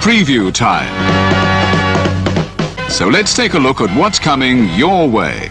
preview time. So let's take a look at what's coming your way.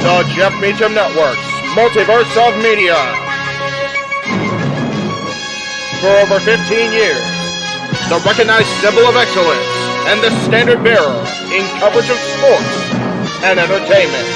The Jeff Meacham Network's Multiverse of Media. For over 15 years, the recognized symbol of excellence and the standard bearer in coverage of sports and entertainment.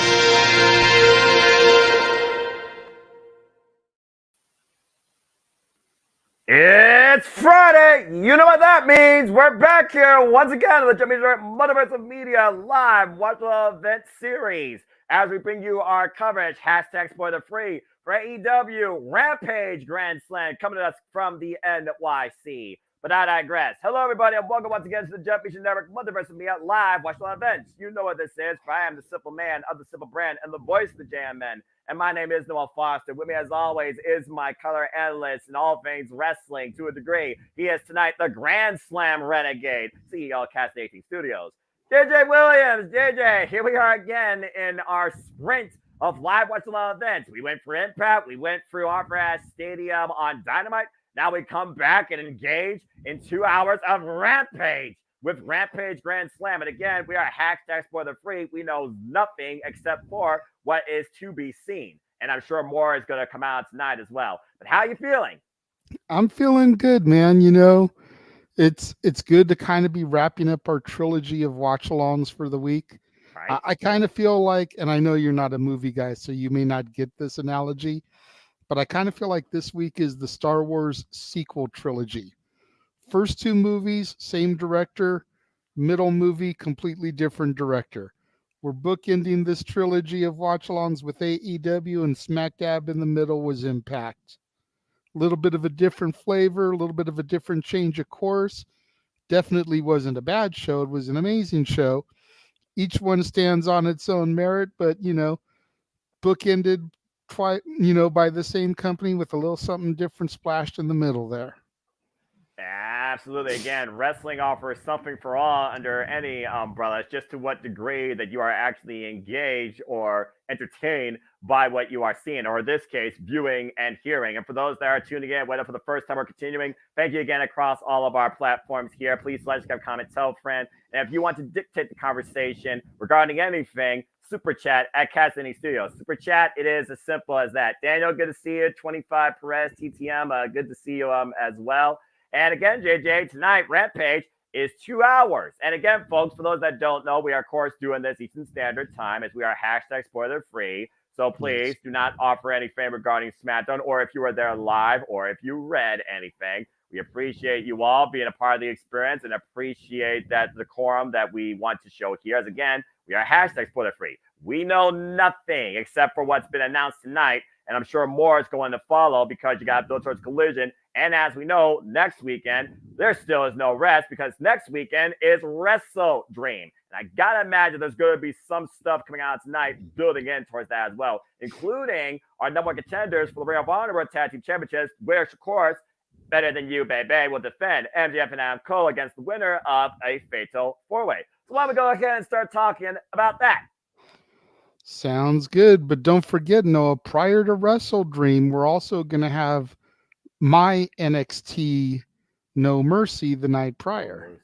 It's Friday! You know what that means! We're back here once again on the Jeff Meacham Multiverse of Media live Watch the Event series as we bring you our coverage, hashtag spoiler free, for AEW Rampage Grand Slam coming to us from the NYC. But I digress. Hello, everybody, and welcome once again to the Jeff Meacham Network Multiverse of Media live Watch the Events. You know what this is, for I am the simple man of the simple brand and the voice of the JMN. And my name is Noel Foster. With me, as always, is my color analyst in all things wrestling to a degree. He is tonight the Grand Slam Renegade, CEO of Cast 18 Studios. JJ Williams, JJ, here we are again in our sprint of live Watch the events. We went for Impact, we went through Opera Stadium on Dynamite. Now we come back and engage in 2 hours of Rampage with Rampage Grand Slam. And again, we are hashtag spoiler free. We know nothing except for what is to be seen. And I'm sure more is going to come out tonight as well. But how are you feeling? I'm feeling good, man. You know, it's good to kind of be wrapping up our trilogy of watch-alongs for the week. Right. I kind of feel like, and I know you're not a movie guy, so you may not get this analogy, but I kind of feel like this week is the Star Wars sequel trilogy. First two movies, same director. Middle movie, completely different director. We're bookending this trilogy of watch-alongs with AEW, and smack dab in the middle was Impact. A little bit of a different flavor, a little bit of a different change of course. Definitely wasn't a bad show. It was an amazing show. Each one stands on its own merit, but bookended by the same company with a little something different splashed in the middle there. Absolutely. Again, wrestling offers something for all under any umbrella. It's just to what degree that you are actually engaged or entertained by what you are seeing, or in this case, viewing and hearing. And for those that are tuning in, whether for the first time or continuing, thank you again across all of our platforms here. Please like, subscribe, comment, tell a friend. And if you want to dictate the conversation regarding anything, Super Chat at Cat City Studios. Super Chat, it is as simple as that. Daniel, good to see you. 25 Perez, TTM, good to see you as well. And again, JJ, tonight, Rampage is 2 hours. And again, folks, for those that don't know, we are, of course, doing this Eastern Standard Time as we are hashtag spoiler free. So please do not offer anything regarding SmackDown, or if you were there live, or if you read anything. We appreciate you all being a part of the experience and appreciate that decorum that we want to show here. As again, we are hashtag spoiler free. We know nothing except for what's been announced tonight. And I'm sure more is going to follow because you got Build Towards Collision. And as we know, next weekend, there still is no rest because next weekend is Wrestle Dream. And I got to imagine there's going to be some stuff coming out tonight building in towards that as well, including our number one contenders for the Ring of Honor World Tag Team Championships, which, of course, Better Than You, Baby, will defend MJF and Adam Cole against the winner of a Fatal 4-Way. So why don't we go ahead and start talking about that? Sounds good, but don't forget, Noah, prior to Wrestle Dream, we're also going to have my NXT No Mercy the night prior.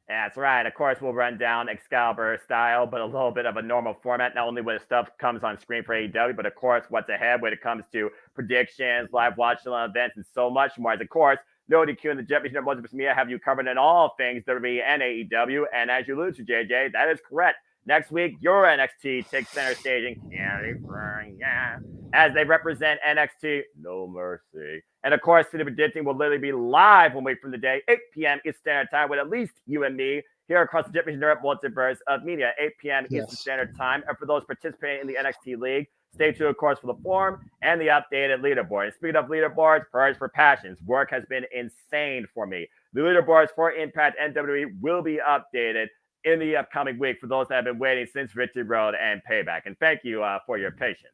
That's right. Of course, we'll run down Excalibur style, but a little bit of a normal format. Not only when stuff comes on screen for AEW, but of course, what's ahead when it comes to predictions, live watch events, and so much more. As of course, No DQ and the Jet Mission Multiverse Media have you covered in all things WWE and AEW. And as you alluded to, JJ, that is correct. Next week, your NXT takes center stage in California as they represent NXT No Mercy. And of course, City Predicting will literally be live 1 week from the day, 8 p.m. Eastern Standard Time, with at least you and me here across the Jet Mission Multiverse of Media, 8 p.m. Eastern Standard Time. And for those participating in the NXT League, stay tuned, of course, for the forum and the updated leaderboard. And speaking of leaderboards, Purge for Passions. Work has been insane for me. The leaderboards for Impact and WWE will be updated in the upcoming week for those that have been waiting since Victory Road and Payback. And thank you for your patience.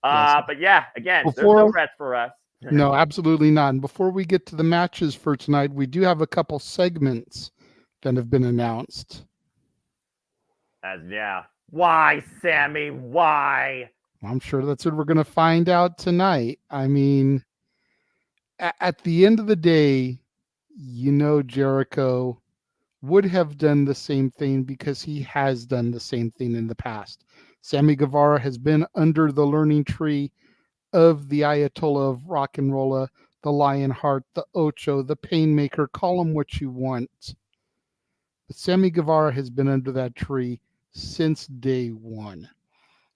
But yeah, again, there's no rest for us. No, absolutely not. And before we get to the matches for tonight, we do have a couple segments that have been announced. Why, Sammy? Why? I'm sure that's what we're going to find out tonight. I mean, at the end of the day, Jericho would have done the same thing because he has done the same thing in the past. Sammy Guevara has been under the learning tree of the Ayatollah of Rock and Rolla, the Lionheart, the Ocho, the Painmaker, call him what you want. But Sammy Guevara has been under that tree since day one.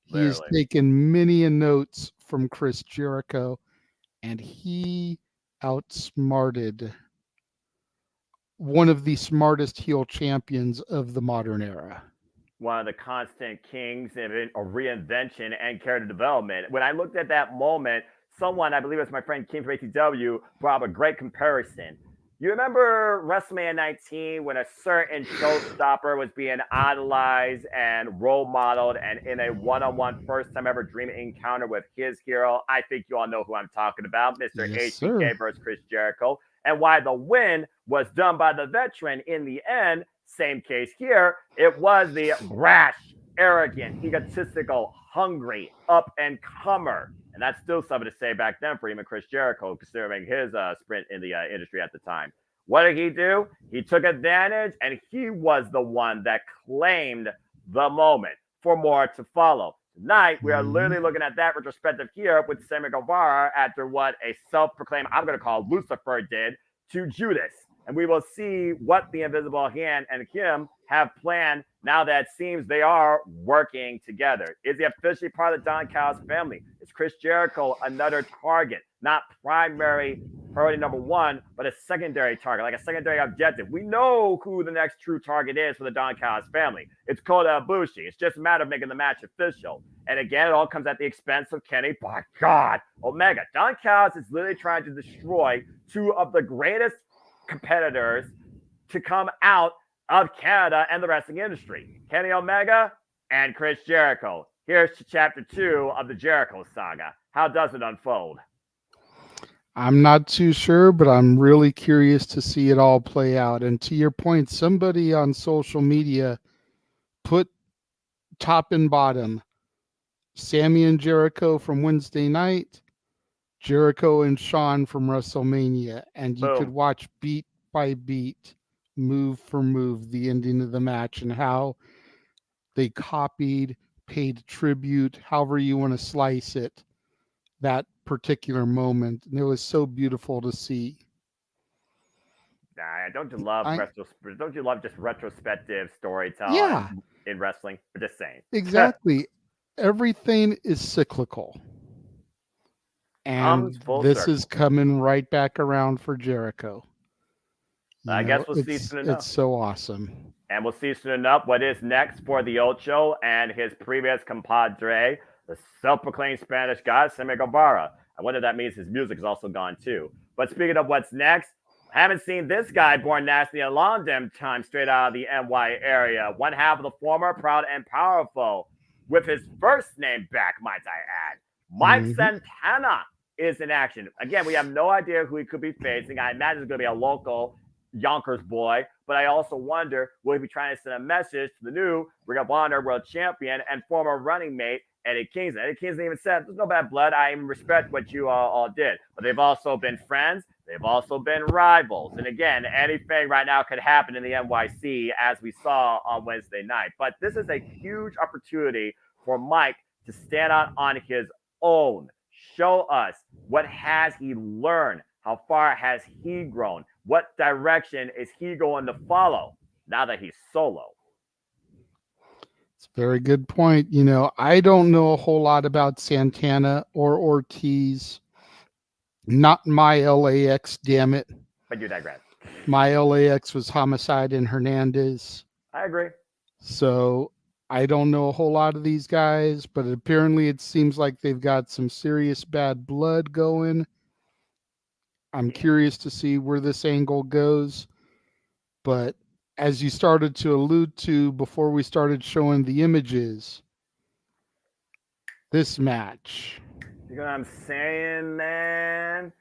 He has taken many notes from Chris Jericho, and he outsmarted one of the smartest heel champions of the modern era. One of the constant kings of reinvention and character development. When I looked at that moment, someone, I believe it was my friend Kim from AEW, brought up a great comparison. You remember WrestleMania 19 when a certain showstopper was being idolized and role modeled and in a one-on-one first time ever dream encounter with his hero? I think you all know who I'm talking about, Mr. HBK versus Chris Jericho. And why the win was done by the veteran in the end, same case here, it was the brash, arrogant, egotistical, hungry, up-and-comer. And that's still something to say back then for even Chris Jericho, considering his sprint in the industry at the time. What did he do? He took advantage, and he was the one that claimed the moment for more to follow. Tonight, we are literally looking at that retrospective here with Sammy Guevara after what a self-proclaimed, I'm going to call Lucifer, did to Judas. And we will see what the Invisible Hand and him have planned now that it seems they are working together. Is he officially part of the Don Callis family? Is Chris Jericho another target? Not primary priority number one, but a secondary target, like a secondary objective. We know who the next true target is for the Don Callis family. It's Kota Ibushi. It's just a matter of making the match official. And again, it all comes at the expense of Kenny. By God, Omega. Don Callis is literally trying to destroy two of the greatest competitors to come out of Canada and the wrestling industry. Kenny Omega and Chris Jericho. Here's chapter 2 of the Jericho saga. How does it unfold? I'm not too sure, but I'm really curious to see it all play out. And to your point, somebody on social media put top and bottom Sammy and Jericho from Wednesday night, Jericho and Shawn from WrestleMania, and you could Boom. watch beat by beat, move for move, the ending of the match and how they copied, paid tribute, however you want to slice it, that particular moment. And it was so beautiful to see. Don't you love don't you love just retrospective storytelling Yeah, in wrestling? I'm just saying. exactly. Everything is cyclical. Comes And full this circle. is coming right back around for Jericho. I guess we'll see soon enough. It's so awesome. And we'll see soon enough what is next for the Ocho and his previous compadre, the self-proclaimed Spanish god, Sammy Guevara. I wonder if that means his music is also gone too. But speaking of what's next, I haven't seen this guy born nasty a long damn time straight out of the NY area. One half of the former Proud and Powerful with his first name back, might I add. Mike Santana is in action. Again, we have no idea who he could be facing. I imagine it's going to be a local Yonkers boy, but I also wonder, will he be trying to send a message to the new Ring of Honor World Champion and former running mate, Eddie Kingston? Eddie Kingston even said, there's no bad blood. I even respect what you all did. But they've also been friends. They've also been rivals. And again, anything right now could happen in the NYC, as we saw on Wednesday night. But this is a huge opportunity for Mike to stand out on his own. Show us, what has he learned? How far has he grown? What direction is he going to follow now that he's solo? It's a very good point. You know, I don't know a whole lot about Santana or Ortiz. Not my LAX, damn it. But you digress. My LAX was Homicide and Hernandez. I agree. So I don't know a whole lot of these guys, but apparently it seems like they've got some serious bad blood going. I'm curious to see where this angle goes. But as you started to allude to before we started showing the images, this match. You know what I'm saying, man?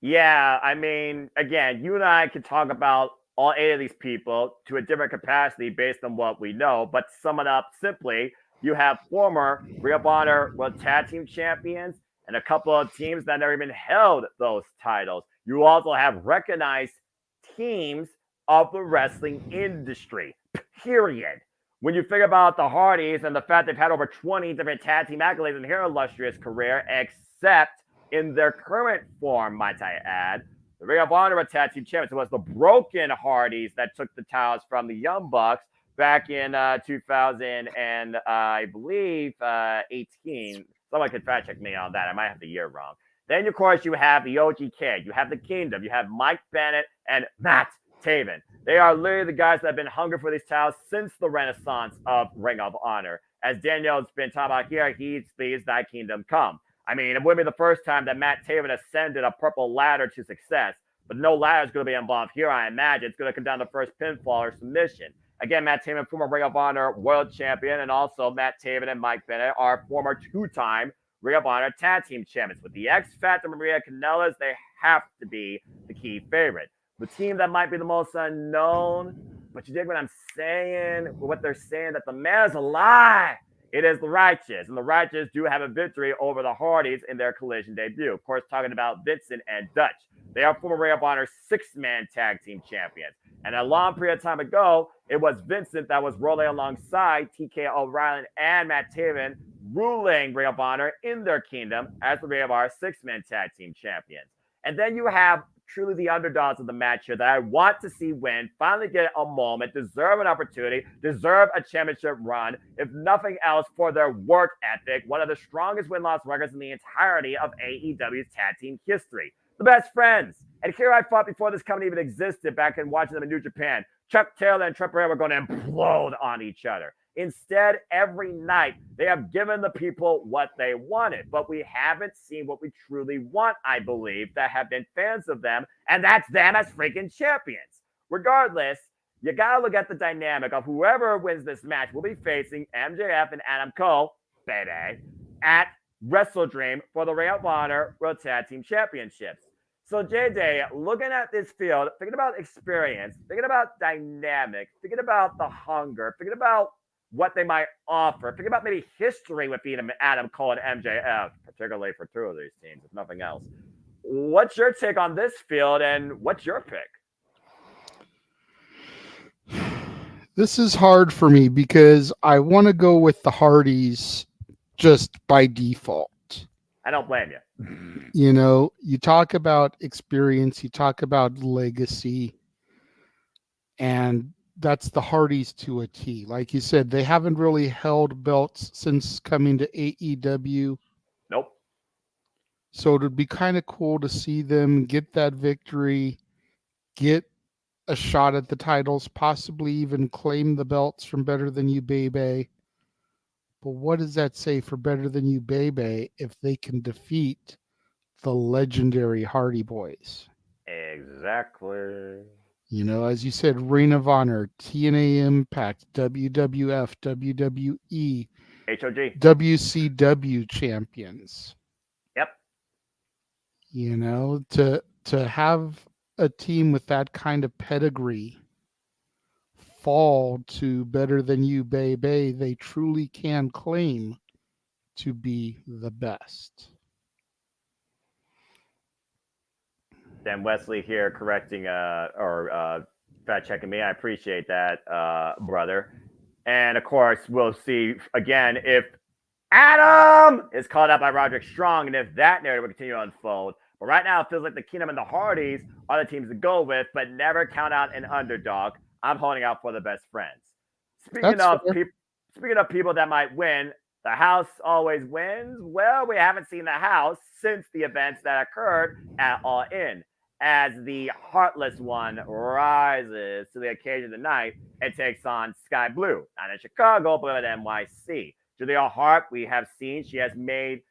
Yeah, I mean, again, you and I could talk about all 8 of these people to a different capacity based on what we know. But to sum it up simply, you have former Ring of Honor World Tag Team Champions and a couple of teams that never even held those titles. You also have recognized teams of the wrestling industry, period. When you figure about the Hardys and the fact they've had over 20 different tag team accolades in their illustrious career, except in their current form, might I add, the Ring of Honor Tag Team Champions was the Broken Hardys that took the titles from the Young Bucks back in 2000 and I believe 18. Someone could fact check me on that. I might have the year wrong. Then, of course, you have the OGK. You have the Kingdom. You have Mike Bennett and Matt Taven. They are literally the guys that have been hungry for these titles since the renaissance of Ring of Honor. As Daniel's been talking about here, he sees that Kingdom come. I mean, it would be the first time that Matt Taven ascended a purple ladder to success, but no ladder is going to be involved here, I imagine. It's going to come down to first pinfall or submission. Again, Matt Taven, former Ring of Honor World Champion, and also Matt Taven and Mike Bennett are former two-time Ring of Honor Tag Team Champions. With the X Factor Maria Kanellas, they have to be the key favorite. The team that might be the most unknown, but you dig what I'm saying? What they're saying, that the man is alive. It is the Righteous, and the Righteous do have a victory over the Hardys in their Collision debut. Of course, talking about Vincent and Dutch. They are former Ring of Honor 6-man tag team champions. And a long period of time ago, it was Vincent that was rolling alongside TK O'Reilly and Matt Taven, ruling Ring of Honor in their kingdom as the Ring of Honor 6-man tag team champions. And then you have truly the underdogs of the match here that I want to see win, finally get a moment, deserve an opportunity, deserve a championship run, if nothing else for their work ethic, one of the strongest win-loss records in the entirety of AEW's tag team history. The Best Friends. And here I thought before this company even existed, back in watching them in New Japan, Chuck Taylor and Trent Beretta were going to implode on each other. Instead, every night, they have given the people what they wanted, but we haven't seen what we truly want, I believe, that have been fans of them, and that's them as freaking champions. Regardless, you gotta look at the dynamic of whoever wins this match will be facing MJF and Adam Cole, baby, at Wrestle Dream for the Ring of Honor World Tag Team Championships. So, JJ, looking at this field, thinking about experience, thinking about dynamic, thinking about the hunger, thinking about what they might offer, thinking about maybe history with being Adam Cole and MJF, particularly for two of these teams, if nothing else. What's your take on this field, and what's your pick? This is hard for me because I want to go with the Hardys just by default. I don't blame you. You know, you talk about experience, you talk about legacy, and that's the Hardys to a T. Like you said, they haven't really held belts since coming to AEW. Nope. So it would be kind of cool to see them get that victory, get a shot at the titles, possibly even claim the belts from Better Than You, Baby. But what does that say for Better Than You, Baby if they can defeat the legendary Hardy Boys? Exactly. You know, as you said, Ring of Honor, TNA Impact, WWF, WWE, HOG. WCW champions. Yep. You know, to have a team with that kind of pedigree fall to Better Than You, Baby, they truly can claim to be the best. Dan Wesley here correcting or fact checking me. I appreciate that, brother. And of course, we'll see again if Adam is caught up by Roderick Strong and if that narrative will continue to unfold. But right now, it feels like the Kingdom and the Hardys are the teams to go with, but never count out an underdog. I'm holding out for the best friends. Speaking of people that might win, the house always wins. Well, we haven't seen the house since the events that occurred at All In. As the Heartless One rises to the occasion tonight, it takes on Sky Blue, not in Chicago, but at NYC. Julia Hart, we have seen, she has made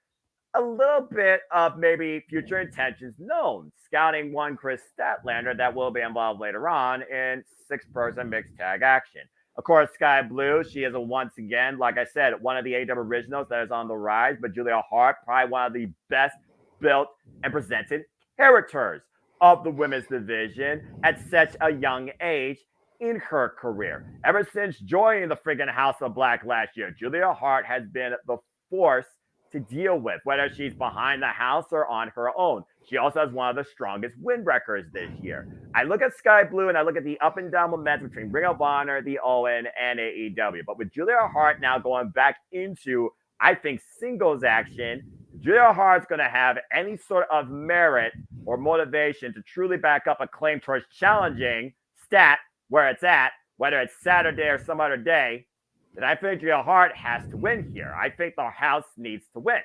a little bit of maybe future intentions known, scouting one Chris Statlander that will be involved later on in 6-person mixed tag action. Of course, Sky Blue, she is once again, like I said, one of the AEW originals that is on the rise, but Julia Hart, probably one of the best built and presented characters of the women's division at such a young age in her career. Ever since joining the friggin' House of Black last year, Julia Hart has been the force to deal with, whether she's behind the house or on her own. She also has one of the strongest windbreakers this year. I look at Sky Blue and I look at the up and down momentum between Ring of Honor, the ON, and AEW. But with Julia Hart now going back into, I think, singles action, Julia Hart's going to have any sort of merit or motivation to truly back up a claim towards challenging Stat where it's at, whether it's Saturday or some other day. Then I think Julia Hart has to win here. I think the house needs to win.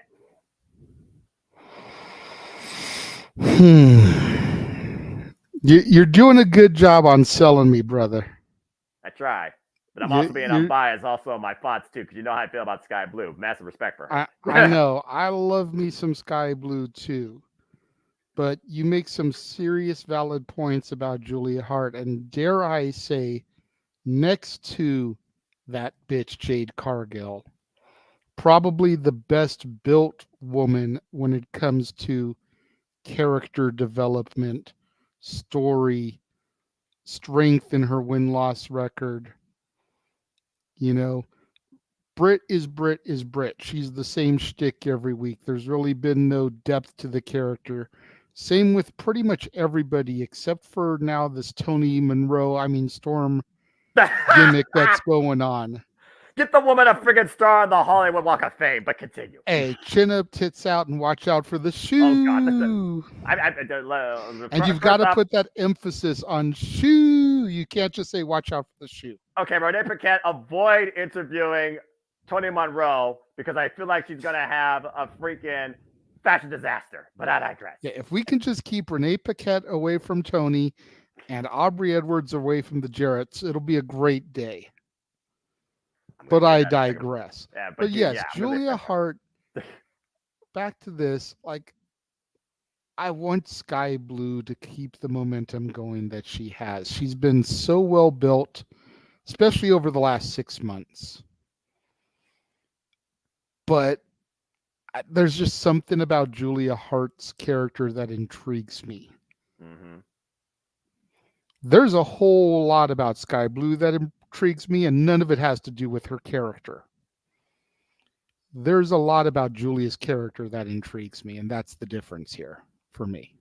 You're doing a good job on selling me, brother. I try. But I'm also being unbiased also on my thoughts, too, because you know how I feel about Sky Blue. Massive respect for her. I know. I love me some Sky Blue, too. But you make some serious valid points about Julia Hart. And dare I say, next to that bitch Jade Cargill, probably the best built woman when it comes to character development, story, strength in her win-loss record. You know, Britt is Britt. She's the same shtick every week. There's really been no depth to the character. Same with pretty much everybody except for now this Storm gimmick that's going on. Get the woman a friggin' star on the Hollywood Walk of Fame, but continue. Hey, chin up, tits out, and watch out for the shoe. Oh, God. And you've got to put that emphasis on shoe. You can't just say watch out for the shoe. Okay, Renee Paquette, avoid interviewing Tony Monroe because I feel like she's going to have a freaking fashion disaster. But I digress. Yeah, if we can just keep Renee Paquette away from Tony and Aubrey Edwards away from the Jarretts, it'll be a great day. But I digress. Yeah, But yes, yeah, Julia Hart, back to this, like, I want Sky Blue to keep the momentum going that she has. She's been so well built, especially over the last 6 months. But there's just something about Julia Hart's character that intrigues me. Mm-hmm. There's a whole lot about Sky Blue that intrigues me, and none of it has to do with her character. There's a lot about Julia's character that intrigues me, and that's the difference here for me.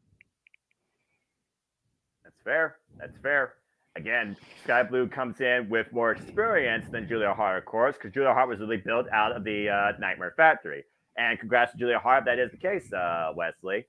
That's fair. That's fair. Again, Sky Blue comes in with more experience than Julia Hart, of course, because Julia Hart was really built out of the Nightmare Factory. And congrats to Julia Hart, that is the case, Wesley.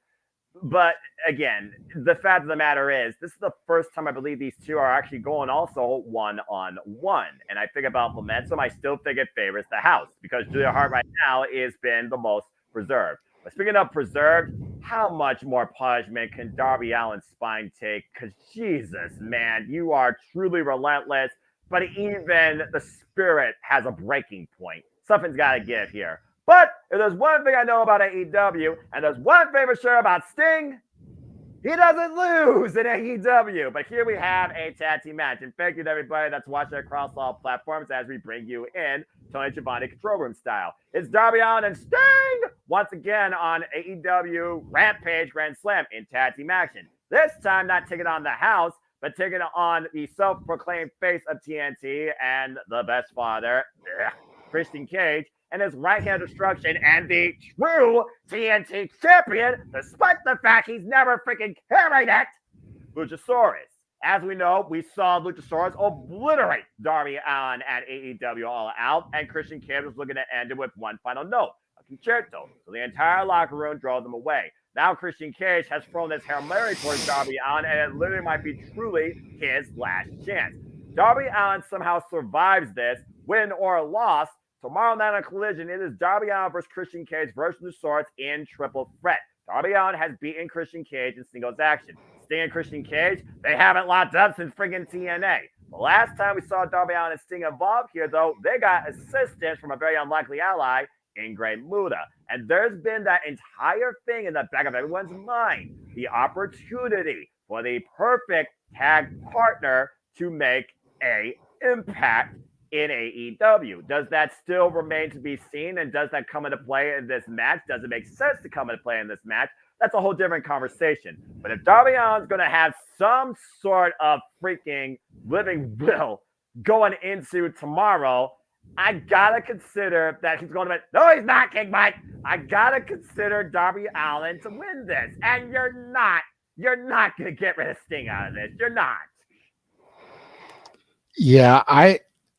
But again, the fact of the matter is, this is the first time I believe these two are actually going also one-on-one. And I think about momentum, I still think it favors the house because Julia Hart right now has been the most preserved. But speaking of preserved, how much more punishment can Darby Allin's spine take? Because Jesus, man, you are truly relentless. But even the spirit has a breaking point. Something's got to give here. But if there's one thing I know about AEW, and there's one thing for sure about Sting, he doesn't lose in AEW. But here we have a tag team match. And thank you to everybody that's watching across all platforms as we bring you in Tony Giovanni Control Room style. It's Darby Allin and Sting once again on AEW Rampage Grand Slam in tag team action. This time not taking on the house, but taking on the self-proclaimed face of TNT and the best father, Christian Cage, and his right hand destruction and the true TNT champion, despite the fact he's never freaking carried it, Luchasaurus. As we know, we saw Luchasaurus obliterate Darby Allin at AEW All Out, and Christian Cage was looking to end it with one final note, a concerto. So the entire locker room drove them away. Now Christian Cage has thrown this Hail Mary towards Darby Allin, and it literally might be truly his last chance. Darby Allin somehow survives this, win or loss. Tomorrow night on Collision, it is Darby Allin versus Christian Cage versus the Swords in triple threat. Darby Allin has beaten Christian Cage in singles action. Sting and Christian Cage, they haven't locked up since friggin' TNA. The last time we saw Darby Allin and Sting involved here, though, they got assistance from a very unlikely ally, Ingrid Muda. And there's been that entire thing in the back of everyone's mind, the opportunity for the perfect tag partner to make a impact in AEW. Does that still remain to be seen? And does that come into play in this match? Does it make sense to come into play in this match? That's a whole different conversation. But if Darby Allin's going to have some sort of freaking living will going into tomorrow, I got to consider that he's going to be, no, he's not, King Mike. I got to consider Darby Allin to win this. And you're not going to get rid of Sting out of this. You're not. Yeah,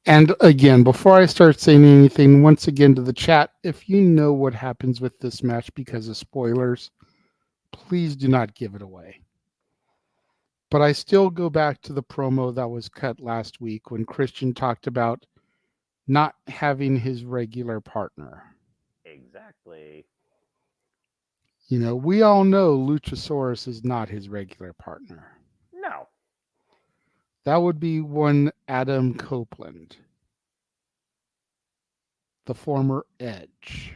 and again, before I start saying anything, once again to the chat, if you know what happens with this match because of spoilers, please do not give it away. But I still go back to the promo that was cut last week when Christian talked about not having his regular partner. Exactly. You know, we all know Luchasaurus is not his regular partner. No. That would be one Adam Copeland, the former Edge.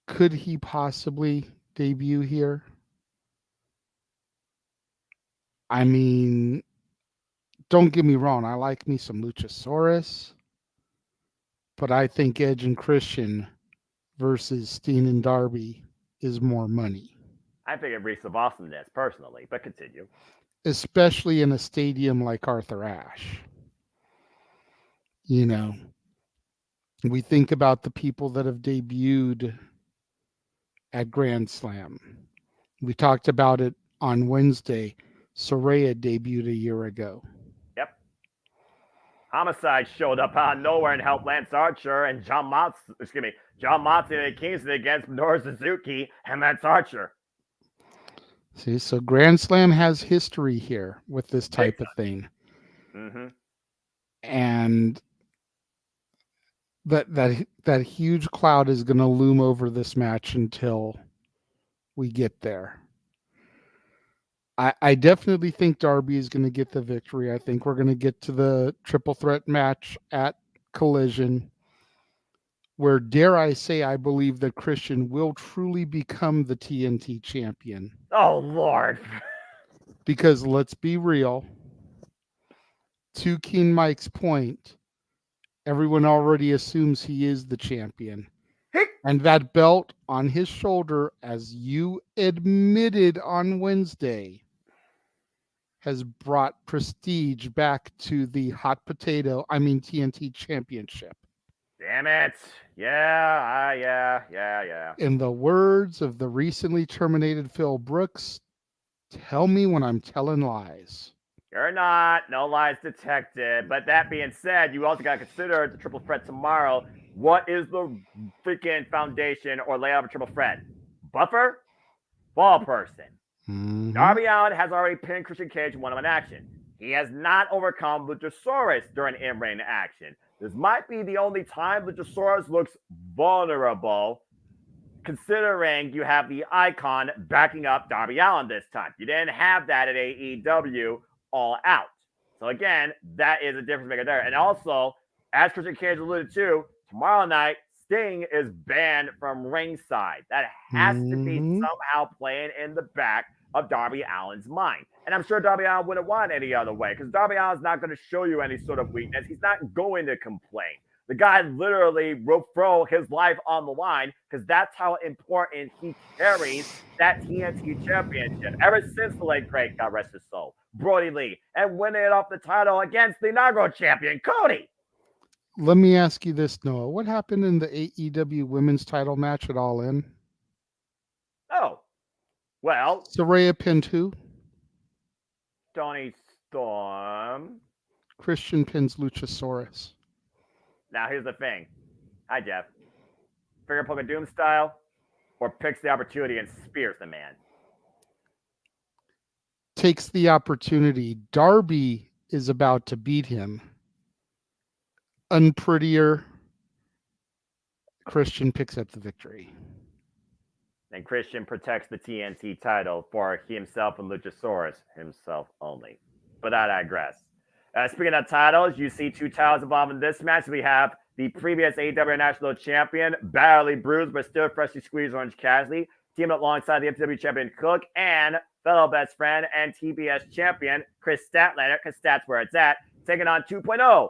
Could he possibly debut here? I mean, don't get me wrong, I like me some Luchasaurus, but I think Edge and Christian versus Steen and Darby is more money. I think it reeks of awesomeness, personally, but continue. Especially in a stadium like Arthur Ashe. You know, we think about the people that have debuted at Grand Slam. We talked about it on Wednesday. Saraya debuted a year ago. Yep. Homicide showed up out of nowhere and helped Lance Archer and John Moxley and Kingston against Minoru Suzuki and Lance Archer. See, so Grand Slam has history here with this type of thing. Mm-hmm. And that huge cloud is going to loom over this match until we get there. I definitely think Darby is going to get the victory. I think we're going to get to the triple threat match at Collision, where, dare I say, I believe that Christian will truly become the TNT champion. Oh, Lord. Because let's be real, to King Mike's point, everyone already assumes he is the champion. Hick. And that belt on his shoulder, as you admitted on Wednesday, has brought prestige back to the TNT championship. Damn it. Yeah. In the words of the recently terminated Phil Brooks, tell me when I'm telling lies. You're not. No lies detected. But that being said, you also got to consider the triple threat tomorrow. What is the freaking foundation or layout of a triple threat? Buffer? Ball person. Mm-hmm. Darby Allin has already pinned Christian Cage in one-on-one action. He has not overcome Luchasaurus during in-ring action. This might be the only time Luchasaurus looks vulnerable, considering you have the Icon backing up Darby Allin this time. You didn't have that at AEW All Out. So again, that is a difference maker there. And also, as Christian Cage alluded to, tomorrow night, Sting is banned from ringside. That has to be somehow playing in the back of Darby Allin's mind. And I'm sure Darby Allin wouldn't want any other way, because Darby Allin's not going to show you any sort of weakness. He's not going to complain. The guy literally will throw his life on the line, because that's how important he carries that TNT championship ever since the late great, God rest his soul, Brody Lee, and winning it off the title against the inaugural champion, Cody. Let me ask you this, Noah. What happened in the AEW women's title match at All In? Oh, well, Saraya pinned who? Tony Storm. Christian pins Luchasaurus. Now, here's the thing. Hi, Jeff. Finger poke of doom style, or picks the opportunity and spears the man? Takes the opportunity. Darby is about to beat him. Unprettier. Christian picks up the victory. And Christian protects the TNT title for himself and Luchasaurus, himself only. But I digress. Speaking of titles, you see two titles involved in this match. We have the previous AEW National Champion, badly bruised but still freshly squeezed Orange Cassidy, teaming up alongside the FTW Champion Cook and fellow best friend and TBS Champion Chris Statlander, because that's where it's at, taking on 2.0.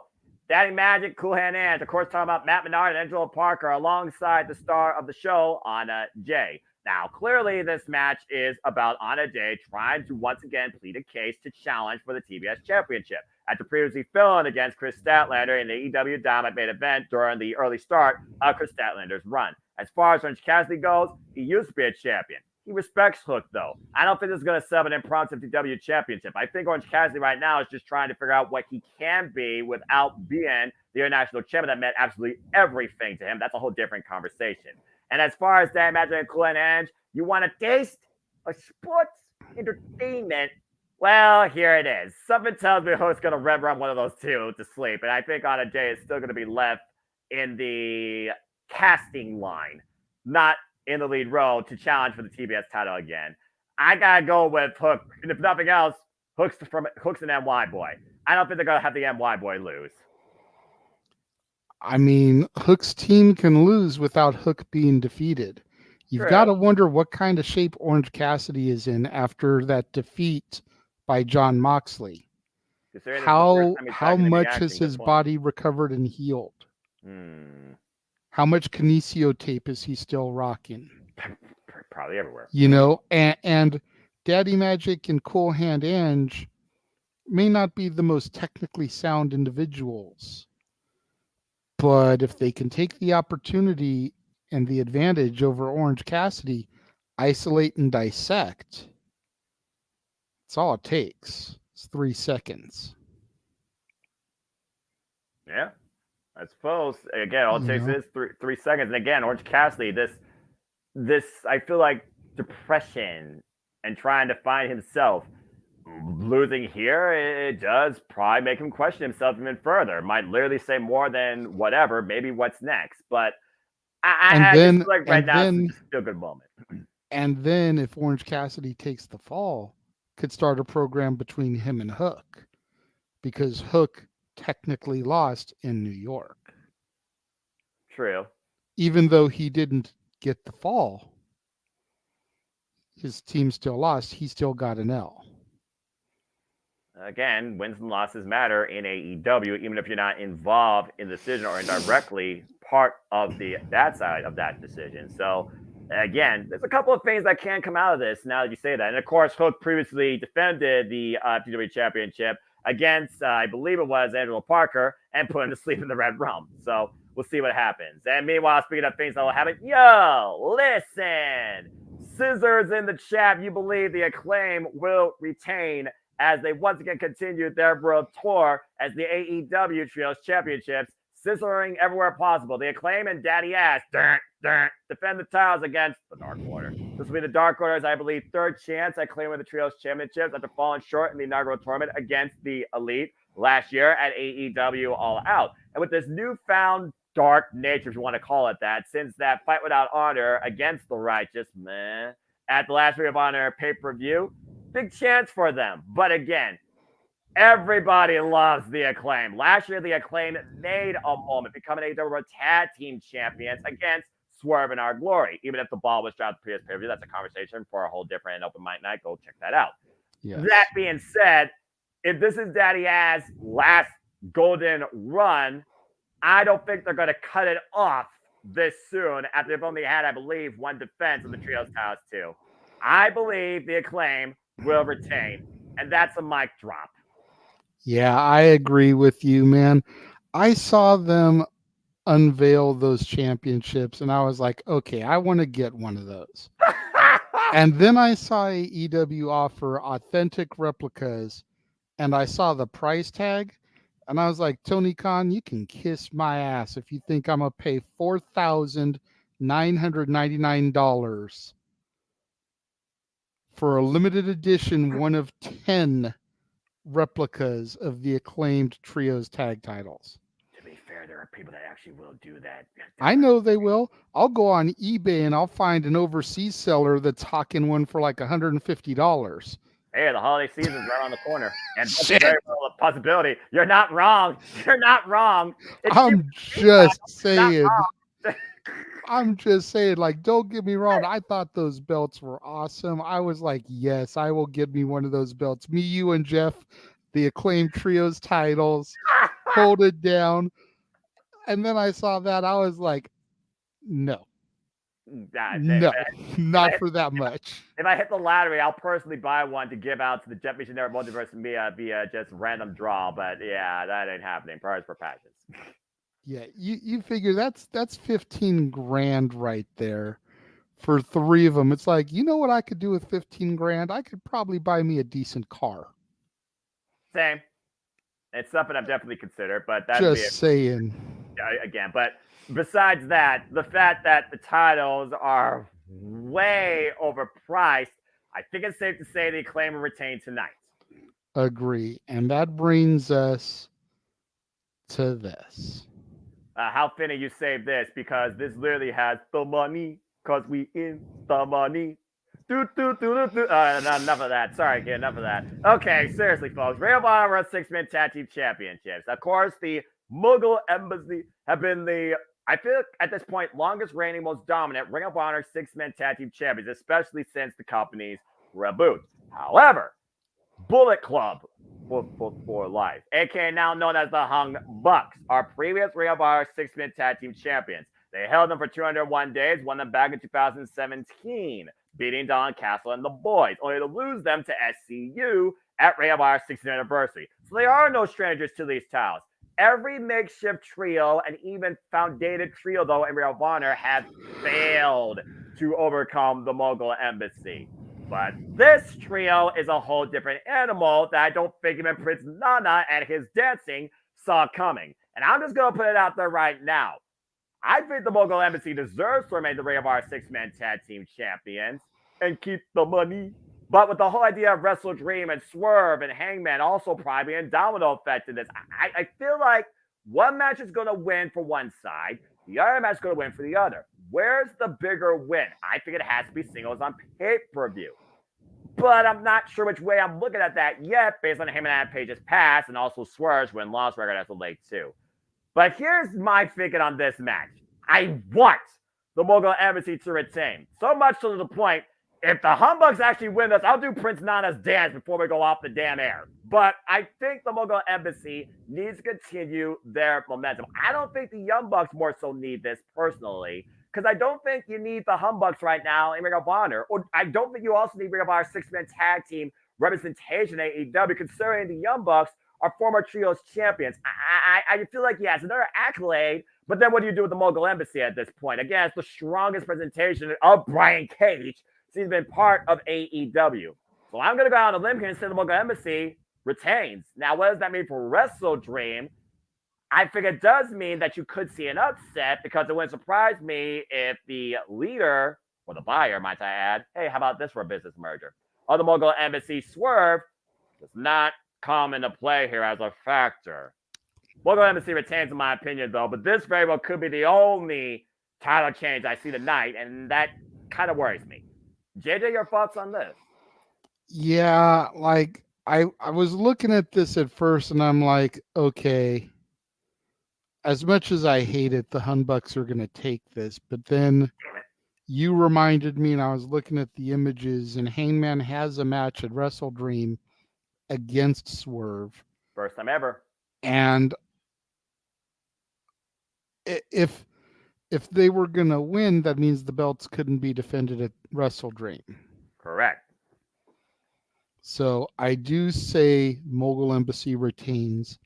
Daddy Magic, Cool Hand Ange, of course, talking about Matt Menard and Angelo Parker alongside the star of the show, Anna Jay. Now, clearly, this match is about Anna Jay trying to once again plead a case to challenge for the TBS Championship after previously filling against Chris Statlander in the AEW Dynamite main event during the early start of Chris Statlander's run. As far as Orange Cassidy goes, he used to be a champion. He respects Hook, though. I don't think this is going to set up an impromptu FTW championship. I think Orange Cassidy right now is just trying to figure out what he can be without being the international champion that meant absolutely everything to him. That's a whole different conversation. And as far as that match with Cool and Ange, you want to taste a sports entertainment? Well, here it is. Something tells me Hook's going to red run one of those two to sleep. And I think Anna Jay is still going to be left in the casting line, not in the lead row, to challenge for the TBS title again. I got to go with Hook. And if nothing else, Hook's an NY boy. I don't think they're going to have the NY boy lose. I mean, Hook's team can lose without Hook being defeated. You've got to wonder what kind of shape Orange Cassidy is in after that defeat by Jon Moxley. How much has his body recovered and healed? How much kinesio tape is he still rocking? Probably everywhere. You know, and Daddy Magic and Cool Hand Ange may not be the most technically sound individuals, but if they can take the opportunity and the advantage over Orange Cassidy, isolate and dissect, it's all it takes. It's 3 seconds. Yeah, I suppose. Again, all it takes is 3 seconds. And again, Orange Cassidy, this I feel like depression and trying to find himself. Losing here, it does probably make him question himself even further. Might literally say more than whatever, maybe what's next. But I just feel like right now it's just a good moment. And then if Orange Cassidy takes the fall, could start a program between him and Hook, because Hook technically lost in New York. True. Even though he didn't get the fall, his team still lost. He still got an L. Again, wins and losses matter in AEW, even if you're not involved in the decision or indirectly part of that side of that decision. So, again, there's a couple of things that can come out of this now that you say that. And of course, Hook previously defended the PW Championship against, I believe it was Angelo Parker, and put him to sleep in the Red Room. So we'll see what happens. And meanwhile, speaking of things that will happen, listen, Scissors in the chat. You believe the Acclaim will retain as they once again continued their world tour as the AEW Trios Championships, scissoring everywhere possible. The Acclaim and Daddy Ass defend the titles against the Dark Order. This will be the Dark Order's, I believe, third chance at claiming the Trios Championships after falling short in the inaugural tournament against the Elite last year at AEW All Out. And with this newfound dark nature, if you want to call it that, since that fight without honor against the Righteous, at the last Ring of Honor pay-per-view, big chance for them. But again, everybody loves the Acclaim. Last year, the Acclaim made a moment, becoming AEW Tag Team Champions against Swerve and Our Glory. Even if the ball was dropped the previous pay-per-view, that's a conversation for a whole different open mic night. Go check that out. Yes. That being said, if this is Daddy Ass' last golden run, I don't think they're going to cut it off this soon after they've only had, I believe, one defense of the Trios titles too. I believe the Acclaim will retain, and that's a mic drop. Yeah, I agree with you, man. I saw them unveil those championships, and I was like, okay, I want to get one of those. And then I saw AEW offer authentic replicas, and I saw the price tag, and I was like, Tony Khan, you can kiss my ass if you think I'm going to pay $4,999 for a limited edition, one of 10 replicas of the Acclaimed Trios tag titles. To be fair, there are people that actually will do that. I know they will. I'll go on eBay and I'll find an overseas seller that's hawking one for like $150. Hey, the holiday season's right on the corner, and that's a very real possibility. You're not wrong. You're not wrong. I'm just saying. I'm just saying, like, don't get me wrong. I thought those belts were awesome. I was like, yes, I will get me one of those belts. Me, you, and Jeff, the Acclaimed Trios titles, hold it down. And then I saw that. I was like, no. Not for that much. If I hit the lottery, I'll personally buy one to give out to the Jet Missionary Multiverse via just random draw. But yeah, that ain't happening. Prayers for passions. Yeah, you figure that's $15,000 right there for 3 of them. It's like, you know what I could do with $15,000? I could probably buy me a decent car. Same. It's something I've definitely considered, but that's just saying. Again, but besides that, the fact that the titles are way overpriced, I think it's safe to say the Acclaim will retain tonight. Agree, and that brings us to this. How finna you save this? Because this literally has the money, because we in the money. Enough of that. Sorry, enough of that. Okay, seriously, folks. Ring of Honor World 6-Man Tag Team Championships. Of course, the Mughal Embassy have been the, I feel like at this point, longest reigning, most dominant Ring of Honor 6-Man Tag Team Champions, especially since the company's reboot. However, Bullet Club for life, aka now known as the Hung Bucks, our previous Ring of Honor 6-Man Tag Team Champions. They held them for 201 days, won them back in 2017, beating Don Castle and the Boys, only to lose them to SCU at Ring of Honor 60th anniversary. So they are no strangers to these titles. Every makeshift trio and even founded trio, though, in Ring of Honor have failed to overcome the Mughal Embassy. But this trio is a whole different animal that I don't think even Prince Nana and his dancing saw coming. And I'm just going to put it out there right now. I think the Mughal Embassy deserves to remain the Ring of Honor 6-Man Tag Team Champions and keep the money. But with the whole idea of Wrestle Dream and Swerve and Hangman also probably being domino effect in this, I feel like one match is going to win for one side. The other match is going to win for the other. Where's the bigger win? I think it has to be singles on pay-per-view. but I'm not sure which way I'm looking at that yet based on him and Adam Page's past and also Swerve's win-loss record as of late too. But here's my thinking on this match. I want the Mogul Embassy to retain. So much to the point, if the Humbugs actually win this, I'll do Prince Nana's dance before we go off the damn air. But I think the Mogul Embassy needs to continue their momentum. I don't think the Young Bucks more so need this personally, because I don't think you need the Humbugs right now in Ring of Honor. Or I don't think you also need Ring of Honor six-man tag team representation at AEW, considering the Young Bucks are former trios champions. I feel like, yes, another accolade, but then what do you do with the Mogul Embassy at this point? Again, it's the strongest presentation of Brian Cage since he's been part of AEW. So I'm going to go out on a limb here and say the Mogul Embassy retains. Now, what does that mean for Wrestle Dream? I think it does mean that you could see an upset, because it wouldn't surprise me if the leader, or the buyer, might I add, hey, how about this for a business merger, of the Mogul Embassy, Swerve, does not come into play here as a factor. Mogul Embassy retains, in my opinion, though, but this very well could be the only title change I see tonight, and that kind of worries me. JJ, your thoughts on this? Yeah, like I was looking at this at first, and I'm like, okay, as much as I hate it, the Humbucks are going to take this. But then you reminded me, and I was looking at the images, and Hangman has a match at Wrestle Dream against Swerve. First time ever. And if they were going to win, that means the belts couldn't be defended at Wrestle Dream. Correct. So I do say Mogul Embassy retains.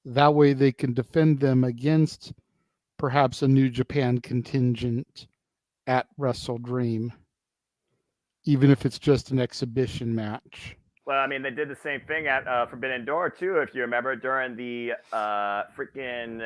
That way they can defend them against perhaps a New Japan contingent at Wrestle Dream, even if it's just an exhibition match. Well, I mean, they did the same thing at Forbidden Door, too, if you remember, during the freaking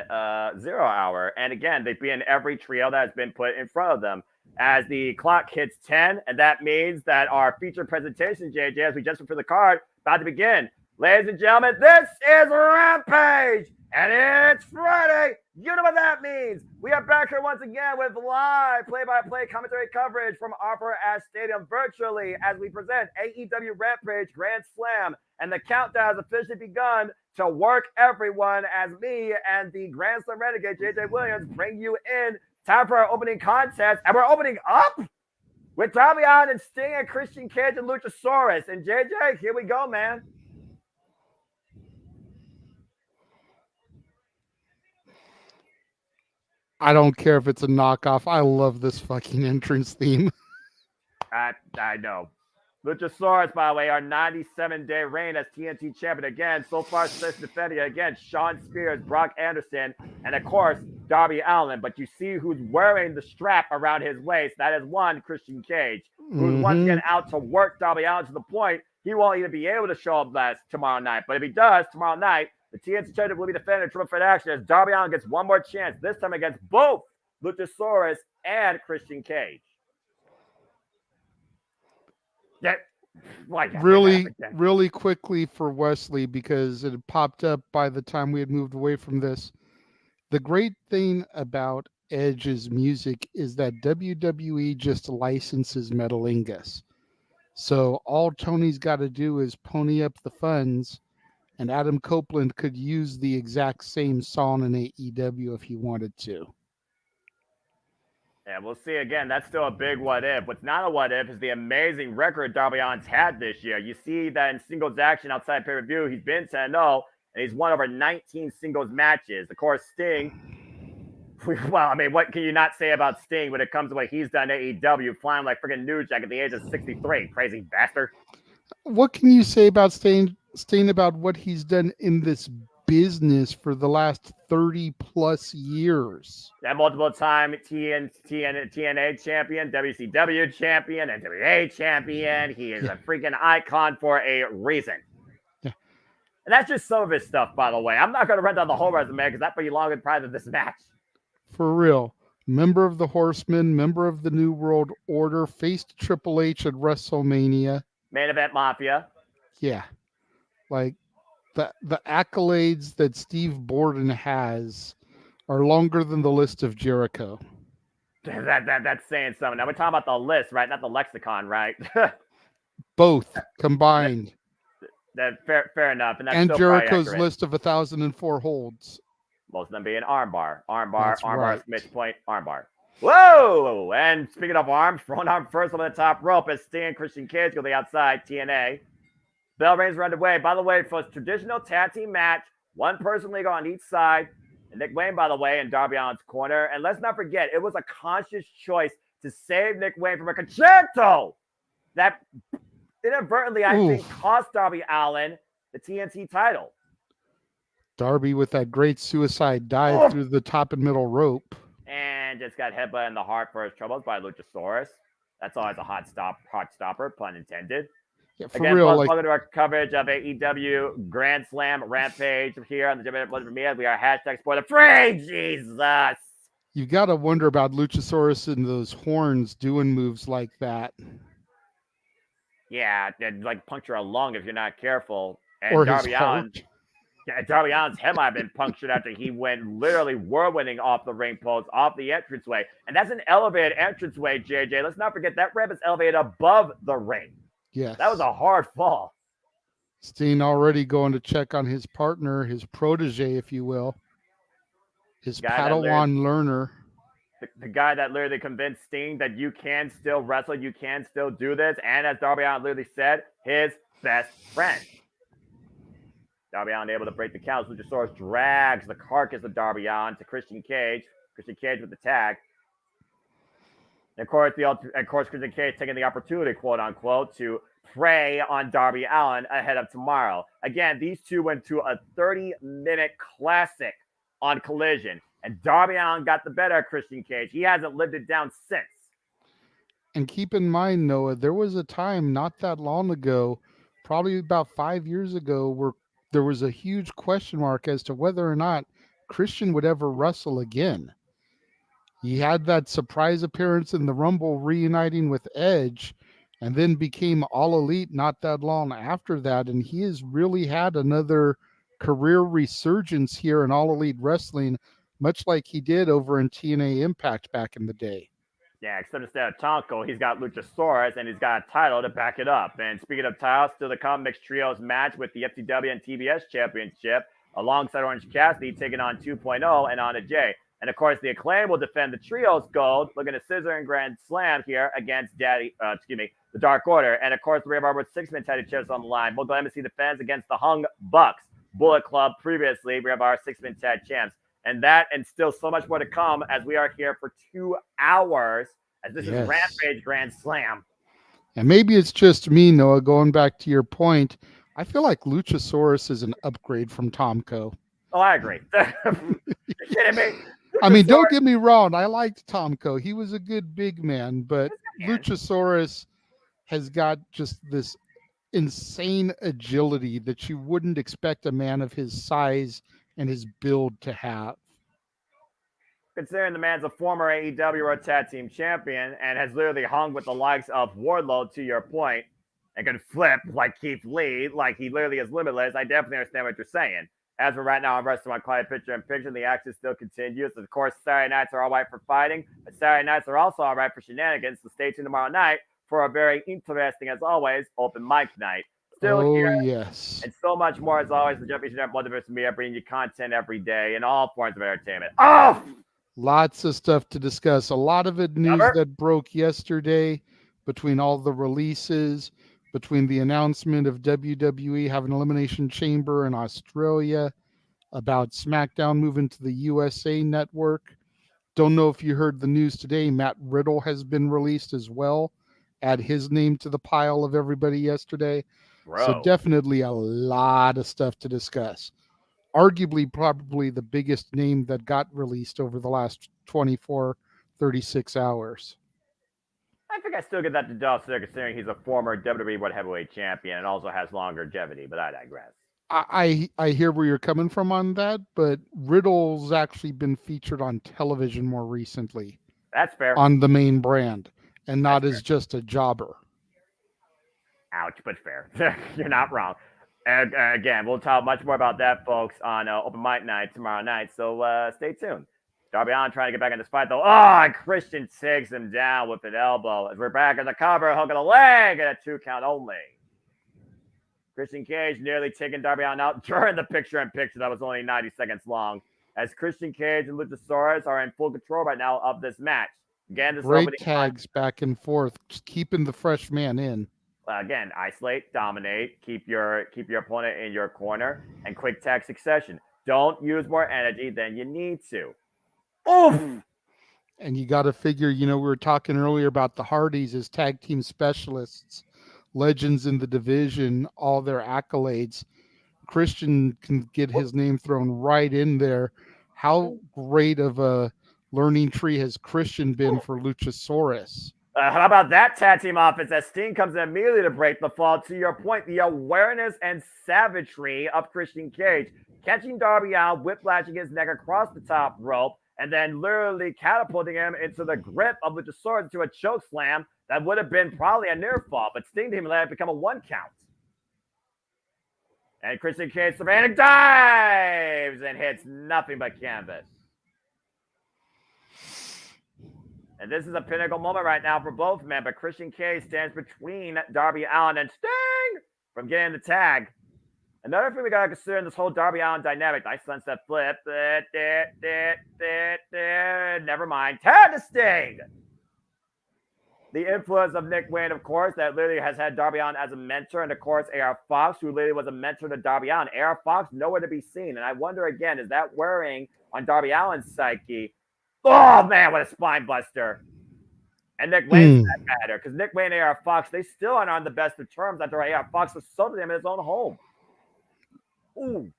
0 hour. And again, they've been every trio that has been put in front of them. As the clock hits 10, and that means that our feature presentation, JJ, as we just went for the card, about to begin. Ladies and gentlemen, this is Rampage, and it's Friday. You know what that means. We are back here once again with live play-by-play commentary coverage from Arthur Ashe Stadium virtually as we present AEW Rampage Grand Slam. And the countdown has officially begun to work everyone as me and the Grand Slam Renegade, JJ Williams, bring you in. Time for our opening contest. And we're opening up with Darby Allin and Sting and Christian Cage and Luchasaurus. And JJ, here we go, man. I don't care if it's a knockoff. I love this fucking entrance theme. I know. Luchasaurus, by the way, our 97-day reign as TNT champion again. So far, since defending again, Shawn Spears, Brock Anderson, and of course, Darby Allin. But you see who's wearing the strap around his waist. That is one, Christian Cage, who's once again out to work Darby Allin to the point he won't even be able to show up last tomorrow night. But if he does, tomorrow night, the TNT champion will be defending in triple threat action as Darby Allin gets one more chance, this time against both Luchasaurus and Christian Cage. Yeah, really quickly for Wesley, because it had popped up by the time we had moved away from this. The great thing about Edge's music is that WWE just licenses Metalingus. So all Tony's got to do is pony up the funds, and Adam Copeland could use the exact same song in AEW if he wanted to. Yeah, we'll see. Again, that's still a big what if. What's not a what if is the amazing record Darby Allin's had this year. You see that in singles action outside pay-per-view, he's been 10-0, and he's won over 19 singles matches. Of course, Sting, well, I mean, what can you not say about Sting when it comes to what he's done at AEW, flying like freaking New Jack at the age of 63, crazy bastard. What can you say about Sting about what he's done in this business for the last 30 plus years? That multiple time TNA champion, WCW champion, NWA champion. He is a freaking icon for a reason. Yeah. And that's just some of his stuff, by the way. I'm not going to run down the whole resume because that belongs prior to this match. For real. Member of the Horsemen, member of the New World Order, faced Triple H at WrestleMania. Main Event Mafia. Yeah. Like, the accolades that Steve Borden has are longer than the list of Jericho. That's saying something. Now we're talking about the list, right? Not the lexicon, right? Both combined. That fair enough, and that's And still Jericho's probably accurate. list of 1,004 holds. Most of them being armbar, That's armbar, right. exclamation point, armbar. Whoa! And speaking of arms, front arm first on the top rope as Sting and Christian Cage go to the outside, TNA. Bell rings are underway. By the way, for a traditional tag team match, one person league on each side. And Nick Wayne, by the way, in Darby Allin's corner. And let's not forget, it was a conscious choice to save Nick Wayne from a concerto that inadvertently, I think, cost Darby Allin the TNT title. Darby with that great suicide dive through the top and middle rope. And just got headbutt in the heart for his troubles by Luchasaurus. That's always a hot stopper, pun intended. Yeah, for Again, real. welcome to our coverage of AEW Grand Slam Rampage here on the WWE Media. We are hashtag spoiler free. Jesus. You got to wonder about Luchasaurus and those horns doing moves like that. Yeah, and like puncture a lung if you're not careful. And Or Darby his Allin, heart. Darby Allin's head might have been punctured after he went literally whirlwinding off the ring post, off the entranceway. And that's an elevated entranceway, JJ. Let's not forget that ramp is elevated above the ring. Yes. That was a hard fall. Steen already going to check on his partner, his protege, if you will. His Padawan learner. The guy that literally convinced Sting that you can still wrestle, you can still do this. And as Darby Allin literally said, his best friend. Darby Allin able to break the count. Luchasaurus drags the carcass of Darby Allin to Christian Cage. Christian Cage with the tag. And of course, Christian Cage taking the opportunity, quote unquote, to prey on Darby Allin ahead of tomorrow. Again, these two went to a 30-minute classic on Collision. And Darby Allin got the better of Christian Cage. He hasn't lived it down since. And keep in mind, Noah, there was a time not that long ago, probably about 5 years ago, where there was a huge question mark as to whether or not Christian would ever wrestle again. He had that surprise appearance in the Rumble reuniting with Edge and then became All Elite not that long after that. And he has really had another career resurgence here in All Elite Wrestling, much like he did over in TNA Impact back in the day. Yeah, except instead of Tonko, he's got Luchasaurus, and he's got a title to back it up. And speaking of titles, still to come, mixed trios match with the FTW and TBS Championship, alongside Orange Cassidy taking on 2.0 and Anna Jay. And of course, the Acclaim will defend the trios gold, looking at Scissor and Grand Slam here against the Dark Order. And of course, the Ray Barber 6-man tag champs on the line. We'll go Embassy defends against the Hung Bucks. Bullet Club previously, we have our 6-man tag champs. And that and still so much more to come as we are here for 2 hours as this is Rampage Grand Slam. And maybe it's just me, Noah, going back to your point. I feel like Luchasaurus is an upgrade from Tomko. Oh, I agree. You kidding me? I mean, don't get me wrong. I liked Tomko. He was a good big man, but Luchasaurus has got just this insane agility that you wouldn't expect a man of his size and his build to have. Considering the man's a former AEW World Tag Team Champion and has literally hung with the likes of Wardlow, to your point, and can flip like Keith Lee, like he literally is limitless, I definitely understand what you're saying. As for right now, I'm resting my quiet picture in picture. The action still continues. Of course, Saturday nights are all right for fighting, but Saturday nights are also all right for shenanigans. So stay tuned tomorrow night for a very interesting, as always, open mic night. Still here, yes. And so much more, as always, the Jumping Multiverse Media bringing you content every day in all forms of entertainment. Oh! Lots of stuff to discuss. A lot of it news that broke yesterday between all the releases, between the announcement of WWE having an Elimination Chamber in Australia, about SmackDown moving to the USA Network. Don't know if you heard the news today. Matt Riddle has been released as well. Add his name to the pile of everybody yesterday. Bro. So definitely a lot of stuff to discuss. Arguably, probably the biggest name that got released over the last 24, 36 hours. I think I still get that to Dolph Ziggler, considering he's a former WWE World Heavyweight Champion and also has longevity, but I digress. I hear where you're coming from on that, but Riddle's actually been featured on television more recently. That's fair. On the main brand, and not as just a jobber. Ouch, but fair. You're not wrong. And again, we'll talk much more about that, folks, on Open Mic Night tomorrow night, so stay tuned. Darby Allin trying to get back in this fight, though. Oh, and Christian takes him down with an elbow. As we're back in the cover, hooking a leg and a 2 count only. Christian Cage nearly taking Darby Allin out during the picture-in-picture that was only 90 seconds long. As Christian Cage and Luchasaurus are in full control right now of this match. Again, this great tags back and forth, just keeping the fresh man in. Again, isolate, dominate, keep your opponent in your corner, and quick tag succession. Don't use more energy than you need to. Oof! And you got to figure, we were talking earlier about the Hardys as tag team specialists, legends in the division, all their accolades. Christian can get his name thrown right in there. How great of a learning tree has Christian been for Luchasaurus? How about that tag team offense as Sting comes in immediately to break the fall? To your point, the awareness and savagery of Christian Cage, catching Darby Allin, whiplashing his neck across the top rope, and then literally catapulting him into the grip of Luchasaurus into a choke slam that would have been probably a near fall, but Sting didn't let it become a 1 count. And Christian Cage Savannah dives and hits nothing but canvas. And this is a pinnacle moment right now for both men, but Christian Cage stands between Darby Allin and Sting from getting the tag. Another thing we got to consider in this whole Darby Allin dynamic. Nice sunset flip. Never mind. Tag to Sting. The influence of Nick Wayne, of course, that literally has had Darby Allin as a mentor. And, of course, A.R. Fox, who literally was a mentor to Darby Allin. A.R. Fox, nowhere to be seen. And I wonder, again, is that wearing on Darby Allin's psyche? Oh, man, what a spine buster. And Nick Wayne's that matter. Because Nick Wayne and A.R. Fox, they still aren't on the best of terms after A.R. Fox assaulted him in his own home. Ooh.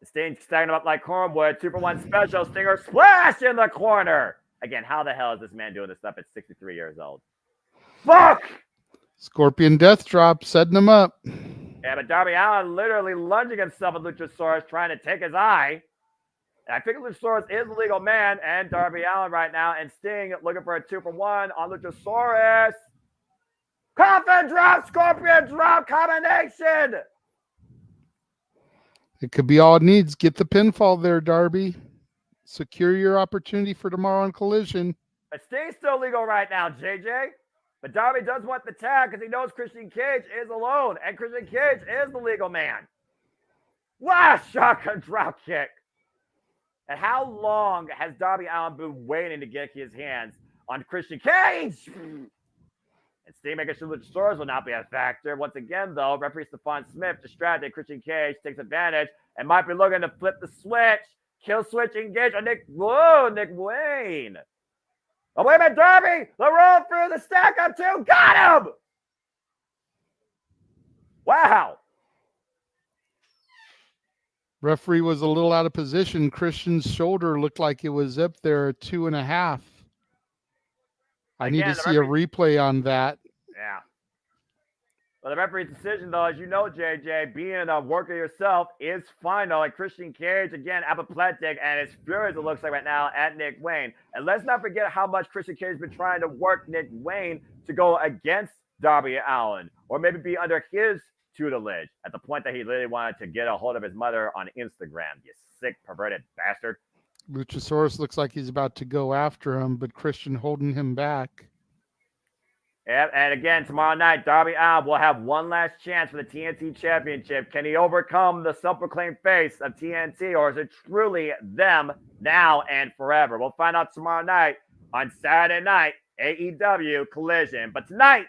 Sting stacking him up like Cornwood. 2-for-1 special. Stinger splash in the corner. Again, how the hell is this man doing this stuff at 63 years old? Fuck! Scorpion Death Drop, setting him up. Yeah, but Darby Allin literally lunging himself at Luchasaurus, trying to take his eye. And I think Luchasaurus is the legal man, and Darby Allin right now, and Sting looking for a 2-for-1 on Luchasaurus. Coffin drop, Scorpion drop combination. It could be all it needs. Get the pinfall there, Darby. Secure your opportunity for tomorrow on Collision. But Sting's still legal right now, JJ. But Darby does want the tag because he knows Christian Cage is alone. And Christian Cage is the legal man. Wow, shotgun drop kick. And how long has Darby Allin been waiting to get his hands on Christian Cage? And Sting making sure Luchasaurus will not be a factor. Once again, though, referee Stephon Smith distracted. Christian Cage takes advantage and might be looking to flip the switch. Kill switch engage on Nick Wayne. Oh, wait a minute, Darby. The roll through the stack up two. Got him. Wow. Referee was a little out of position. Christian's shoulder looked like it was up there at 2.5. I need to see a replay on that. Yeah. Well, the referee's decision, though, as you know, JJ, being a worker yourself is fine, though. Like Christian Cage, again, apoplectic, and as furious it looks like right now at Nick Wayne. And let's not forget how much Christian Cage has been trying to work Nick Wayne to go against Darby Allin, or maybe be under his tutelage at the point that he literally wanted to get a hold of his mother on Instagram. You sick, perverted bastard. Luchasaurus looks like he's about to go after him, but Christian holding him back. Yeah, and again, tomorrow night, Darby Allin will have one last chance for the TNT Championship. Can he overcome the self-proclaimed face of TNT, or is it truly them now and forever? We'll find out tomorrow night on Saturday night, AEW Collision. But tonight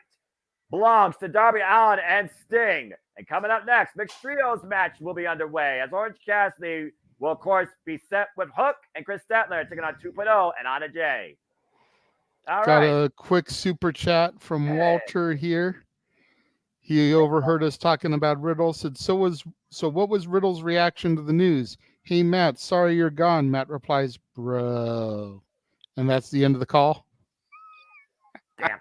belongs to Darby Allin and Sting. And coming up next, Mixed Trios match will be underway as Orange Cassidy will, of course, be set with Hook and Chris Statler taking on 2.0 and Anna Jay. All Got right. a quick super chat from Walter here. He overheard us talking about Riddle. Said, so what was Riddle's reaction to the news? Hey, Matt, sorry you're gone. Matt replies, bro. And that's the end of the call. Damn.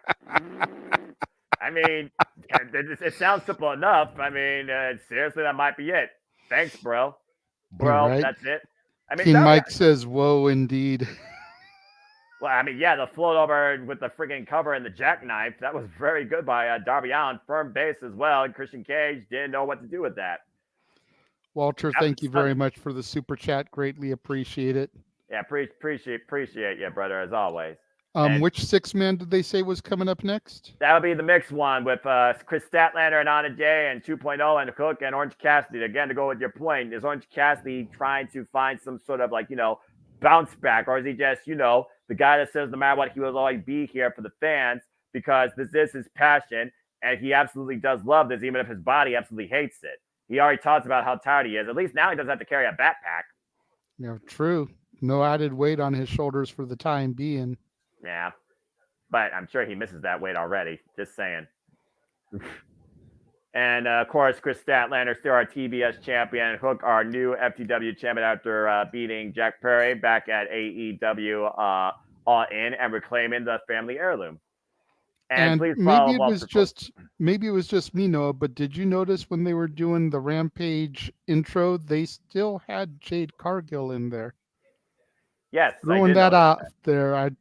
I mean, it sounds simple enough. I mean, seriously, that might be it. Thanks, bro. Bro, right. That's it. I mean, King Mike says, whoa, indeed. Well, I mean, yeah, the float over with the freaking cover and the jackknife, that was very good by Darby Allin. Firm base as well. And Christian Cage didn't know what to do with that. Walter, thank you very much for the super chat. Greatly appreciate it. Yeah, appreciate you, brother, as always. Which 6-man did they say was coming up next? That'll be the mixed one with Chris Statlander and Anna Jay and 2.0 and Cook and Orange Cassidy. Again, to go with your point, is Orange Cassidy trying to find some sort of bounce back, or is he just the guy that says no matter what he will always be here for the fans because this is his passion and he absolutely does love this, even if his body absolutely hates it. He already talks about how tired he is. At least now he doesn't have to carry a backpack. Yeah, true. No added weight on his shoulders for the time being. Yeah. But I'm sure he misses that weight already. Just saying. And of course, Chris Statlander, still our TBS champion. Hook, our new FTW champion after beating Jack Perry back at AEW All In and reclaiming the family heirloom. And please follow maybe it was just me, Noah, but did you notice when they were doing the Rampage intro, they still had Jade Cargill in there? Yes, throwing that out there,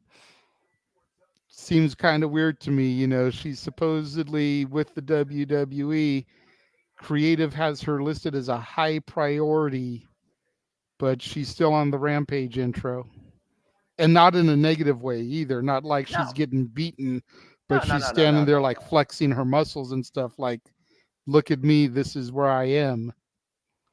seems kind of weird to me. She's supposedly with the WWE. Creative has her listed as a high priority, but she's still on the Rampage intro. And not in a negative way either. Not like she's getting beaten, but she's standing there like flexing her muscles and stuff like, look at me, this is where I am.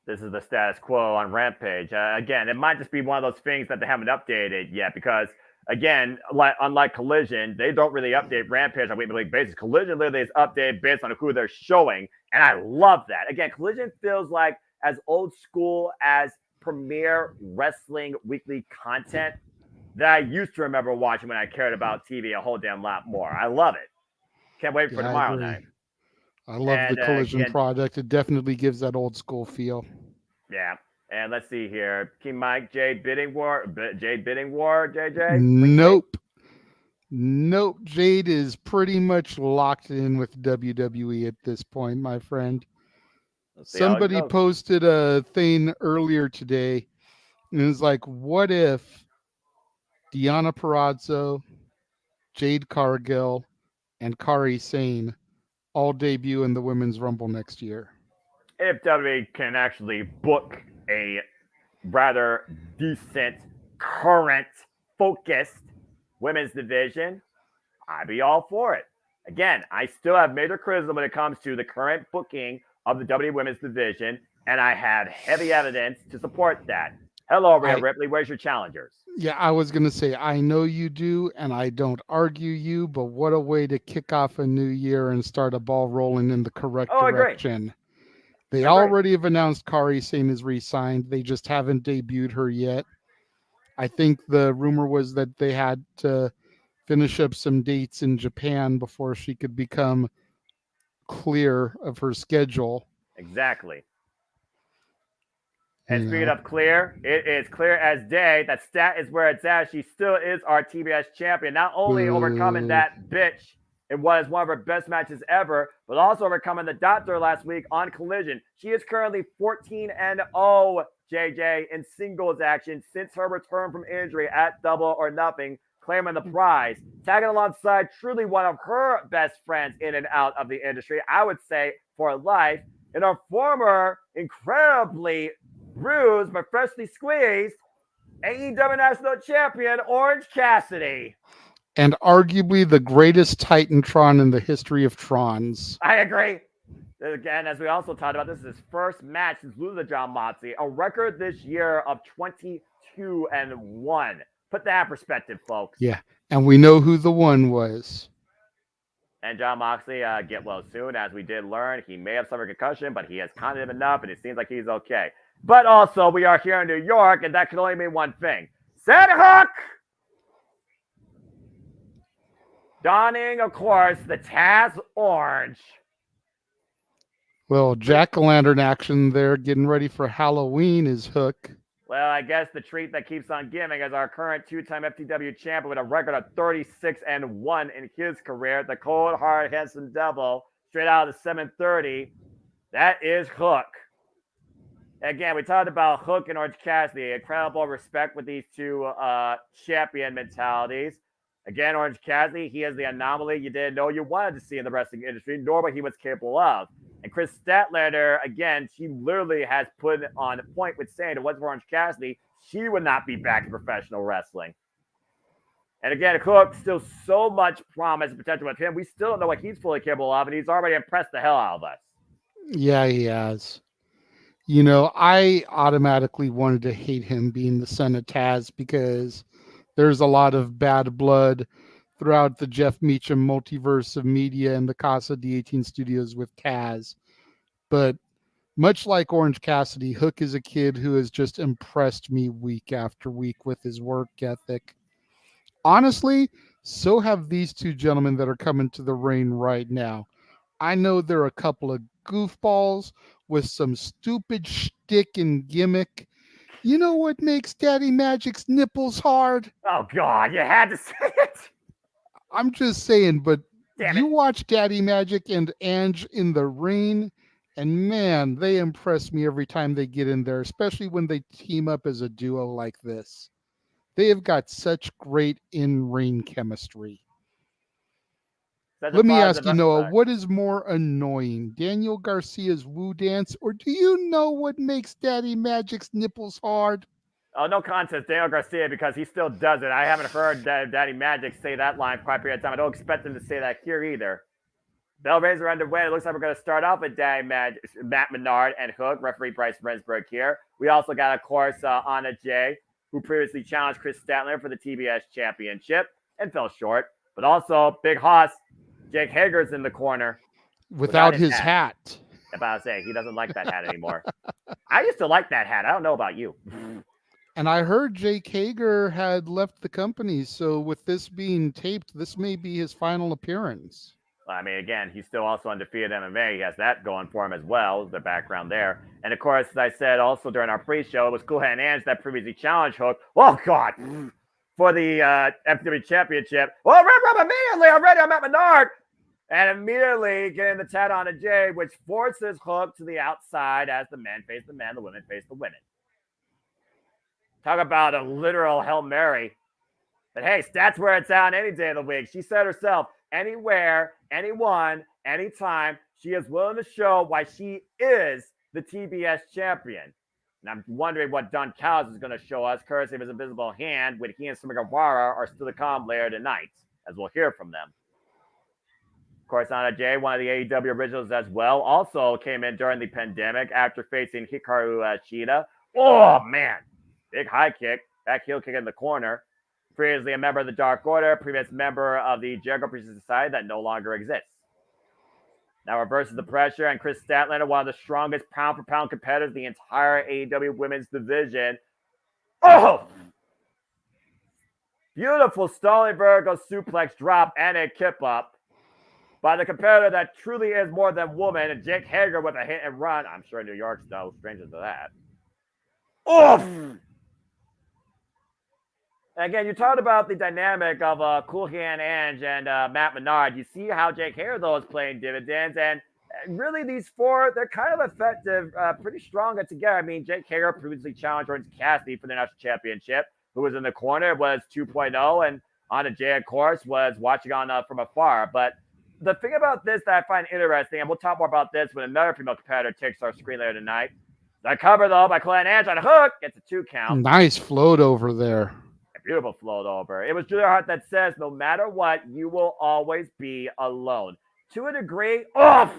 This is the status quo on Rampage. Again, it might just be one of those things that they haven't updated yet because, again, unlike Collision, they don't really update Rampage on a weekly basis. Collision literally is updated based on who they're showing, and I love that. Again, Collision feels like as old school as Premier Wrestling weekly content that I used to remember watching when I cared about TV a whole damn lot more. I love it. Can't wait for tomorrow night. I love the Collision product. It definitely gives that old school feel. Yeah. And let's see here. King Mike, Jade Bidding War, JJ? Nope. Jade is pretty much locked in with WWE at this point, my friend. Somebody posted a thing earlier today, and it was like, what if Deonna Purrazzo, Jade Cargill, and Kairi Sane all debut in the Women's Rumble next year? If WWE can actually book a rather decent, current, focused women's division, I'd be all for it. Again, I still have major criticism when it comes to the current booking of the WWE Women's Division, and I have heavy evidence to support that. Hello, Rhea Ripley. Where's your challengers? Yeah, I was going to say, I know you do, and I don't argue you, but what a way to kick off a new year and start a ball rolling in the correct direction. They already have announced Kairi Sane is re-signed. They just haven't debuted her yet. I think the rumor was that they had to finish up some dates in Japan before she could become clear of her schedule. Exactly. And speaking of clear, it is clear as day that stat is where it's at. She still is our TBS champion, not only overcoming that bitch in what is one of her best matches ever, but also overcoming the Doctor last week on Collision. She is currently 14-0, JJ, in singles action since her return from injury at Double or Nothing, claiming the prize, tagging alongside truly one of her best friends in and out of the industry, I would say for life, and our former incredibly bruised but freshly squeezed AEW National Champion Orange Cassidy. And arguably the greatest Titantron in the history of Trons. I agree. Again, as we also talked about, this is his first match since losing to Jon Moxley. A record this year of 22-1. Put that in perspective, folks. Yeah, and we know who the one was. And Jon Moxley, get well soon. As we did learn, he may have suffered a concussion, but he has cognitive enough, and it seems like he's okay. But also, we are here in New York, and that can only mean one thing. Santa Hook! Donning, of course, the Taz Orange. Well, jack-o'-lantern action there, getting ready for Halloween is Hook. Well, I guess the treat that keeps on giving is our current two-time FTW champion with a record of 36-1 in his career, the cold, hard, handsome devil, straight out of the 730. That is Hook. Again, we talked about Hook and Orange Cassidy. Incredible respect with these two champion mentalities. Again, Orange Cassidy, he is the anomaly you didn't know you wanted to see in the wrestling industry, nor what he was capable of. And Chris Statlander, again, she literally has put on a point with saying it wasn't for Orange Cassidy, she would not be back in professional wrestling. And again, Hook, still so much promise and potential with him. We still don't know what he's fully capable of, and he's already impressed the hell out of us. Yeah, he has. I automatically wanted to hate him being the son of Taz because there's a lot of bad blood throughout the Jeff Meacham multiverse of media and the Casa D18 studios with Taz. But much like Orange Cassidy, Hook is a kid who has just impressed me week after week with his work ethic. Honestly, so have these two gentlemen that are coming to the ring right now. I know they're a couple of goofballs with some stupid shtick and gimmick. You know what makes Daddy Magic's nipples hard? Oh, God, you had to say it. I'm just saying, but Damn you it. watch Daddy Magic and Ange in the ring, and man, they impress me every time they get in there, especially when they team up as a duo like this. They have got such great in-ring chemistry. Such a Let me ask positive you, Noah, effect. what is more annoying, Daniel Garcia's woo dance, or do you know what makes Daddy Magic's nipples hard? Oh, no contest, Daniel Garcia, because he still does it. I haven't heard Daddy Magic say that line quite a period of time. I don't expect him to say that here either. Bell Rays are underway. It looks like we're going to start off with Matt Menard and Hook, referee Bryce Rensburg here. We also got, of course, Anna Jay, who previously challenged Chris Statler for the TBS Championship and fell short. But also, Big Hoss, Jake Hager's in the corner. Without his hat. I'm about to say, he doesn't like that hat anymore. I used to like that hat. I don't know about you. And I heard Jake Hager had left the company, so with this being taped, this may be his final appearance. I mean, again, he's still also undefeated MMA. He has that going for him as well, the background there. And of course, as I said also during our pre-show, it was Cool Hand Ange that previously challenged Hook. Oh, God. For the FW Championship. Well, Red immediately already. I'm at Menard. And immediately getting the tat on a Jay, which forces Hook to the outside as the men face the men, the women face the women. Talk about a literal Hail Mary. But hey, stats where it's at any day of the week. She said herself, anywhere, anyone, anytime, she is willing to show why she is the TBS champion. And I'm wondering what Don Callis is going to show us, courtesy of his invisible hand, when he and Sumigawara are still to come later tonight, as we'll hear from them. Of course, Anna Jay, one of the AEW originals as well, also came in during the pandemic after facing Hikaru Shida. Oh, man. Big high kick, back heel kick in the corner. Previously a member of the Dark Order, previous member of the Jericho Appreciation Society that no longer exists. Now reverses the pressure, and Chris Statlander, one of the strongest pound-for-pound competitors in the entire AEW women's division. Oh! Beautiful Stalin Virgo suplex drop and a kip up by the competitor that truly is more than woman, and Jake Hager with a hit and run. I'm sure New York's no stranger to that. Oof! Again, you talked about the dynamic of Cool Hand Ange and Matt Menard. You see how Jake Hager, though, is playing dividends. And really, these four, they're kind of effective, pretty strong together. I mean, Jake Hager previously challenged Orange Cassidy for the national championship, who was in the corner, was 2.0. And Anna Jay, of course, was watching on from afar. But the thing about this that I find interesting, and we'll talk more about this when another female competitor takes our screen later tonight. The cover, though, by Cool Hand Ange on a hook, gets a 2 count. Nice float over there. Beautiful float over. It was Julia Hart that says, no matter what, you will always be alone. To a degree, I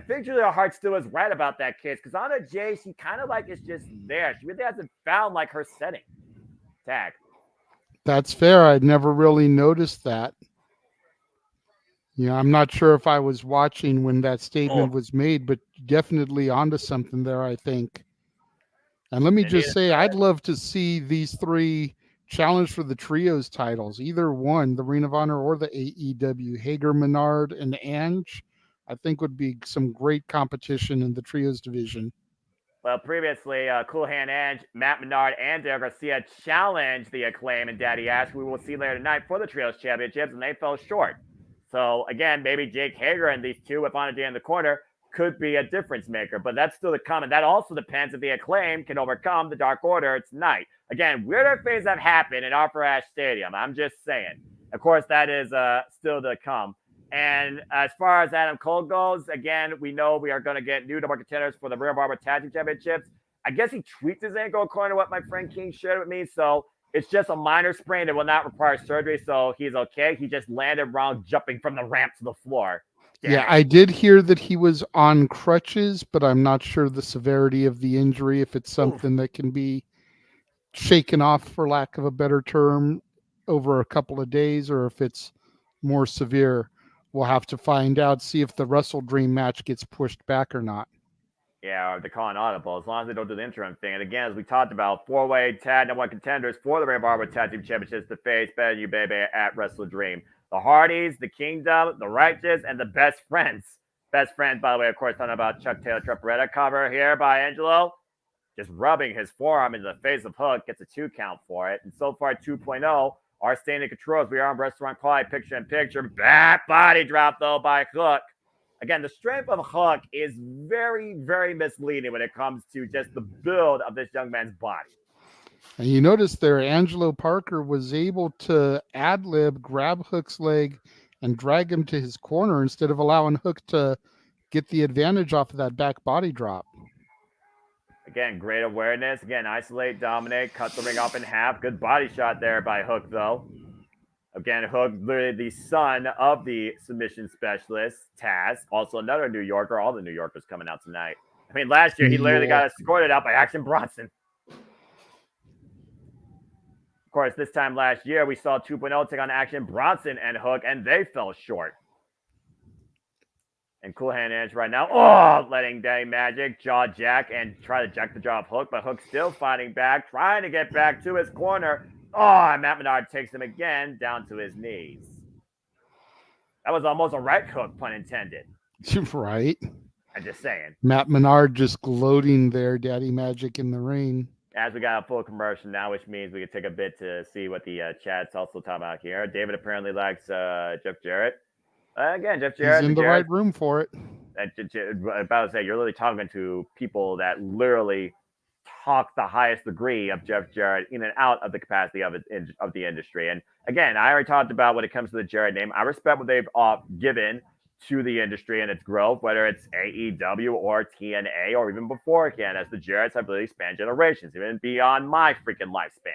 think Julia Hart still is right about that case, because Anna Jay, she kind of like is just there. She really hasn't found like her setting. Tag. That's fair. I'd never really noticed that. I'm not sure if I was watching when that statement was made, but definitely onto something there, I think. And let me just say, I'd love to see these three challenge for the trios titles, either one, the Ring of Honor or the AEW. Hager, Menard, and Ange, I think would be some great competition in the trios division. Well, previously, Cool Hand Ange, Matt Menard, and Dale Garcia challenged the Acclaim and Daddy Ash, we will see later tonight, for the trios championships, and they fell short. So, again, maybe Jake Hager and these two, with Anna Jay in the corner, could be a difference maker, but that's still to come, and that also depends if the Acclaim can overcome the Dark Order tonight. Again, weirder things have happened in Arthur Ashe Stadium. I'm just saying. Of course, that is still to come. And as far as Adam Cole goes, again, we know we are going to get new number contenders for the Real Barber Tag Team Championships. I guess he tweaked his ankle according to what my friend King shared with me. So it's just a minor sprain that will not require surgery. So he's okay. He just landed wrong jumping from the ramp to the floor. Yeah, I did hear that he was on crutches, but I'm not sure the severity of the injury, if it's something that can be shaken off, for lack of a better term, over a couple of days, or if it's more severe. We'll have to find out, see if the Wrestle Dream match gets pushed back or not. Yeah, or they're calling audible, as long as they don't do the interim thing. And again, as we talked about, four-way tag number one contenders for the Real Barber Tag Team Championships to face Better Than You Baby at Wrestle Dream. The Hardys, the Kingdom, the Righteous, and the Best Friends. Best Friends, by the way, of course, talking about Chuck Taylor Trumperetta cover here by Angelo. Just rubbing his forearm into the face of Hook, gets a 2 count for it. And so far, 2.0 are staying in control as we are on Restaurant Quality picture-in-picture. Back body drop, though, by Hook. Again, the strength of Hook is very, very misleading when it comes to just the build of this young man's body. And you notice there, Angelo Parker was able to ad-lib, grab Hook's leg, and drag him to his corner instead of allowing Hook to get the advantage off of that back body drop. Again, great awareness. Again, isolate, dominate, cut the ring up in half. Good body shot there by Hook, though. Again, Hook, literally the son of the submission specialist, Taz. Also another New Yorker. All the New Yorkers coming out tonight. I mean, last year he literally got escorted out by Action Bronson. Of course, this time last year, we saw 2.0 take on Action Bronson and Hook, and they fell short. And Cool Hand Edge right now, letting Daddy Magic jaw jack and try to jack the jaw of Hook, but Hook still fighting back, trying to get back to his corner. And Matt Menard takes him again down to his knees. That was almost a right hook, pun intended. Right. I'm just saying. Matt Menard just gloating there, Daddy Magic in the ring. As we got a full commercial now, which means we could take a bit to see what the chat's also talking about here. David apparently likes Jeff Jarrett. Again, Jeff Jarrett. He's in the right room for it. About to say, you're literally talking to people that literally talk the highest degree of Jeff Jarrett in and out of the capacity of the industry. And again, I already talked about when it comes to the Jarrett name. I respect what they've given to the industry and its growth, whether it's AEW or TNA or even beforehand, as the Jarretts have really spanned generations, even beyond my freaking lifespan.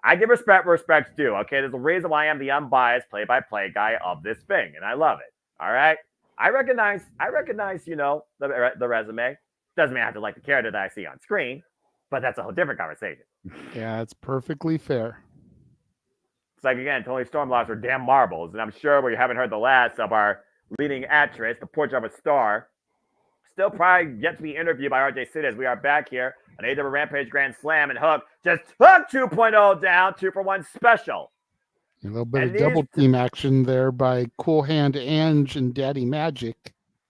I give respect where respect's due. Okay, there's a reason why I'm the unbiased play-by-play guy of this thing, and I love it. All right, I recognize, the resume. Doesn't mean I have to like the character that I see on screen, but that's a whole different conversation. Yeah, it's perfectly fair. It's like, again, Tony Storm lost her damn marbles, and I'm sure we haven't heard the last of our leading actress, the portrait of a star. Still probably yet to be interviewed by RJ Sid as we are back here on AEW Rampage Grand Slam, and Hook just took 2.0 down, 2-for-1 special. A little bit of double team action there by Cool Hand Ange and Daddy Magic.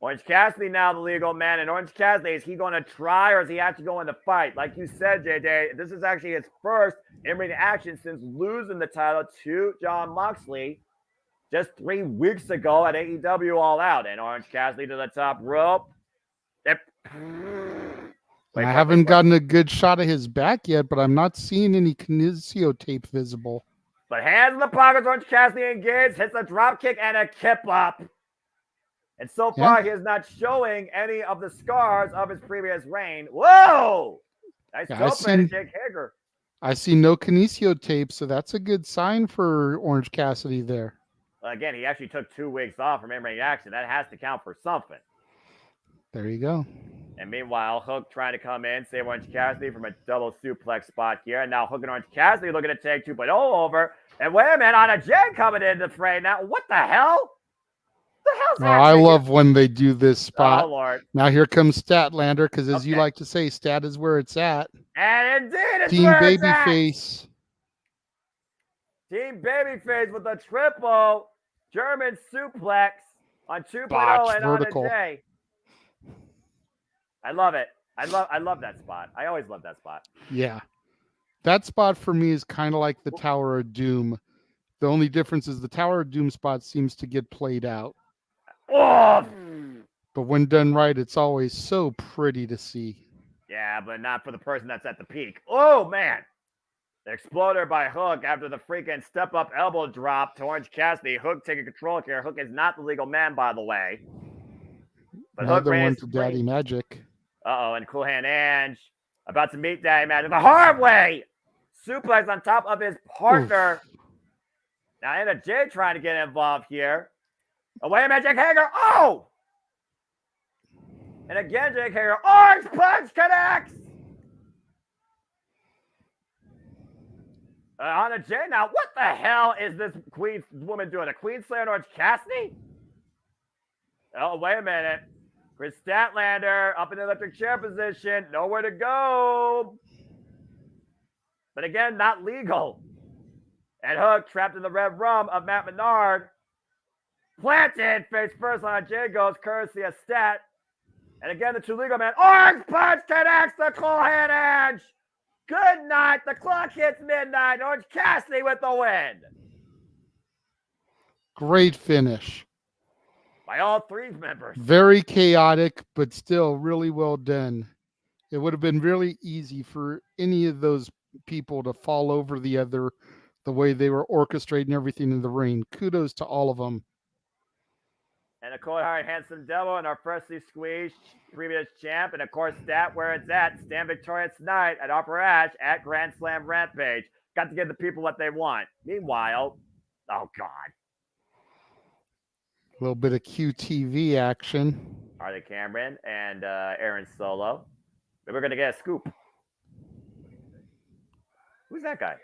Orange Cassidy now the legal man, and Orange Cassidy, is he going to try or is he actually going to fight? Like you said, JJ, this is actually his first in-ring action since losing the title to Jon Moxley just 3 weeks ago at AEW All Out. And Orange Cassidy to the top rope. I haven't gotten a good shot of his back yet, but I'm not seeing any kinesio tape visible. But hands in the pockets, Orange Cassidy engaged, hits a drop kick and a kip up. And so far, he is not showing any of the scars of his previous reign. Whoa! Nice dope, Jake Hager. I see no kinesio tape, so that's a good sign for Orange Cassidy there. Well, again, he actually took 2 weeks off from in-ring action. That has to count for something. There you go. And meanwhile, Hook trying to come in, save Orange Cassidy from a double suplex spot here. And now Hook and Orange Cassidy looking to take 2.0 over. And wait a minute, Anna Jay coming into the fray now. What the hell? The hell's happening? I love when they do this spot. Oh, Lord. Now here comes Statlander, because as you like to say, Stat is where it's at. And indeed, it's Team where it's at. Babyface. Team Babyface with a triple German suplex on 2.0 and vertical. Anna Jay. I love it. I love that spot. I always love that spot. Yeah. That spot for me is kind of like the Tower of Doom. The only difference is the Tower of Doom spot seems to get played out. Oh! But when done right, it's always so pretty to see. Yeah, but not for the person that's at the peak. Oh, man. Exploder by Hook after the freaking step-up elbow drop to Orange Cassidy. Hook taking control here. Hook is not the legal man, by the way. But Hook Another ran one his to Daddy screen. Magic. Uh-oh, and Cool Hand Ange about to meet Daddy Magic the hard way. Suplex on top of his partner. Oof. Now Anna Jay trying to get involved here. Away Magic Hager. Oh! And again, Jake Hager. Orange Punch connects! Anna Jay now. What the hell is this Queen woman doing? A Queen Slayer Orange Cassidy? Oh, wait a minute. Chris Statlander up in the electric chair position. Nowhere to go. But again, not legal. And Hook trapped in the red rum of Matt Menard. Planted face first on Jay goes courtesy of Stat. And again, the two legal men. Orange Punch connects the Cool Hand Edge. Good night. The clock hits midnight. Orange Cassidy with the win. Great finish. By all three members. Very chaotic, but still really well done. It would have been really easy for any of those people to fall over the other the way they were orchestrating everything in the ring. Kudos to all of them. And a cold hard handsome devil and our freshly squeezed previous champ. And of course, Stat where it's at. Stand victorious tonight at Upper Ash at Grand Slam Rampage. Got to give the people what they want. Meanwhile, oh God. A little bit of QTV action. Harley Cameron and Aaron Solo. Maybe we're going to get a scoop. Who's that guy?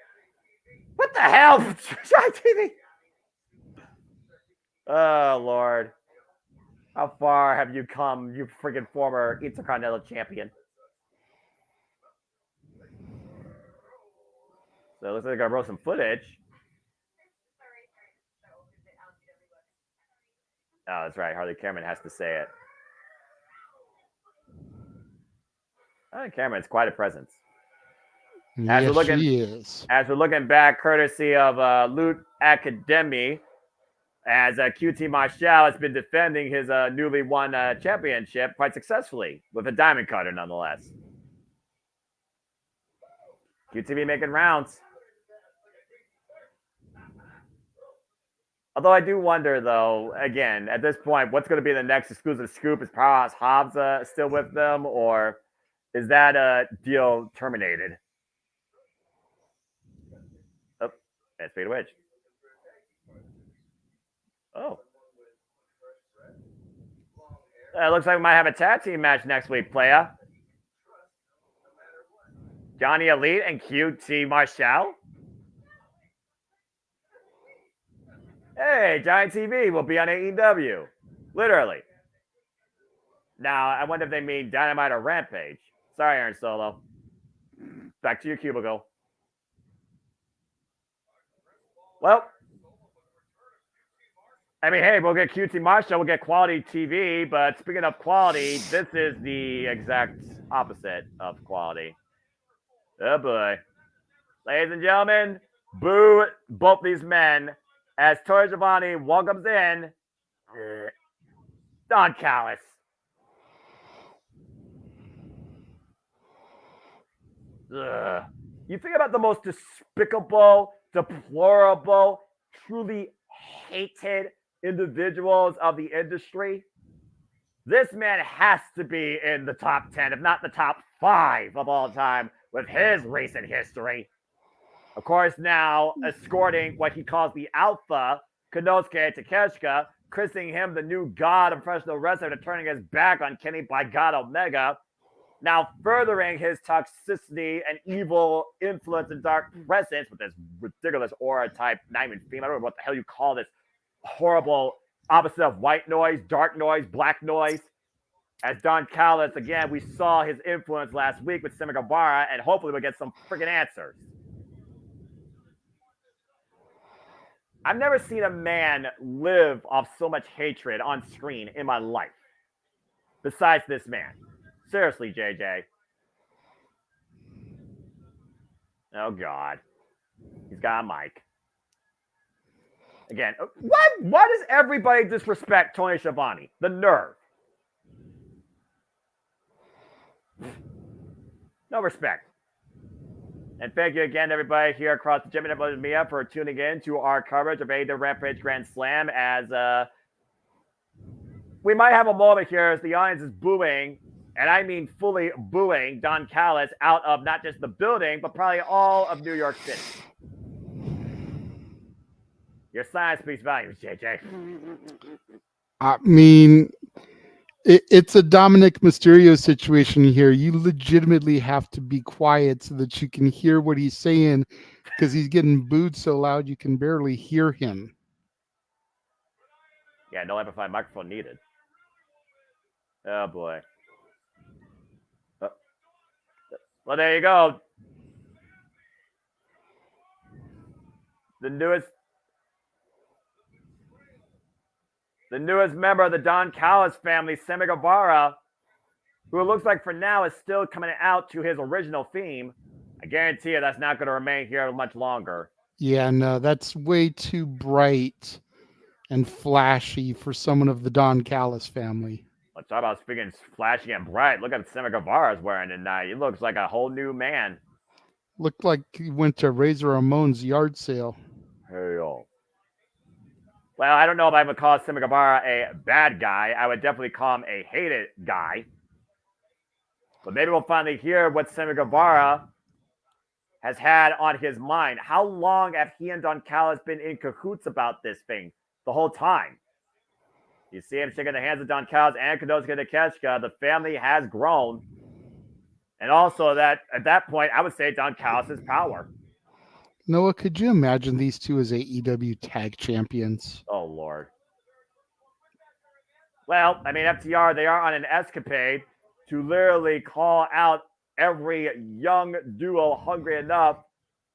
What the hell? TV. Oh, Lord. How far have you come, you freaking former Intercontinental Champion? So it looks like they're going to roll some footage. Oh, that's right. Harley Cameron has to say it. Harley Cameron's quite a presence. Yes, she is. As we're looking back, courtesy of Loot Academy, as QT Marshall has been defending his newly won championship quite successfully with a diamond cutter, nonetheless. QTV making rounds. Although I do wonder, though, again, at this point, what's going to be the next exclusive scoop? Is Powerhouse Hobbs still with them, or is that deal terminated? Oh, and speed of which. Oh. Looks like we might have a tag team match next week, playa. Johnny Elite and QT Marshall. Hey, Giant TV will be on AEW. Literally. Now, I wonder if they mean Dynamite or Rampage. Sorry, Aaron Solo. Back to your cubicle. Well, I mean, hey, we'll get QT Marshall, we'll get quality TV, but speaking of quality, this is the exact opposite of quality. Oh, boy. Ladies and gentlemen, boo both these men as Tony Schiavone welcomes in Don Callis. Ugh. You think about the most despicable, deplorable, truly hated individuals of the industry. This man has to be in the top 10, if not the top 5 of all time with his recent history. Of course, now escorting what he calls the Alpha, Konosuke Takeshita, christening him the new god of professional wrestling and turning his back on Kenny by God Omega. Now furthering his toxicity and evil influence and dark presence with this ridiculous aura type, not even female, I don't know what the hell you call this horrible opposite of white noise, dark noise, black noise. As Don Callis, again, we saw his influence last week with Sammy Guevara, and hopefully we'll get some freaking answers. I've never seen a man live off so much hatred on screen in my life. Besides this man. Seriously, JJ. Oh, God. He's got a mic. Again, why does everybody disrespect Tony Schiavone? The nerve. No respect. And thank you again, everybody here across the Jimmy and Mia for tuning in to our coverage of AEW Rampage Grand Slam. As we might have a moment here as the audience is booing, and I mean fully booing, Don Callis out of not just the building, but probably all of New York City. Your silence speaks volumes, JJ. I mean, it's a Dominic Mysterio situation here. You legitimately have to be quiet so that you can hear what he's saying, because he's getting booed so loud you can barely hear him. Yeah, no amplified microphone needed. Oh boy. Well, there you go. The newest member of the Don Callis family, Sammy Guevara, who it looks like for now is still coming out to his original theme. I guarantee you that's not going to remain here much longer. Yeah, no, that's way too bright and flashy for someone of the Don Callis family. Let's talk about speaking flashy and bright. Look at what Sammy Guevara's wearing tonight. He looks like a whole new man. Looked like he went to Razor Ramon's yard sale. Hey, yo. Well, I don't know if I would call Sammy Guevara a bad guy. I would definitely call him a hated guy. But maybe we'll finally hear what Sammy Guevara has had on his mind. How long have he and Don Callis been in cahoots about this thing? The whole time. You see him shaking the hands of Don Callis and Kadosuke Takeshita. The family has grown. And also that at that point, I would say Don Callis' power. Noah, could you imagine these two as AEW tag champions? Oh, Lord. Well, I mean, FTR, they are on an escapade to literally call out every young duo hungry enough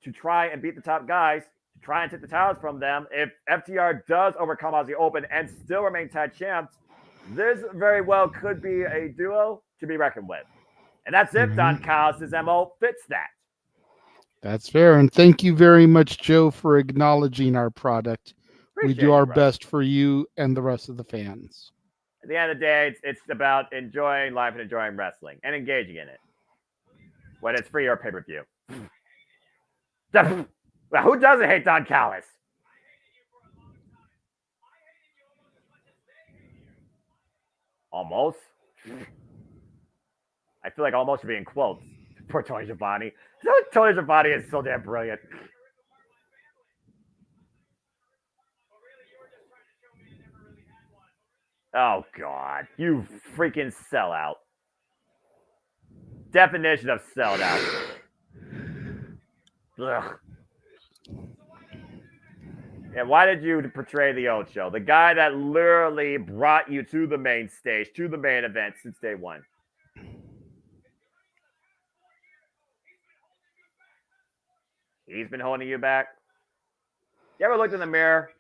to try and beat the top guys, to try and take the titles from them. If FTR does overcome Aussie Open and still remain tag champs, this very well could be a duo to be reckoned with. And that's if Don Callis' MO fits that. That's fair. And thank you very much, Joe, for acknowledging our product. Appreciate we do our bro. best for you and the rest of the fans. At the end of the day, it's about enjoying life and enjoying wrestling and engaging in it. Whether it's free or pay-per-view. Well, who doesn't hate Don Callis? Almost. I feel like almost should be in quotes. Poor Tony Schiavone. Tony Schiavone is so damn brilliant. Oh, God. You freaking sellout. Definition of sellout. Ugh. And why did you portray the old show? The guy that literally brought you to the main stage, to the main event since day one. He's been holding you back. You ever looked in the mirror?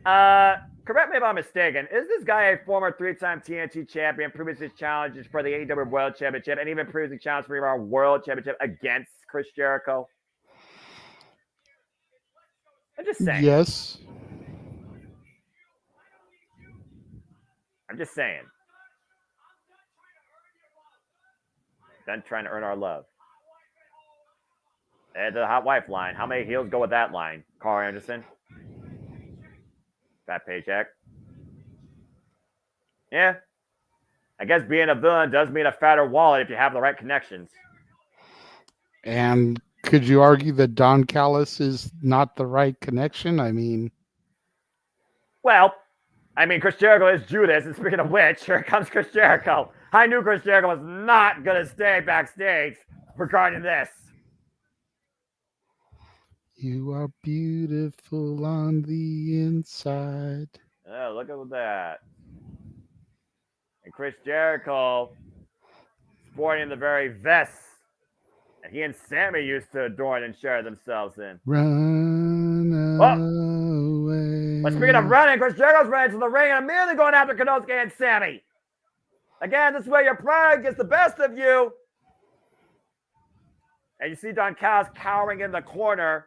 Correct me if I'm mistaken. Is this guy a former 3-time TNT champion, previously challenged for the AEW World Championship, and even previously challenged for our World Championship against Chris Jericho? I'm just saying. Yes. I'm just saying. Done trying to earn our love. And the hot wife line. How many heels go with that line? Carl Anderson. Fat paycheck. Yeah. I guess being a villain does mean a fatter wallet if you have the right connections. And could you argue that Don Callis is not the right connection? I mean... Well, Chris Jericho is Judas, and speaking of which, here comes Chris Jericho. I knew Chris Jericho was not going to stay backstage regarding this. You are beautiful on the inside. Oh, look at that. And Chris Jericho sporting the very vest that he and Sammy used to adorn and share themselves in. Run away. But speaking of running, Chris Jericho's running to the ring and immediately going after Konosuke and Sammy. Again, this is where your pride gets the best of you. And you see Don Callis cowering in the corner.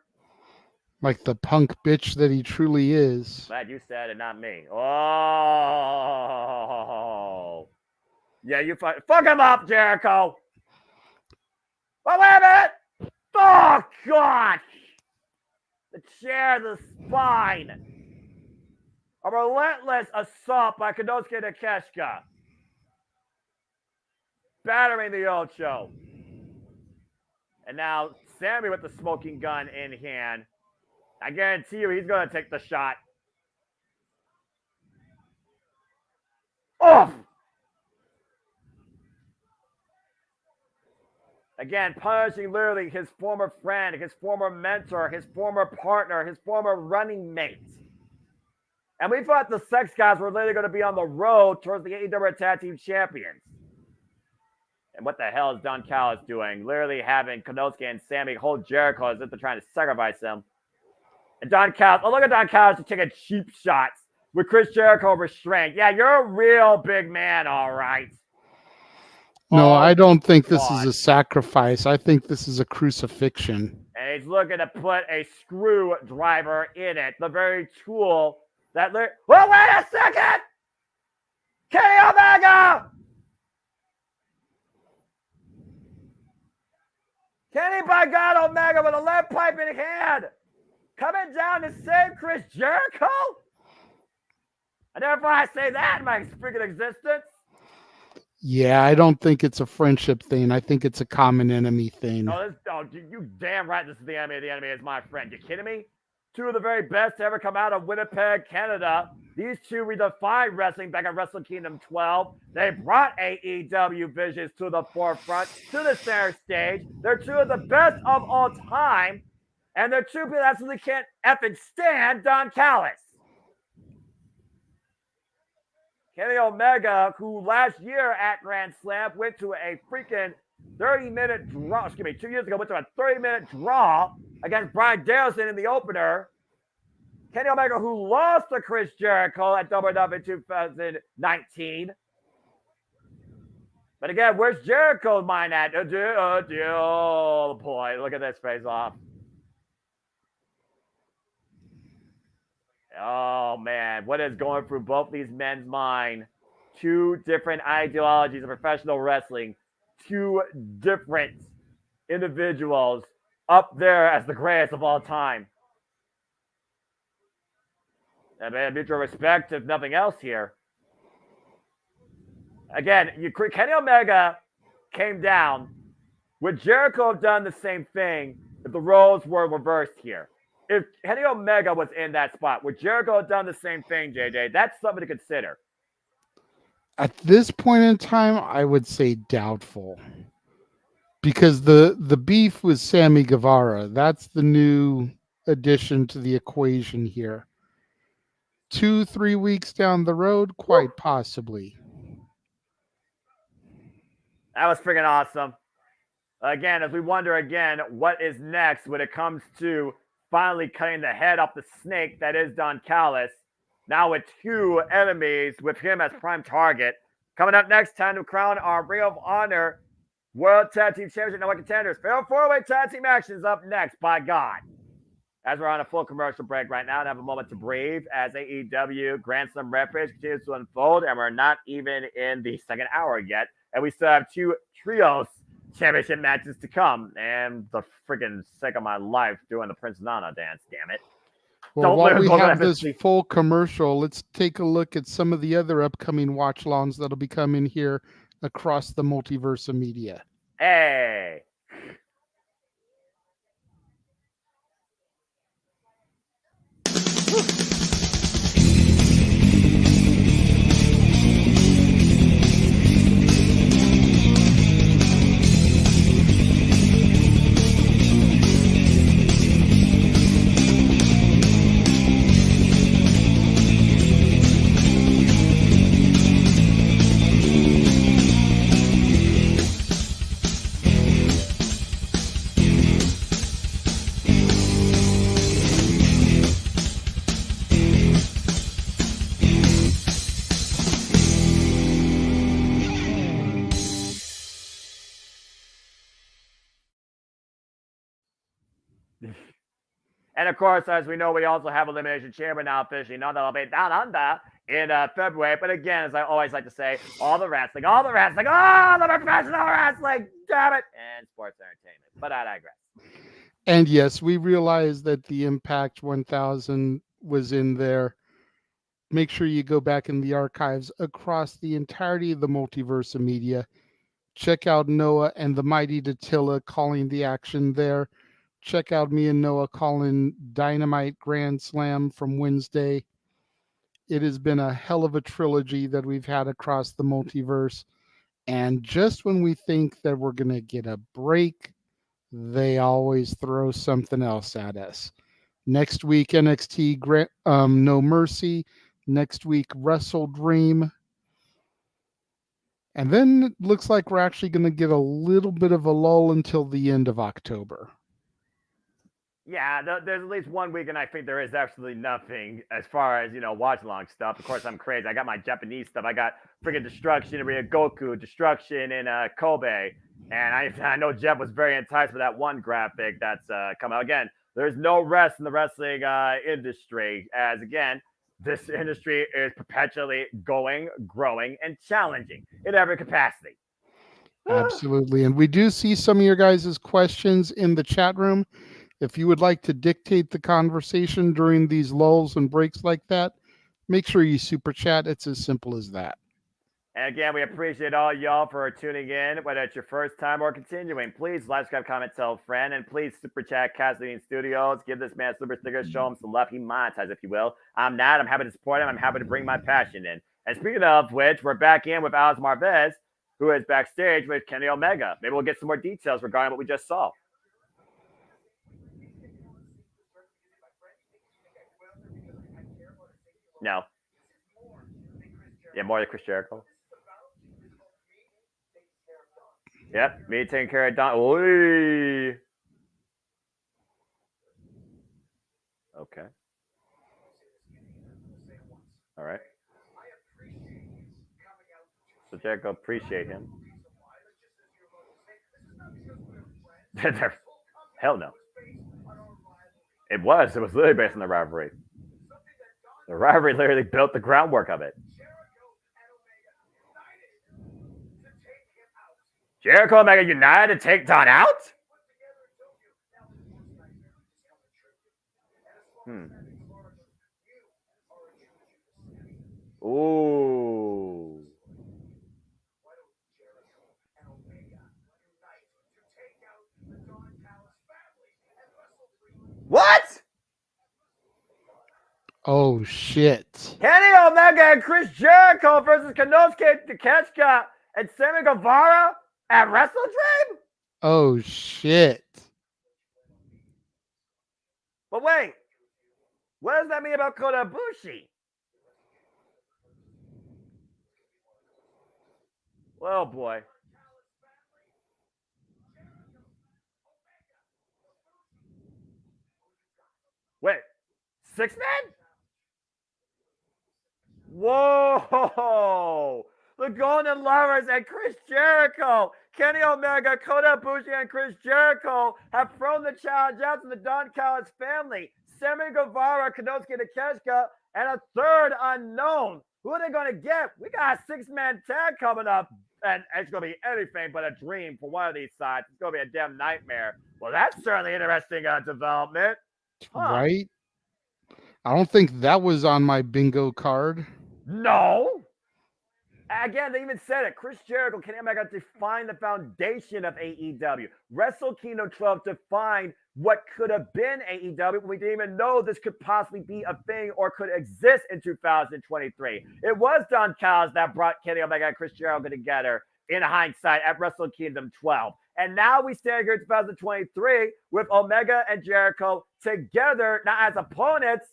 Like the punk bitch that he truly is. Glad you said it, not me. Oh. Yeah, you fuck him up, Jericho. Oh, wait a minute. Oh, God. The chair, the spine. A relentless assault by Konosuke Takeshita. Battering the Ocho. And now Sammy with the smoking gun in hand. I guarantee you he's going to take the shot. Off! Again, punishing literally his former friend, his former mentor, his former partner, his former running mate. And we thought the Sex Guys were literally going to be on the road towards the AEW Tag Team Champions. And what the hell is Don Callis doing? Literally having Konosuke and Sammy hold Jericho as if they're trying to sacrifice him. And Don Callis, oh, look at Don Callis taking cheap shots with Chris Jericho restrained. Yeah, you're a real big man, all right. No, Oh, I don't think this God. is a sacrifice. I think this is a crucifixion. And he's looking to put a screwdriver in it. The very tool that... Well, wait a second! Kenny Omega! Kenny, by God, Omega with a lead pipe in hand! Coming down to save Chris Jericho? I never thought I'd say that in my freaking existence. Yeah, I don't think it's a friendship thing. I think it's a common enemy thing. You damn right this is the enemy. The enemy is my friend. You kidding me? Two of the very best to ever come out of Winnipeg, Canada. These two redefined wrestling back at Wrestle Kingdom 12. They brought AEW visions to the forefront, to the center stage. They're two of the best of all time. And they're two people that absolutely can't effing stand Don Callis. Kenny Omega, who last year at Grand Slam went to a freaking 30-minute draw. 2 years ago, went to a 30-minute draw against Bryan Danielson in the opener. Kenny Omega, who lost to Chris Jericho at WWE 2019. But again, where's Jericho's mind at? Oh, boy, look at this face off. Oh, man, what is going through both these men's mind? Two different ideologies of professional wrestling. Two different individuals up there as the greatest of all time. And mutual respect, if nothing else here. Again, Kenny Omega came down. Would Jericho have done the same thing if the roles were reversed here? If Kenny Omega was in that spot, would Jericho have done the same thing, JJ? That's something to consider. At this point in time, I would say doubtful. Because the beef with Sammy Guevara, that's the new addition to the equation here. 2-3 weeks down the road, quite possibly. That was freaking awesome. Again, as we wonder again, what is next when it comes to finally cutting the head off the snake that is Don Callis. Now with two enemies, with him as prime target. Coming up next, time to crown our Ring of Honor World Tag Team Championship Network contenders. Fatal four-way tag team action is up next, by God. As we're on a full commercial break right now, and have a moment to breathe as AEW Grand Slam Rampage continues to unfold, and we're not even in the second hour yet, and we still have two trios championship matches to come, and the freaking sake of my life doing the Prince Nana dance, damn it. Well, while we have this full commercial, let's take a look at some of the other upcoming watch-alongs that'll be coming here across the multiverse of media. Hey. And of course, as we know, we also have Elimination Chamber now officially. Now that'll be down under in February. But again, as I always like to say, all the wrestling, all the professional wrestling, damn it, and sports entertainment. But I digress. And yes, we realize that the Impact 1000 was in there. Make sure you go back in the archives across the entirety of the multiverse of media. Check out Noah and the mighty Datilla calling the action there. Check out me and Noah calling Dynamite Grand Slam from Wednesday. It has been a hell of a trilogy that we've had across the multiverse. And just when we think that we're going to get a break, they always throw something else at us. Next week, NXT No Mercy. Next week, Wrestle Dream. And then it looks like we're actually going to get a little bit of a lull until the end of October. Yeah, there's at least 1 week, and I think there is absolutely nothing as far as, watch-along stuff. Of course, I'm crazy. I got my Japanese stuff. I got freaking Destruction in Goku, Destruction in Kobe. And I know Jeff was very enticed with that one graphic that's come out. Again, there's no rest in the wrestling industry, as, again, this industry is perpetually going, growing, and challenging in every capacity. Absolutely. And we do see some of your guys' questions in the chat room. If you would like to dictate the conversation during these lulls and breaks like that, make sure you super chat. It's as simple as that. And again, we appreciate all y'all for tuning in, whether it's your first time or continuing. Please like, subscribe, comment, tell a friend, and please super chat Cassidy Studios. Give this man super stickers, show him some love. He monetize, if you will. I'm not. I'm happy to support him. I'm happy to bring my passion in. And speaking of which, we're back in with Alex Marvez, who is backstage with Kenny Omega. Maybe we'll get some more details regarding what we just saw. No. Yeah, more than Chris Jericho. Yep, me taking care of Don. Oy. Okay. All right. So Jericho, appreciate him. Hell no. It was literally based on the rivalry. The rivalry literally built the groundwork of it. Jericho Omega united to take Don out? Ooh. What? Oh, shit. Kenny Omega and Chris Jericho versus Konosuke Takeshita and Sammy Guevara at Wrestle Dream? Oh, shit. But wait, what does that mean about Kota Ibushi? Oh, boy. Wait, 6-man? Whoa! The Golden Lovers and Chris Jericho, Kenny Omega, Kota Ibushi, and Chris Jericho have thrown the challenge out to the Don Callis family. Sammy Guevara, Konosuke Takeshita, and a third unknown. Who are they going to get? We got a 6-man tag coming up, and it's going to be anything but a dream for one of these sides. It's going to be a damn nightmare. Well, that's certainly interesting development. Huh. Right? I don't think that was on my bingo card. No. Again, they even said it. Chris Jericho, Kenny Omega defined the foundation of AEW. Wrestle Kingdom 12 defined what could have been AEW. We didn't even know this could possibly be a thing or could exist in 2023. It was Don Callis that brought Kenny Omega and Chris Jericho together in hindsight at Wrestle Kingdom 12. And now we stand here in 2023 with Omega and Jericho together, not as opponents,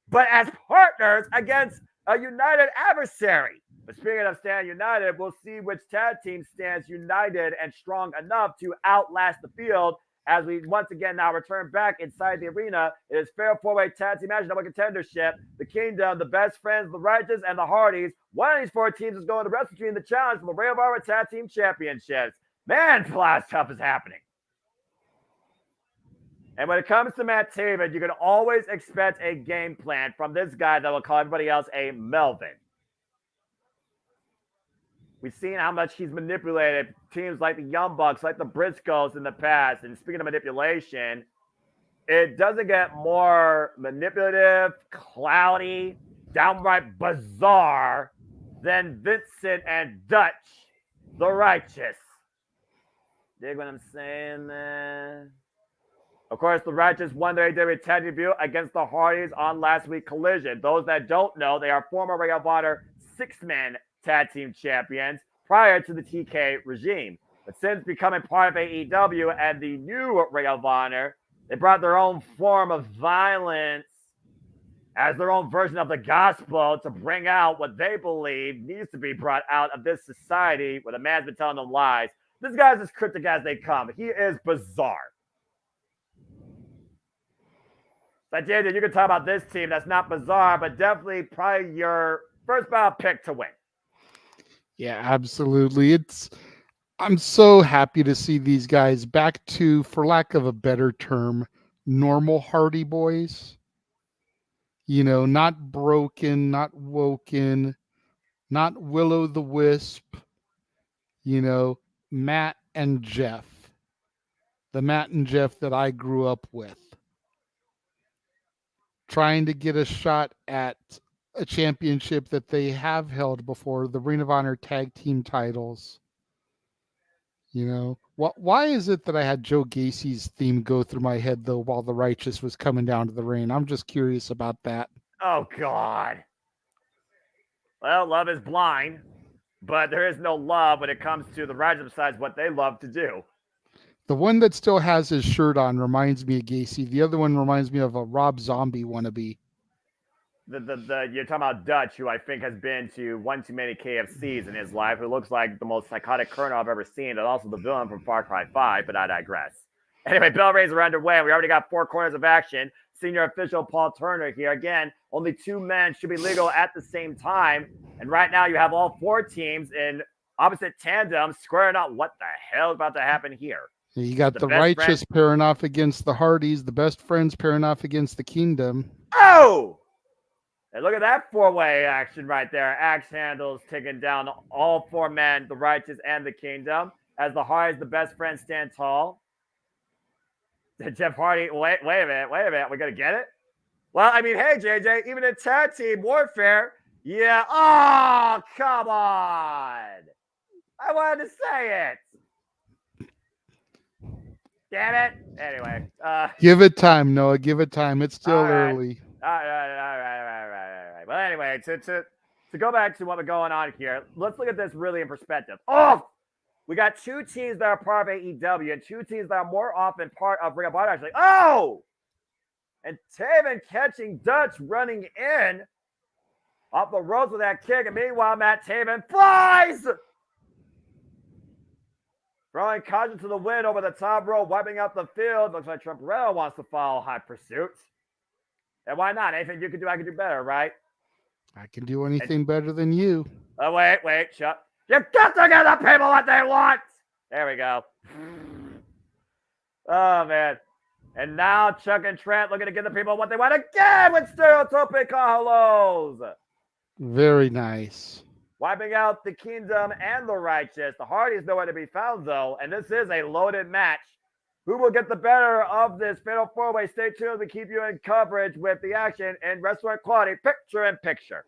but as partners against a united adversary. But speaking of stand united, we'll see which tag team stands united and strong enough to outlast the field as we once again now return back inside the arena. It is fair four-way tag team match, double contendership. The Kingdom, the Best Friends, the Righteous, and the Hardys. One of these four teams is going to Wrestle Dream the challenge for the Ring of Honor Tag Team Championships. Man, a lot of stuff is happening. And when it comes to Matt Taven, you can always expect a game plan from this guy that will call everybody else a Melvin. We've seen how much he's manipulated teams like the Young Bucks, like the Briscoes in the past. And speaking of manipulation, it doesn't get more manipulative, cloudy, downright bizarre than Vincent and Dutch, the Righteous. Dig what I'm saying, man? Of course, the Righteous won their AEW tag debut against the Hardys on last week's Collision. Those that don't know, they are former Ring of Honor six-man tag team champions prior to the TK regime. But since becoming part of AEW and the new Ring of Honor, they brought their own form of violence as their own version of the gospel to bring out what they believe needs to be brought out of this society where the man's been telling them lies. This guy's as cryptic as they come. He is bizarre. So, JJ, you can talk about this team that's not bizarre, but definitely probably your first ballot pick to win. Yeah, absolutely. I'm so happy to see these guys back to, for lack of a better term, normal Hardy Boys. You know, not broken, not woken, not Will-o'-the-Wisp. You know, Matt and Jeff. The Matt and Jeff that I grew up with. Trying to get a shot at a championship that they have held before, the Ring of Honor tag team titles. You know, why is it that I had Joe Gacy's theme go through my head, though, while the Righteous was coming down to the ring? I'm just curious about that. Oh, God. Well, love is blind, but there is no love when it comes to the Righteous besides what they love to do. The one that still has his shirt on reminds me of Gacy. The other one reminds me of a Rob Zombie wannabe. You're talking about Dutch, who I think has been to one too many KFCs in his life, who looks like the most psychotic colonel I've ever seen, and also the villain from Far Cry 5, but I digress. Anyway, bell rings are underway. We already got four corners of action. Senior official Paul Turner here. Again, only two men should be legal at the same time. And right now you have all four teams in opposite tandems squaring out what the hell is about to happen here. You got the Righteous pairing off against the Hardys, the Best Friends pairing off against the Kingdom. Oh! And look at that four-way action right there. Axe handles taking down all four men, the Righteous and the Kingdom, as the Hardys, the Best Friends, stand tall. Jeff Hardy, wait a minute. We're going to get it? Well, I mean, hey, JJ, even in tag team warfare, yeah. Oh, come on. I wanted to say it. Damn it. Anyway. Give it time, Noah. Give it time. It's still early. All right. Well, anyway, to go back to what we're going on here, let's look at this really in perspective. Oh, we got two teams that are part of AEW and two teams that are more often part of Ring of Honor, actually. Oh! And Taven catching Dutch running in off the ropes with that kick. And meanwhile, Matt Taven flies! Throwing caution to the wind over the top rope, wiping out the field. Looks like Trumperello wants to follow High Pursuit. And why not? Anything you can do, I can do better, right? I can do anything better than you. Oh, wait, shut. You got to give the people what they want. There we go. Oh, man. And now Chuck and Trent looking to give the people what they want again with stereotypic Carlos. Very nice. Wiping out the Kingdom and the Righteous. The Hardys nowhere to be found, though. And this is a loaded match. Who will get the better of this fatal four-way? Stay tuned to keep you in coverage with the action and restaurant quality picture in picture.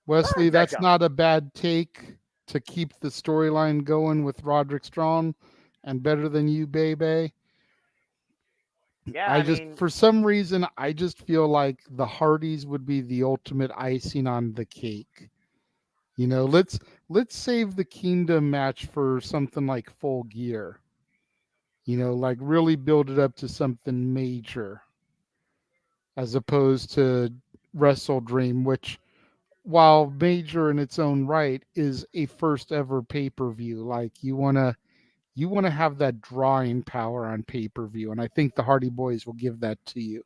Wesley, that's not a bad take to keep the storyline going with Roderick Strong and Better Than You, baby. Yeah, for some reason, I just feel like the Hardys would be the ultimate icing on the cake. You know, let's save the Kingdom match for something like Full Gear. You know, like really build it up to something major as opposed to Wrestle Dream, which, while major in its own right, is a first ever pay-per-view. Like you want to have that drawing power on pay-per-view. And I think the Hardy Boys will give that to you.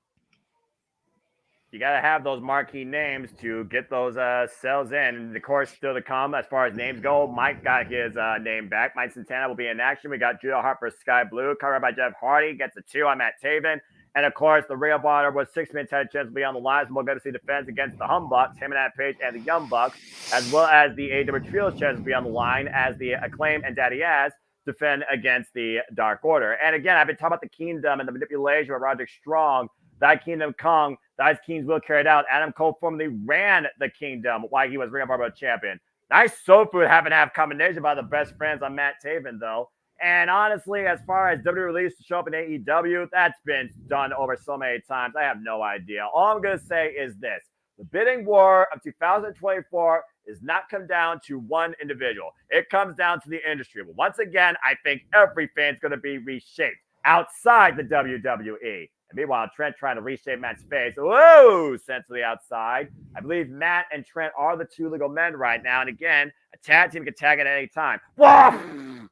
You got to have those marquee names to get those sales in. And of course, still to come as far as names go. Mike got his name back. Mike Santana will be in action. We got Judah Harper, Sky Blue, covered by Jeff Hardy. Gets a 2 on Matt Taven. And of course, the Ring of Honor was 6-man tag chance to be on the line. So we'll get to see defense against the Humbucks, Hangman Page and the Young Bucks, as well as the AEW Trios chance to be on the line as the Acclaim and Daddy Ass defend against the Dark Order. And again, I've been talking about the Kingdom and the manipulation of Roderick Strong. That Kingdom Kong, that King's will carried out. Adam Cole formerly ran the Kingdom while he was Ring of Honor champion. Nice soul food having to have combination by the best friends on Matt Taven, though. And honestly, as far as WWE release to show up in AEW, that's been done over so many times. I have no idea. All I'm going to say is this. The bidding war of 2024 does not come down to one individual. It comes down to the industry. But once again, I think every fan's going to be reshaped outside the WWE. And meanwhile, Trent trying to reshape Matt's face. Whoa, sent to the outside. I believe Matt and Trent are the two legal men right now. And again, a tag team can tag at any time. Whoa!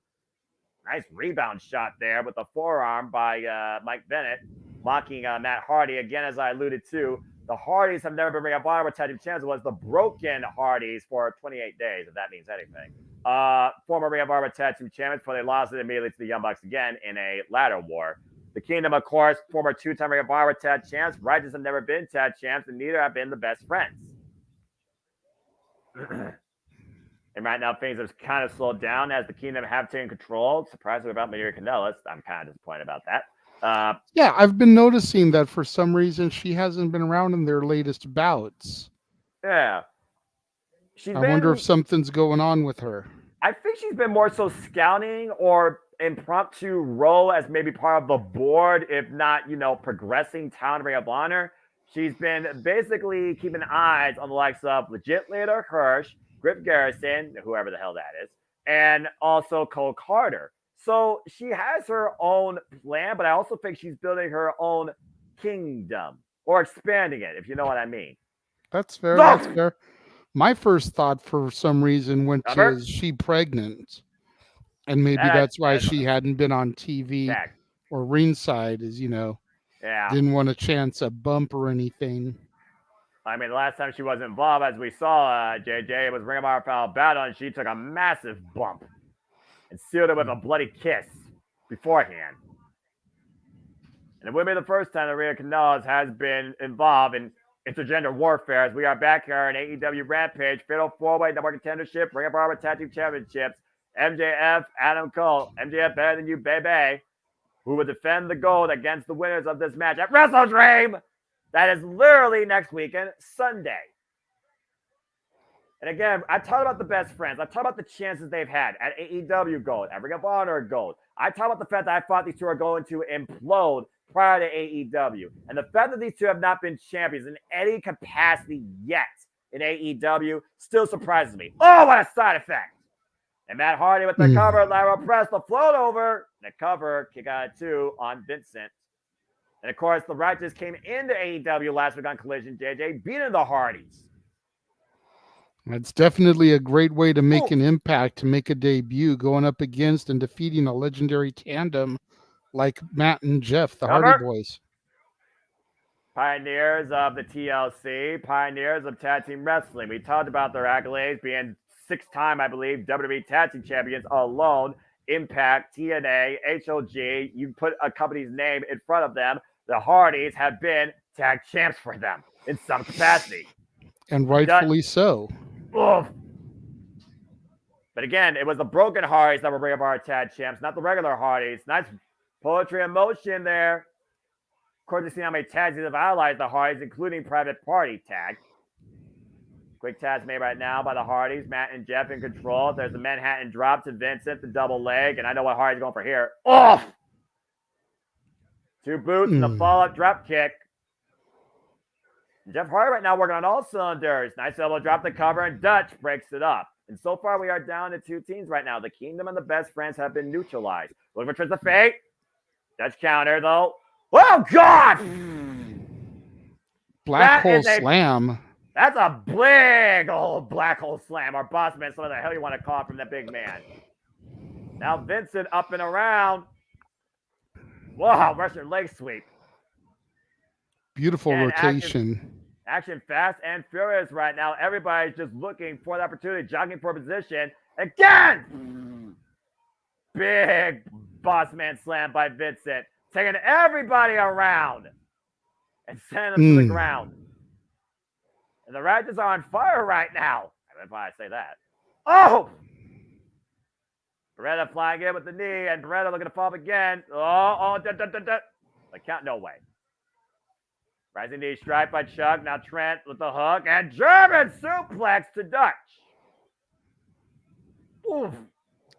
Nice rebound shot there with the forearm by Mike Bennett, mocking Matt Hardy. Again, as I alluded to, the Hardys have never been Ring of Honor tag team champions. It was the Broken Hardys for 28 days, if that means anything. Former Ring of Honor tag team champions before they lost it immediately to the Young Bucks again in a ladder war. The Kingdom, of course, former two-time Ring of Honor tag champs. Righteous have never been tag champs, and neither have been the best friends. And right now, things have kind of slowed down as the Kingdom have taken control. Surprisingly about Maria Kanellis. I'm kind of disappointed about that. Yeah, I've been noticing that for some reason she hasn't been around in their latest bouts. Yeah. I wonder if something's going on with her. I think she's been more so scouting or impromptu role as maybe part of the board, if not, progressing talent Ring of Honor. She's been basically keeping eyes on the likes of Legit Leader Hirsch, Griff Garrison, whoever the hell that is, and also Cole Carter. So she has her own plan, but I also think she's building her own kingdom or expanding it, if you know what I mean. That's fair. That's fair. My first thought for some reason went to, is she pregnant? And maybe that's why she hadn't been on TV or ringside, didn't want to chance a bump or anything. I mean, the last time she was involved, as we saw, JJ, it was Ring of Honor Foul Battle, and she took a massive bump and sealed it with a bloody kiss beforehand. And it wouldn't be the first time that Rhea Kanellis has been involved in intergender warfare, as we are back here in AEW Rampage, Fatal 4-Way Number Contendership, Ring of Honor Tag Team Championships, MJF, Adam Cole, MJF better than you, baby, who will defend the gold against the winners of this match at Wrestle Dream. That is literally next weekend, Sunday. And again, I talked about the best friends. I talked about the chances they've had at AEW Gold, at Ring of Honor Gold. I talked about the fact that I thought these two are going to implode prior to AEW. And the fact that these two have not been champions in any capacity yet in AEW still surprises me. Oh, what a side effect. And Matt Hardy with the cover, lateral press, the float over, the cover, kick out at 2 on Vincent. And of course, the Righteous came into AEW last week on Collision, JJ, beating the Hardys. That's definitely a great way to make an impact, to make a debut, going up against and defeating a legendary tandem like Matt and Jeff, the Hardy Boys. Pioneers of the TLC, pioneers of tag team wrestling. We talked about their accolades being 6-time, I believe, WWE Tag Team Champions alone. Impact, TNA, HLG. You put a company's name in front of them. The Hardys have been tag champs for them in some capacity. And rightfully so. Oof. But again, it was the Broken Hardys that were Ring of Honor tag champs, not the regular Hardys. Nice poetry and motion there. Of course, you see how many tags have allied the Hardys, including Private Party tag. Quick tags made right now by the Hardys. Matt and Jeff in control. There's the Manhattan drop to Vincent, the double leg. And I know what Hardy's going for here. Off! 2 boots and the follow-up drop kick. Jeff Hardy right now working on all cylinders. Nice elbow drop the cover, and Dutch breaks it up. And so far, we are down to 2 teams right now. The Kingdom and the Best Friends have been neutralized. Looking for Twist of Fate. Dutch counter, though. Oh, God! Black hole slam. That's a big old black hole slam. Our boss man, some of the hell you want to call it from that big man. Now Vincent up and around. Wow, Russian leg sweep. Beautiful and rotation. Action fast and furious right now. Everybody's just looking for the opportunity, jogging for position. Again! Big boss man slam by Vincent. taking everybody around and sending them to the ground. And the Righteous are on fire right now. That's why I say that. Oh! Beretta flying in with the knee, and Beretta looking to fall up again. The count, no way. Rising knee strike by Chuck. Now Trent with the hook, and German suplex to Dutch. Oof.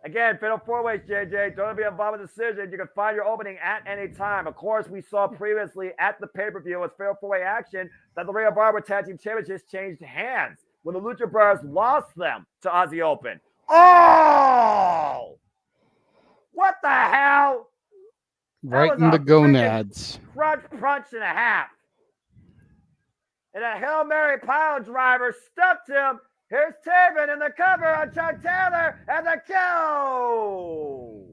Again, fatal four-ways, JJ. Don't be involved with the decision. You can find your opening at any time. Of course, we saw previously at the pay-per-view with fatal four-way action that the Ring of Honor Tag Team Championships changed hands when the Lucha Brothers lost them to Aussie Open. Oh! What the hell? Right in the gonads. Crunch punch and a half. And a Hail Mary pile driver stuffed him. Here's Taven in the cover on Chuck Taylor and the kill.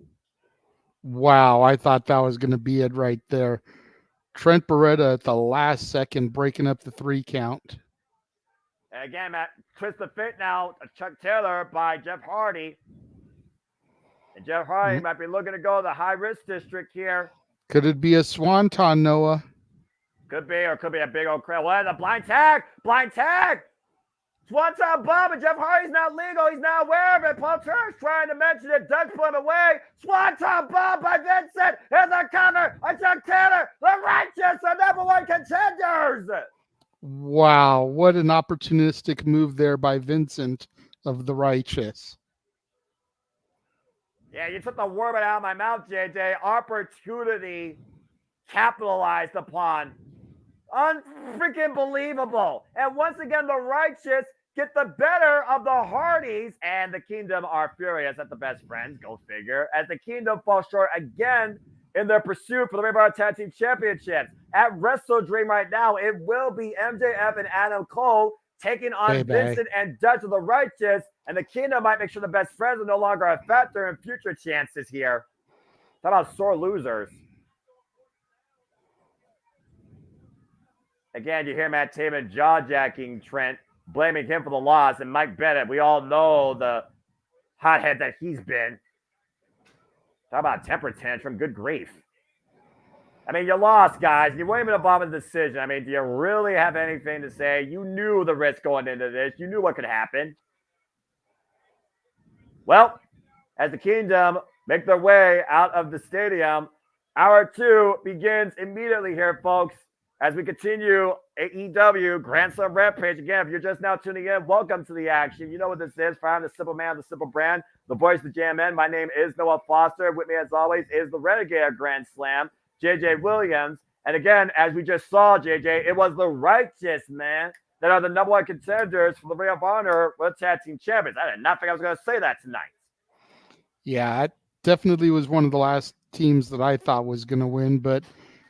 Wow, I thought that was going to be it right there. Trent Beretta at the last second breaking up the 3 count. And again, Matt, twist the fit now. Chuck Taylor by Jeff Hardy. And Jeff Hardy might be looking to go to the high-risk district here. Could it be a swanton, Noah? Could be, or could be a big old crowd. What? A blind tag! Blind tag! Swanton Bomb, and Jeff Hardy's not legal. He's not aware of it. Paul Turner's trying to mention it. Doug's pulling away. Swanton Bomb by Vincent. Here's the cover on Chuck Taylor. The Righteous are #1 contenders. Wow, what an opportunistic move there by Vincent of the Righteous. Yeah, you took the word out of my mouth, JJ. Opportunity capitalized upon. Unfreaking believable. And once again, the Righteous get the better of the Hardys, and the Kingdom are furious at the best friends. Go figure. As the Kingdom falls short again in their pursuit for the Ring of Honor Tag Team Championships. At Wrestle Dream right now, it will be MJF and Adam Cole taking on Vincent and Dutch of the Righteous, and the Kingdom might make sure the best friends are no longer a factor in future chances here. Talk about sore losers. Again, you hear Matt Taven jaw-jacking Trent, blaming him for the loss, and Mike Bennett, we all know the hothead that he's been. Talk about temper tantrum, good grief. I mean, you lost, guys. You weren't even involved in the decision. I mean, do you really have anything to say? You knew the risk going into this. You knew what could happen. Well, as the Kingdom make their way out of the stadium, Hour 2 begins immediately here, folks. As we continue AEW Grand Slam Rampage. Again, if you're just now tuning in, welcome to the action. You know what this is. I'm the simple man, the simple brand, the voice of the JMN. My name is Noah Foster. With me, as always, is the Renegade of Grand Slam, JJ Williams. And again, as we just saw, JJ, it was the Righteous, man, that are the #1 contenders for the Ring of Honor World Tag Team Champions. I did not think I was going to say that tonight. Yeah, it definitely was one of the last teams that I thought was going to win. But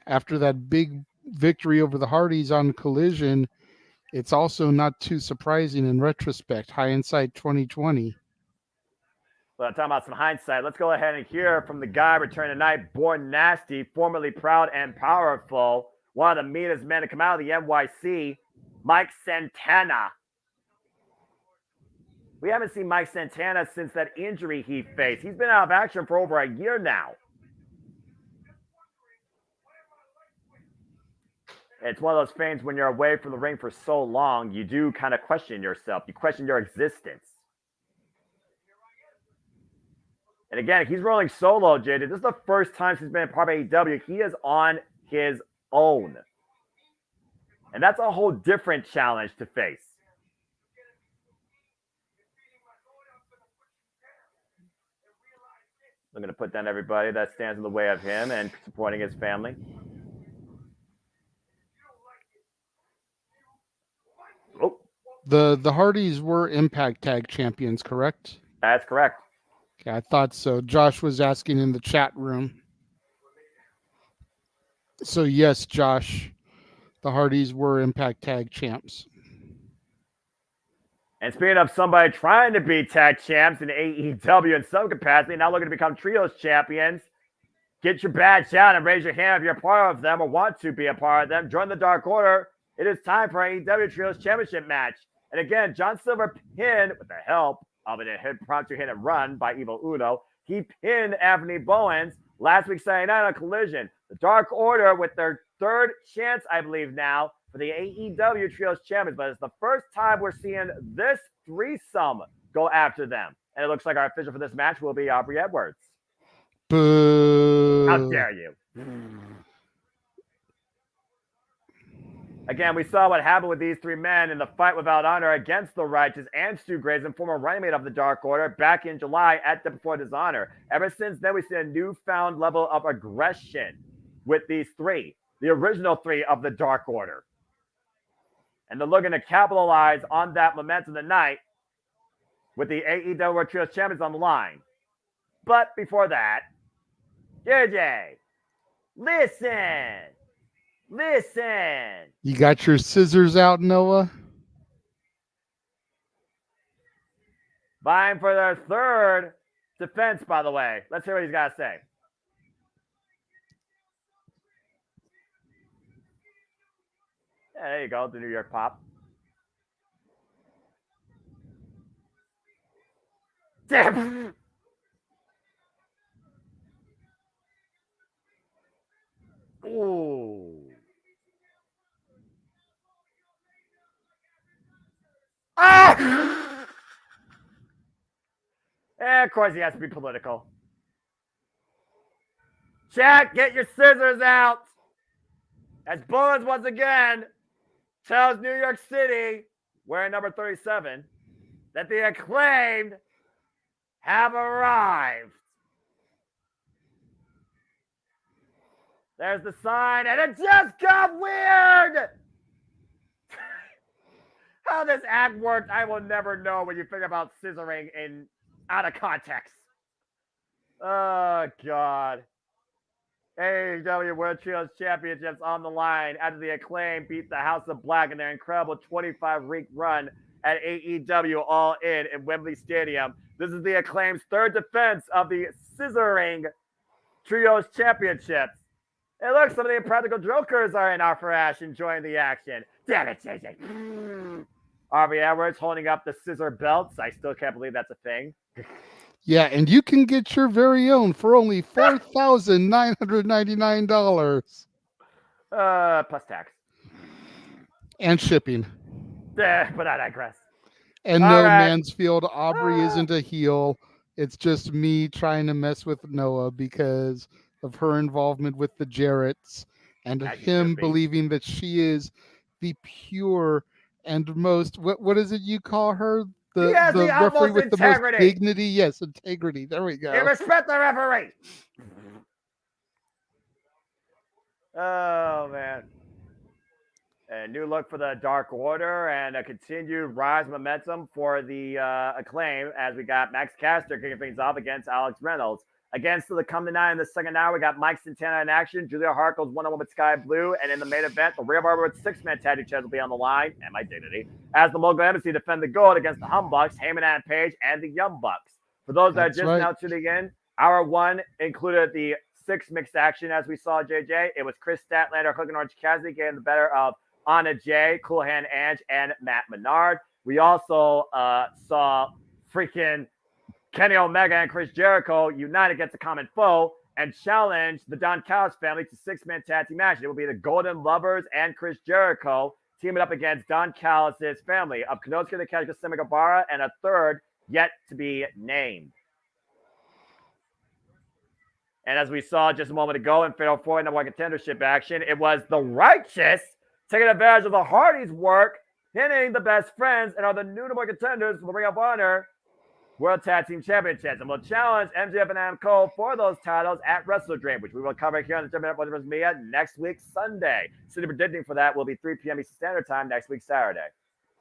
after that big victory over the Hardys on Collision, it's also not too surprising in retrospect. Hindsight 2020. Well, talking about some hindsight, let's go ahead and hear from the guy returning tonight, Born Nasty, formerly Proud and Powerful, one of the meanest men to come out of the NYC, Mike Santana. We haven't seen Mike Santana since that injury he faced. He's been out of action for over a year now. It's one of those things when you're away from the ring for so long, you do kind of question yourself. You question your existence. And again, he's rolling solo, JD. This is the first time since he's been a part of AEW. He is on his own. And that's a whole different challenge to face. I'm going to put down everybody that stands in the way of him and supporting his family. Oh. The Hardys were Impact Tag Champions, correct? That's correct. Okay, I thought so. Josh was asking in the chat room. So yes, Josh, the Hardys were Impact Tag Champs. And speaking of somebody trying to be tag champs in AEW in some capacity, now looking to become trios champions, get your badge out and raise your hand if you're a part of them or want to be a part of them. Join the Dark Order. It is time for an AEW Trios Championship match. And again, John Silver pinned, with the help of an impromptu hit and run by Evil Uno, he pinned Anthony Bowens last week Saturday night on Collision. The Dark Order with their third chance, I believe now, for the AEW Trios Champions, but it's the first time we're seeing this threesome go after them. And it looks like our official for this match will be Aubrey Edwards. Boo. How dare you? Again, we saw what happened with these three men in the fight without honor against the Righteous and Stu Grayson, former running mate of the Dark Order, back in July at Death Before Dishonor. Ever since then, we've seen a newfound level of aggression with these three, the original three of the Dark Order. And they're looking to capitalize on that momentum tonight with the AEW World Trios Champions on the line. But before that, JJ, listen. You got your scissors out, Noah? Vying for their third defense, by the way. Let's hear what he's got to say. Yeah, there you go, the New York Pop. Damn. Ooh. Ah! And of course, he has to be political. Chat, get your scissors out. As Bullets once again tells New York City, wearing number 37, that the Acclaimed have arrived. There's the sign, and it just got weird. How this act worked, I will never know when you figure about scissoring in out of context. Oh, God. AEW World Trios Championships on the line after the Acclaim beat the House of Black in their incredible 25-week run at AEW All In Wembley Stadium. This is the Acclaim's third defense of the Scissoring Trios Championships. Hey, look, some of the Impractical Jokers are in our Ash enjoying the action. Damn it, JJ. Aubrey Edwards holding up the scissor belts. I still can't believe that's a thing. Yeah, and you can get your very own for only $4,999. Plus tax. And shipping. But I digress. And no, Mansfield, Aubrey isn't a heel. It's just me trying to mess with Noah because of her involvement with the Jarretts and him believing that she is the pure and most, what is it you call her? The referee with integrity. The most dignity. Yes, integrity. There we go. You respect the referee. Oh, man. A new look for the Dark Order and a continued rise momentum for the Acclaim as we got Max Caster kicking things off against Alex Reynolds. Against the come tonight in the second hour, we got Mike Santana in action. Julia Hart goes one-on-one with Sky Blue. And in the main event, the Rhea Barber with six-man tag team chairs will be on the line, and my dignity, as the Mogul Embassy defend the gold against the Humbucks, Heyman and Page, and the Young Bucks. For those that are just now tuning in, hour one included the six mixed action as we saw, JJ. It was Chris Statlander, Hook and Orange Cassidy getting the better of Anna Jay, Cool Hand Ange, and Matt Menard. We also saw freaking Kenny Omega and Chris Jericho unite against a common foe and challenge the Don Callis family to six-man tag team match. It will be the Golden Lovers and Chris Jericho teaming up against Don Callis' family of Konosuke the Kajika Semigabara and a third yet to be named. And as we saw just a moment ago in Fatal 4 number one contendership action, it was the Righteous taking advantage of the Hardys' work, hitting the Best Friends, and are the new number one contenders for the Ring of Honor World Tag Team Championships, and will challenge MJF and Adam Cole for those titles at Wrestle Dream, which we will cover here on the Multiverse Media next week, Sunday. City predicting for that will be 3 p.m. Eastern Standard Time next week, Saturday.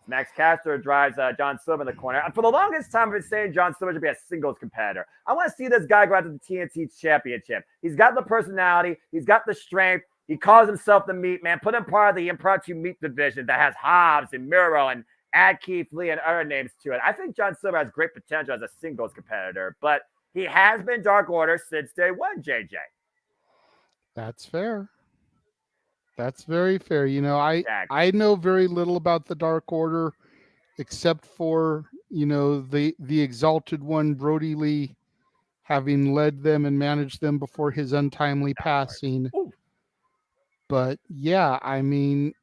Max Caster drives John Silver in the corner. And for the longest time, I've been saying John Silver should be a singles competitor. I want to see this guy go out to the TNT Championship. He's got the personality. He's got the strength. He calls himself the Meat Man. Put him part of the impromptu meat division that has Hobbs and Miro and add Keith Lee and other names to it. I think John Silver has great potential as a singles competitor, but he has been Dark Order since day one, JJ. That's fair. That's very fair. You know, I know very little about the Dark Order except for, you know, the Exalted One, Brody Lee, having led them and managed them before his untimely passing. But yeah, I mean,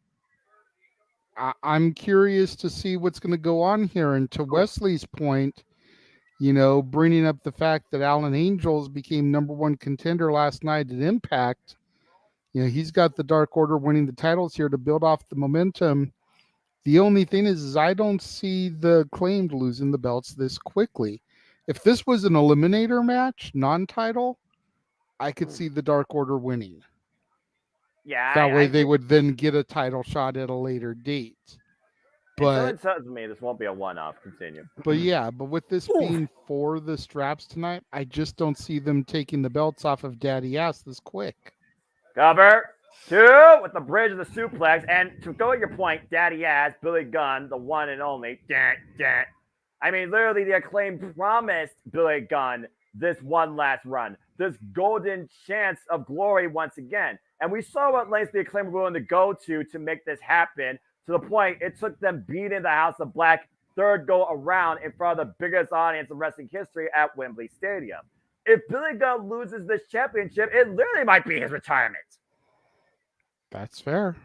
I'm curious to see what's going to go on here. And to Wesley's point, bringing up the fact that Alan Angels became #1 contender last night at Impact, he's got the Dark Order winning the titles here to build off the momentum. The only thing is I don't see the Acclaimed losing the belts this quickly. If this was an eliminator match, non-title, I could see the Dark Order winning. Yeah, That way they would then get a title shot at a later date. But it tells me this won't be a one-off. Continue. But with this being for the straps tonight, I just don't see them taking the belts off of Daddy Ass this quick. Cover 2 with the bridge of the suplex. And to go at your point, Daddy Ass, Billy Gunn, the one and only. I mean, literally, the Acclaimed promised Billy Gunn this one last run, this golden chance of glory once again. And we saw what lengths the Acclaimed were willing to go to make this happen, to the point it took them beating the House of Black third go around in front of the biggest audience in wrestling history at Wembley Stadium. If Billy Gunn loses this championship, it literally might be his retirement. That's fair.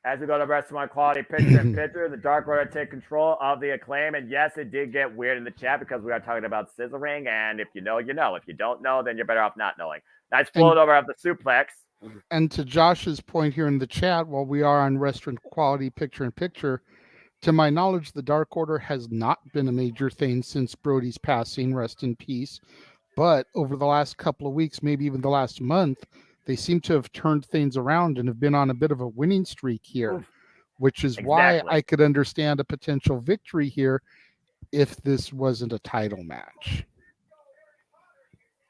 As we go to the rest of my quality picture-in-picture, the Dark Order take control of the Acclaim. And yes, it did get weird in the chat because we are talking about scissoring. And if you know, you know. If you don't know, then you're better off not knowing. Nice float over of the suplex. And to Josh's point here in the chat, while we are on restaurant quality picture-in-picture, to my knowledge, the Dark Order has not been a major thing since Brody's passing, rest in peace. But over the last couple of weeks, maybe even the last month, they seem to have turned things around and have been on a bit of a winning streak here, which is why I could understand a potential victory here if this wasn't a title match.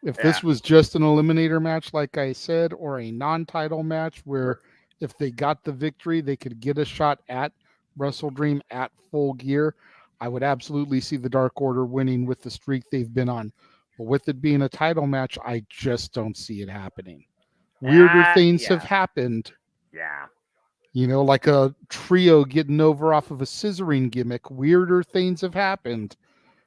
If this was just an eliminator match, like I said, or a non-title match where if they got the victory, they could get a shot at Wrestle Dream at Full Gear, I would absolutely see the Dark Order winning with the streak they've been on. But with it being a title match, I just don't see it happening. Weirder things have happened. Yeah. Like a trio getting over off of a scissoring gimmick. Weirder things have happened.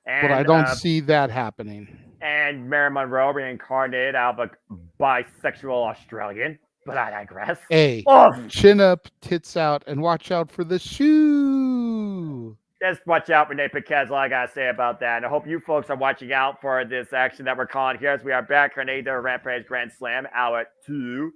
But I don't see that happening. And Marilyn Monroe reincarnated out of a bisexual Australian. But I digress. Hey, chin up, tits out, and watch out for the shoe. Just watch out, Renee Piquez. All I got to say about that. And I hope you folks are watching out for this action that we're calling here as we are back for an AEW Rampage Grand Slam Hour 2.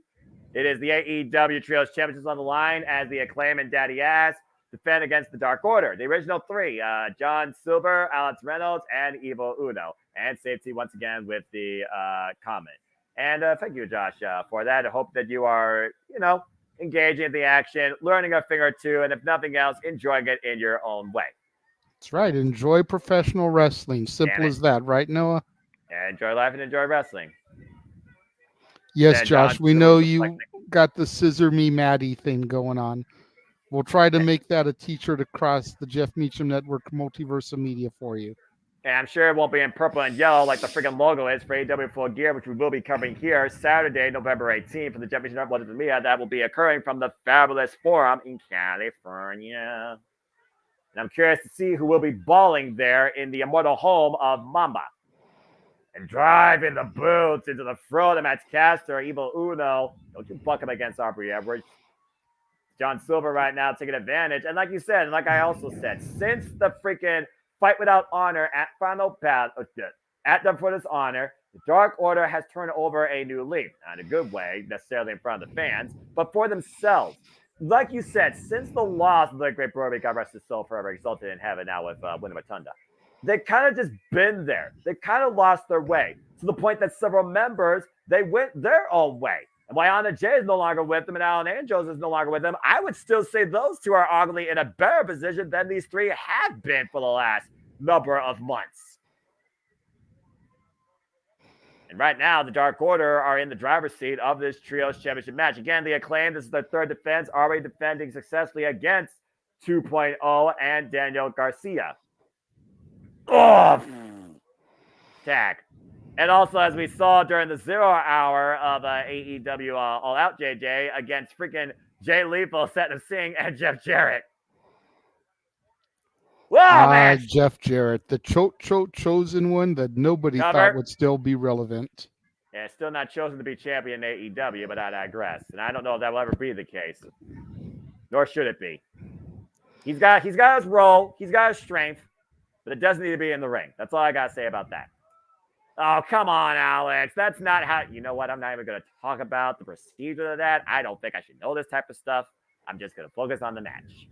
It is the AEW Trios Championships on the line as the Acclaim and Daddy Ass defend against the Dark Order. The original 3, John Silver, Alex Reynolds, and Evil Uno. And safety once again with the comment. And thank you, Josh, for that. I hope that you are, engaging in the action, learning a thing or two, and if nothing else, enjoying it in your own way. That's right. Enjoy professional wrestling. Simple as that, right, Noah? Yeah, enjoy life and enjoy wrestling. Yes, Josh, we know you got the Scissor Me Maddie thing going on. We'll try to make that a t-shirt across the Jeff Meacham Network Multiverse of Media for you. And I'm sure it won't be in purple and yellow like the freaking logo is for AEW Full Gear, which we will be covering here Saturday, November 18th for the Jeff Meacham Network of Media. That will be occurring from the Fabulous Forum in California. And I'm curious to see who will be balling there in the immortal home of Mamba. And driving the boots into the throat of Matt Caster, Evil Uno. Don't you buck him against Aubrey Edwards. John Silver right now taking advantage. And like you said, and like I also said, since the freaking Fight Without Honor at Final Battle, at the For This Honor, the Dark Order has turned over a new leaf. Not in a good way, necessarily in front of the fans, but for themselves. Like you said, since the loss of the great Brody, God rest his soul forever, exalted in heaven now with Winnie Rotunda, they've kind of just been there. They kind of lost their way to the point that several members, they went their own way. And while Anna Jay is no longer with them and Alan Angels is no longer with them, I would still say those two are arguably in a better position than these three have been for the last number of months. And right now, the Dark Order are in the driver's seat of this Trios Championship match. Again, the Acclaim, this is their third defense, already defending successfully against 2.0 and Daniel Garcia. Tag. And also, as we saw during the 0 hour of AEW All Out JJ against freaking Jay Lethal, Satnam Singh, and Jeff Jarrett. Whoa, man! Jeff Jarrett, the chosen one that nobody thought would still be relevant. And still not chosen to be champion in AEW, but I digress. And I don't know if that will ever be the case. Nor should it be. He's got his role. He's got his strength. But it doesn't need to be in the ring. That's all I got to say about that. Oh, come on, Alex. That's not how... You know what? I'm not even going to talk about the procedure of that. I don't think I should know this type of stuff. I'm just going to focus on the match.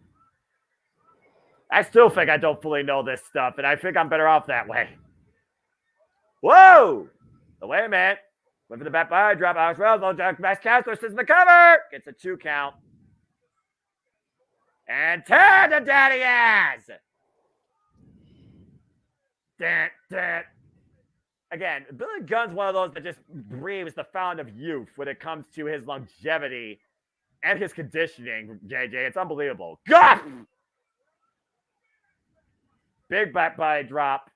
I still think I don't fully know this stuff, and I think I'm better off that way. Whoa! Oh, wait a minute. Went for the back body drop. Alex Reynolds, Max Caster sits in the cover. Gets a 2 count. And turn to daddy ass. Again, Billy Gunn's one of those that just breathes the fountain of youth when it comes to his longevity and his conditioning, JJ. It's unbelievable. God! Big back body drop.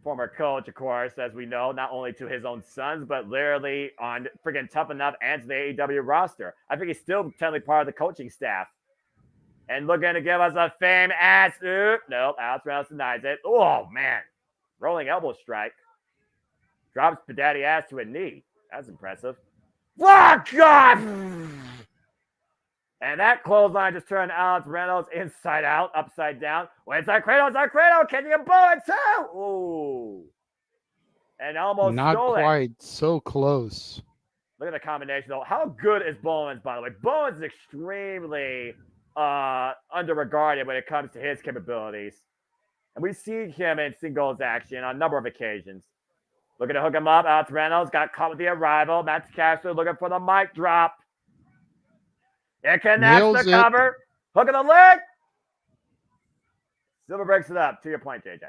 Former coach, of course, as we know, not only to his own sons, but literally on freaking Tough Enough and to the AEW roster. I think he's still technically part of the coaching staff. And looking to give us a fame-ass... Nope, Alex Reynolds denies it. Oh, man. Rolling elbow strike. Drops the daddy ass to a knee. That's impressive. Oh, God! And that clothesline just turned Alex Reynolds inside out, upside down. Well, inside cradle. Can you blow it too? Ooh. And almost not stole quite. it. So close. Look at the combination, though. How good is Bowens, by the way? Bowens is extremely under-regarded when it comes to his capabilities. And we see him in singles action on a number of occasions. Looking to hook him up. Alex Reynolds got caught with the arrival. Max Caster looking for the mic drop. It connects the cover. Hooking the leg. Silver breaks it up. To your point, JJ.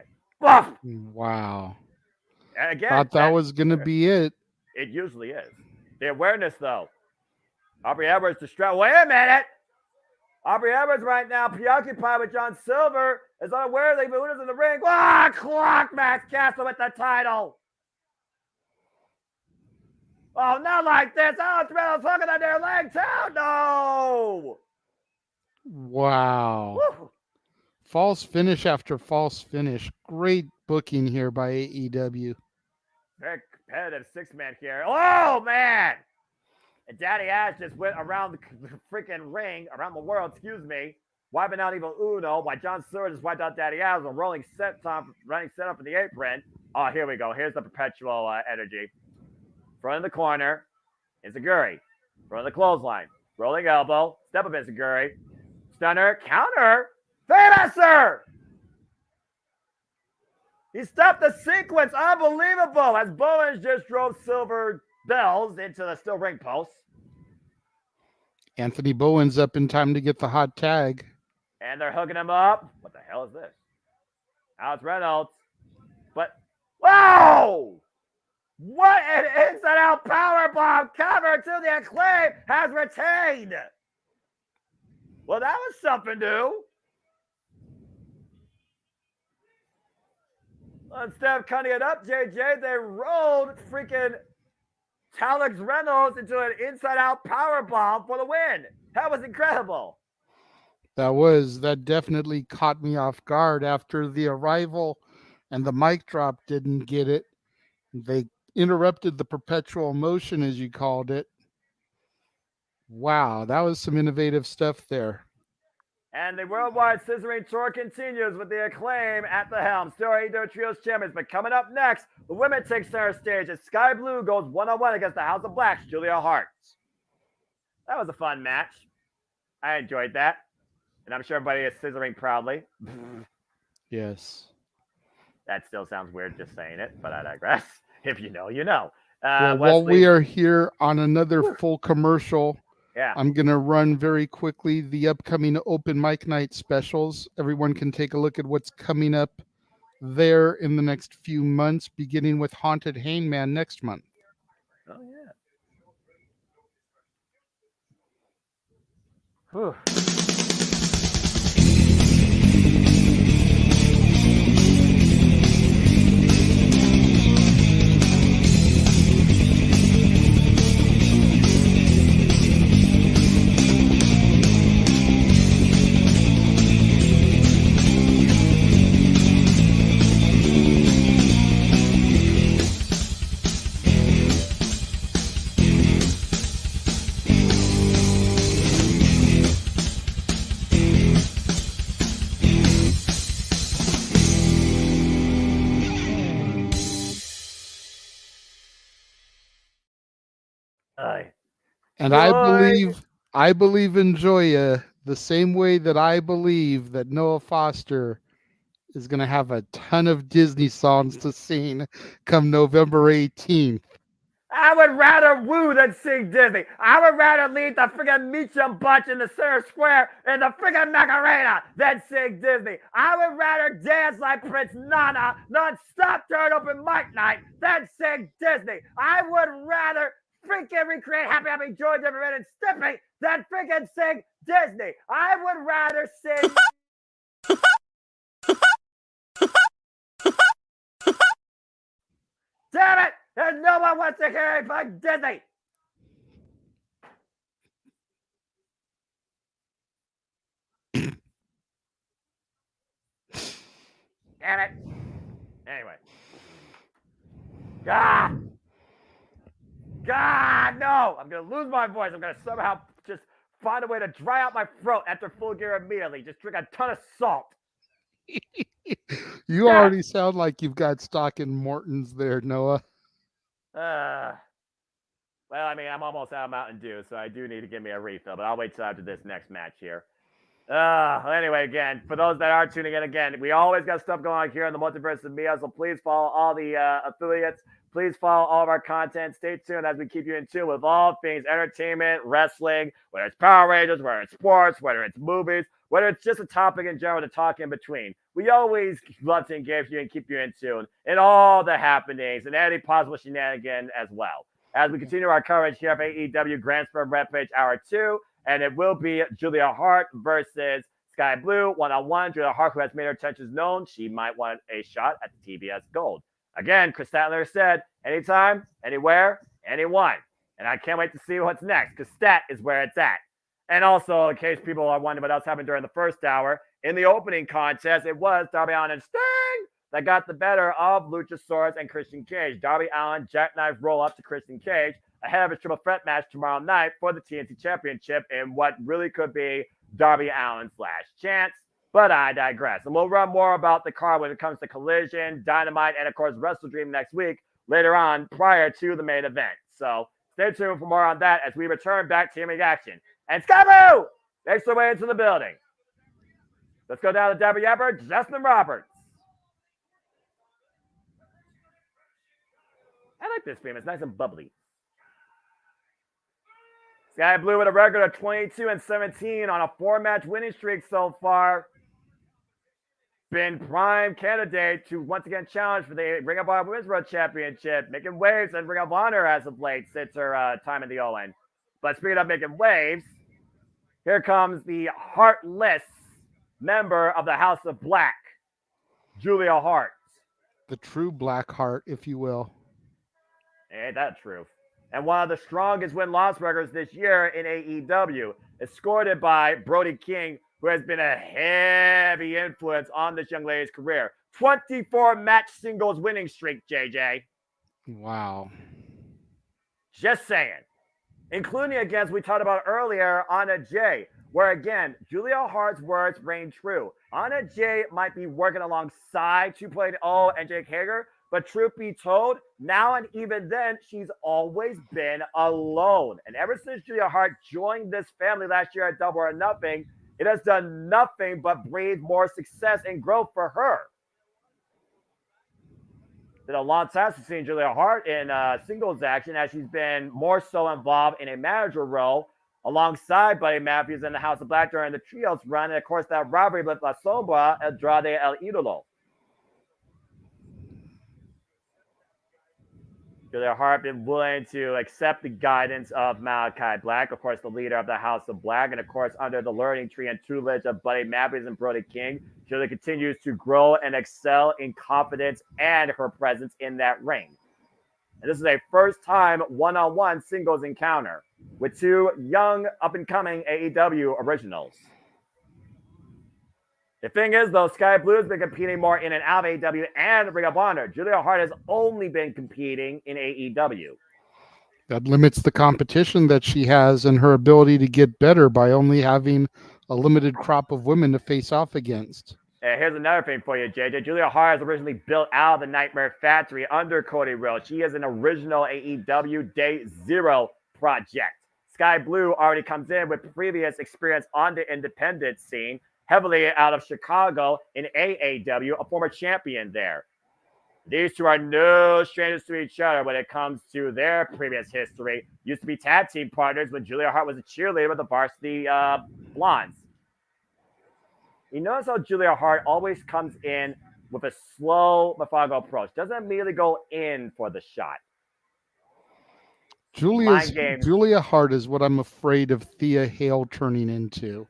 Wow. And again, thought that was going to be it. It usually is. The awareness, though. Aubrey Edwards distracted. Wait a minute. Aubrey Edwards right now preoccupied with John Silver is unaware that Luna's in the ring. Clock Max Caster with the title. Oh, not like this. Alex Reynolds hooking on their leg too. No. Wow. Woo. False finish after false finish. Great booking here by AEW. Very competitive 6-man here. Oh, man. And Daddy Ash just went around the freaking ring, around the world, wiping out Evil Uno, while John Silver just wiped out Daddy Ash with running set up in the apron. Oh, here we go. Here's the perpetual energy. Front of the corner, Enziguri. Front of the clothesline. Rolling elbow. Step up Enziguri. Stunner. Counter. Famouser! He stopped the sequence. Unbelievable. As Bowens just drove Silver bells into the steel ring post. Anthony Bowens up in time to get the hot tag. And they're hooking him up. What the hell is this? Alex Reynolds. But, whoa! What an inside-out powerbomb cover to the Acclaim has retained. Well, that was something new. Instead of cutting it up, JJ, they rolled freaking Alex Reynolds into an inside-out powerbomb for the win. That was incredible. That definitely caught me off guard after the arrival and the mic drop didn't get it. They interrupted the perpetual motion, as you called it. Wow, that was some innovative stuff there. And the Worldwide Scissoring Tour continues with the Acclaim at the helm. Still AEW Trios champions, but coming up next, the women take center stage as Sky Blue goes one-on-one against the House of Black's Julia Hart. That was a fun match. I enjoyed that. And I'm sure everybody is scissoring proudly. Yes. That still sounds weird just saying it, but I digress. If you know, you know. While we are here on another full commercial, yeah, I'm going to run very quickly the upcoming open mic night specials. Everyone can take a look at what's coming up there in the next few months, beginning with Haunted Hangman next month. Oh, yeah. Whew. And I believe in Joya the same way that I believe that Noah Foster is going to have a ton of Disney songs to sing come November 18th. I would rather woo than sing Disney. I would rather lead the friggin' Meacham bunch in the center square in the friggin' Macarena than sing Disney. I would rather dance like Prince Nana non-stop during open mic night than sing Disney. I would rather freaking recreate Happy Happy Joy Red and Stimpy than freaking sing Disney. I would rather sing... Damn it! And no one wants to hear it like Disney. Damn it. Anyway. God, no. I'm going to lose my voice. I'm going to somehow just find a way to dry out my throat after Full Gear immediately. Just drink a ton of salt. You already sound like you've got stock in Morton's there, Noah. Well, I mean, I'm almost out of Mountain Dew, so I do need to give me a refill, but I'll wait till after this next match here. Anyway, again, for those that are tuning in, again, we always got stuff going on here in the Multiverse of Media, so please follow all the affiliates. Please follow all of our content. Stay tuned as we keep you in tune with all things entertainment, wrestling, whether it's Power Rangers, whether it's sports, whether it's movies, whether it's just a topic in general to talk in between. We always love to engage you and keep you in tune in all the happenings and any possible shenanigans as well. As we continue our coverage here of AEW Grand Slam Rampage Hour 2, and it will be Julia Hart versus Sky Blue, one-on-one. Julia Hart, who has made her intentions known, she might want a shot at the TBS Gold. Again, Chris Statler said, anytime, anywhere, anyone. And I can't wait to see what's next, because Stat is where it's at. And also, in case people are wondering what else happened during the first hour, in the opening contest, it was Darby Allin and Sting that got the better of Luchasaurus and Christian Cage. Darby Allin jackknife roll up to Christian Cage ahead of a triple threat match tomorrow night for the TNT Championship in what really could be Darby Allin's last chance. But I digress. And we'll run more about the card when it comes to Collision, Dynamite, and of course Wrestle Dream next week later on prior to the main event. So stay tuned for more on that as we return back to Team Action. And Sky Blue makes their way into the building. Let's go down to Dabber Yapper, Justin Roberts. I like this theme. It's nice and bubbly. Sky Blue with a record of 22-17 on a 4-match winning streak so far. Been prime candidate to once again challenge for the Ring of Honor Women's World Championship, making waves in Ring of Honor as of late since her time in the ON. But speaking of making waves, here comes the heartless member of the House of Black, Julia Hart. The true Black Heart, if you will. Ain't that true? And one of the strongest win-loss records this year in AEW, escorted by Brody King, who has been a heavy influence on this young lady's career. 24-match singles winning streak, JJ. Wow. Just saying. Including against, we talked about earlier, Anna Jay, where again, Julia Hart's words reign true. Anna Jay might be working alongside 2.0 and Jake Hager, but truth be told, now and even then, she's always been alone. And ever since Julia Hart joined this family last year at Double or Nothing, it has done nothing but breed more success and growth for her. It's been a long time since seen Julia Hart in singles action, as she's been more so involved in a manager role alongside Buddy Matthews in the House of Black during the Trios run, and of course that rivalry with La Sombra, Andrade El Idolo. Julia Hart been willing to accept the guidance of Malachi Black, of course, the leader of the House of Black, and of course, under the learning tree and tutelage of Buddy Matthews and Brody King, Julia continues to grow and excel in confidence and her presence in that ring. And this is a first-time one-on-one singles encounter with two young, up-and-coming AEW originals. The thing is, though, Sky Blue has been competing more in and out of AEW and Ring of Honor. Julia Hart has only been competing in AEW. That limits the competition that she has and her ability to get better by only having a limited crop of women to face off against. Here's another thing for you, JJ. Julia Hart has originally built out of the Nightmare Factory under Cody Rhodes. She is an original AEW Day Zero project. Sky Blue already comes in with previous experience on the independent scene, heavily out of Chicago in AAW, a former champion there. These two are no strangers to each other when it comes to their previous history. Used to be tag team partners when Julia Hart was a cheerleader with the Varsity Blondes. You notice how Julia Hart always comes in with a slow, methodical approach. Doesn't immediately go in for the shot. Julia Hart is what I'm afraid of Thea Hale turning into.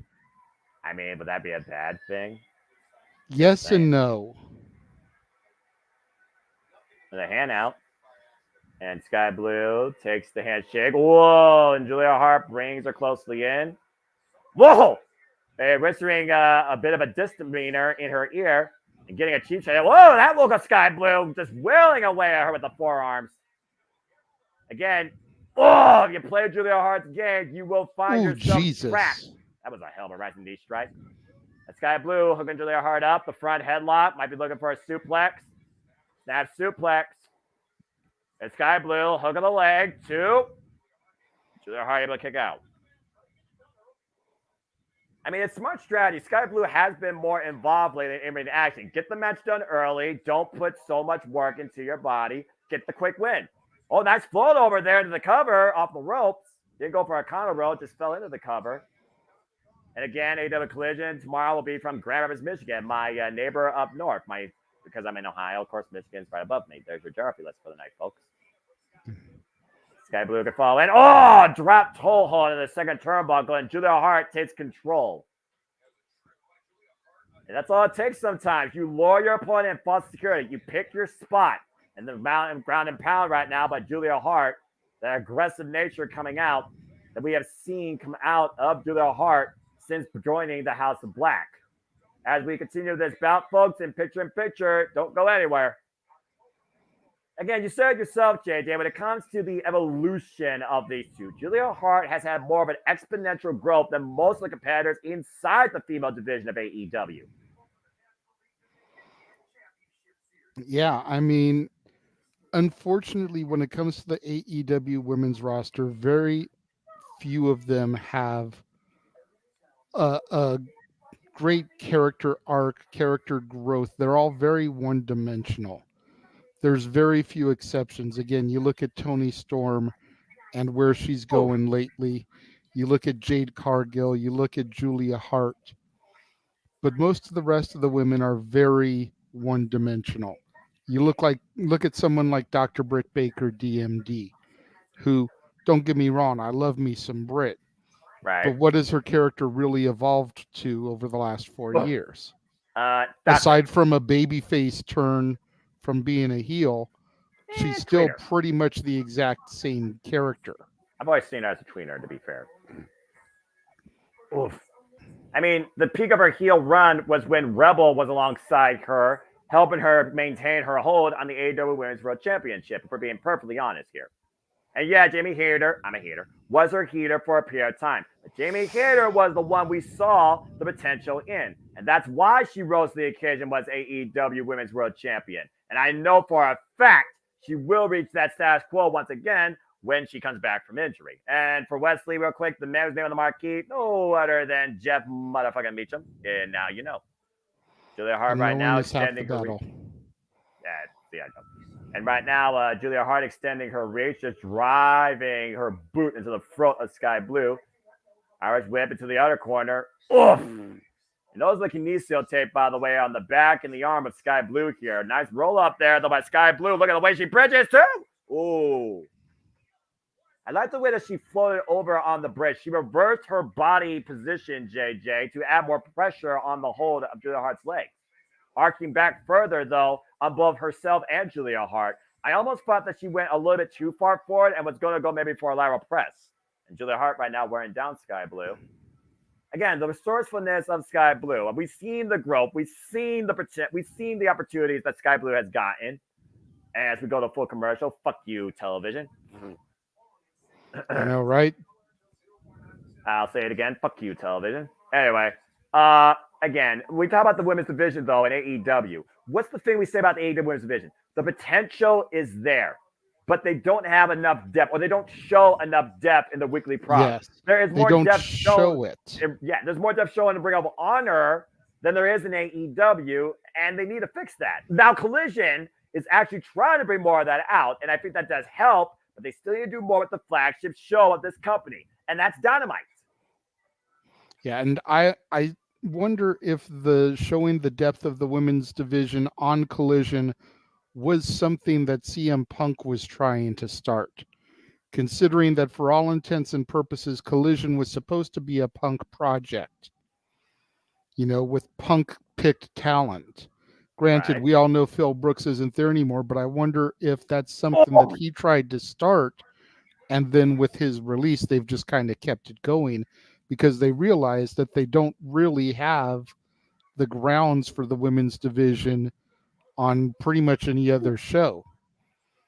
I mean, would that be a bad thing? Yes and no. With a hand out. And Sky Blue takes the handshake. Whoa! And Julia Hart brings her closely in. Whoa! Whispering a bit of a misdemeanor in her ear and getting a cheap shot. Whoa! That woke up Sky Blue, just wailing away at her with the forearms. Again, if you play Julia Hart's game, you will find yourself trapped. That was a hell of a rising knee strike. And Sky Blue hooking Julia Hart up. The front headlock. Might be looking for a suplex. Snap suplex. And Sky Blue hooking the leg. 2. Julia Hart able to kick out. I mean, it's smart strategy. Sky Blue has been more involved lately in ring action. Get the match done early. Don't put so much work into your body. Get the quick win. Oh, nice float over there into the cover off the ropes. Didn't go for a counter roll, just fell into the cover. And again, AEW Collision tomorrow will be from Grand Rapids, Michigan, my neighbor up north. Because I'm in Ohio, of course, Michigan's right above me. There's your geography list for the night, folks. Sky Blue can fall in. Drop toe hold in the second turnbuckle, and Julia Hart takes control. And that's all it takes sometimes. You lure your opponent in false security. You pick your spot. And the ground and pound right now by Julia Hart, that aggressive nature coming out that we have seen come out of Julia Hart since joining the House of Black. As we continue this bout, folks, in picture, don't go anywhere. Again, you said it yourself, JJ, when it comes to the evolution of these two, Julia Hart has had more of an exponential growth than most of the competitors inside the female division of AEW. Yeah, I mean, unfortunately, when it comes to the AEW women's roster, very few of them have a great character arc, character growth. They're all very one-dimensional. There's very few exceptions. Again, you look at Toni Storm and where she's going lately. You look at Jade Cargill. You look at Julia Hart. But most of the rest of the women are very one-dimensional. You look at someone like Dr. Britt Baker, DMD, who, don't get me wrong, I love me some Britt. Right. But what has her character really evolved to over the last 4 years? Aside from a babyface turn from being a heel, she's still pretty much the exact same character. I've always seen her as a tweener, to be fair. Oof. I mean, the peak of her heel run was when Rebel was alongside her, helping her maintain her hold on the AEW Women's World Championship, if we're being perfectly honest here. And yeah, Jamie Hayter, I'm a hater, was her heater for a period of time. But Jamie Hayter was the one we saw the potential in. And that's why she rose to the occasion, was AEW Women's World Champion. And I know for a fact she will reach that status quo once again when she comes back from injury. And for Wesley, real quick, the man who's name on the marquee, no other than Jeff motherfucking Meacham. And now you know. Julia Hart right now extending her reach. Yeah, I know. And right now, Julia Hart extending her reach, just driving her boot into the throat of Sky Blue. Irish whip into the other corner. Oof! And those looking Kinesio tape, by the way, on the back and the arm of Sky Blue here. Nice roll up there, though, by Sky Blue. Look at the way she bridges, too. Ooh. I like the way that she floated over on the bridge. She reversed her body position, JJ, to add more pressure on the hold of Julia Hart's legs. Arcing back further, though, on both herself and Julia Hart. I almost thought that she went a little bit too far forward and was going to go maybe for a lateral press. And Julia Hart right now wearing down Sky Blue. Again, the resourcefulness of Sky Blue. We've seen the growth. We've seen the opportunities that Sky Blue has gotten. As we go to full commercial, fuck you, television. I know, right? I'll say it again. Fuck you, television. Anyway, again, we talk about the women's division, though, in AEW. What's the thing we say about the AEW women's division? The potential is there. but they don't have enough depth, or they don't show enough depth in the weekly product. Yes. There is They more don't depth show it. Yeah, there's more depth shown in Ring of Honor than there is in AEW, and they need to fix that. Now, Collision is actually trying to bring more of that out, and I think that does help, but they still need to do more with the flagship show of this company, and that's Dynamite. Yeah, and I wonder if the showing the depth of the women's division on Collision was something that CM Punk was trying to start, considering that for all intents and purposes, Collision was supposed to be a Punk project, with Punk picked talent. Granted, Right. we all know Phil Brooks isn't there anymore, but I wonder if that's something that he tried to start, and then with his release, they've just kind of kept it going because they realized that they don't really have the grounds for the women's division on pretty much any other show.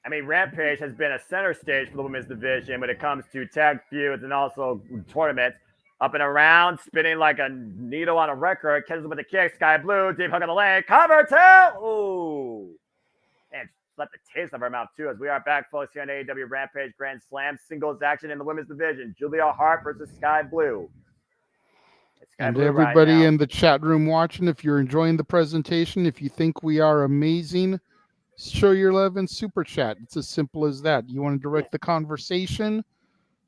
I mean, Rampage has been a center stage for the women's division when it comes to tag feuds and also tournaments. Up and around, spinning like a needle on a record. Catches with a kick. Sky Blue, deep hook on the leg. Cover two. Ooh. And let the taste of her mouth, too, as we are back, folks, here on AEW Rampage Grand Slam. Singles action in the women's division. Julia Hart versus Sky Blue. And everybody in the chat room watching, if you're enjoying the presentation, if you think we are amazing, show your love in Super Chat. It's as simple as that. You want to direct the conversation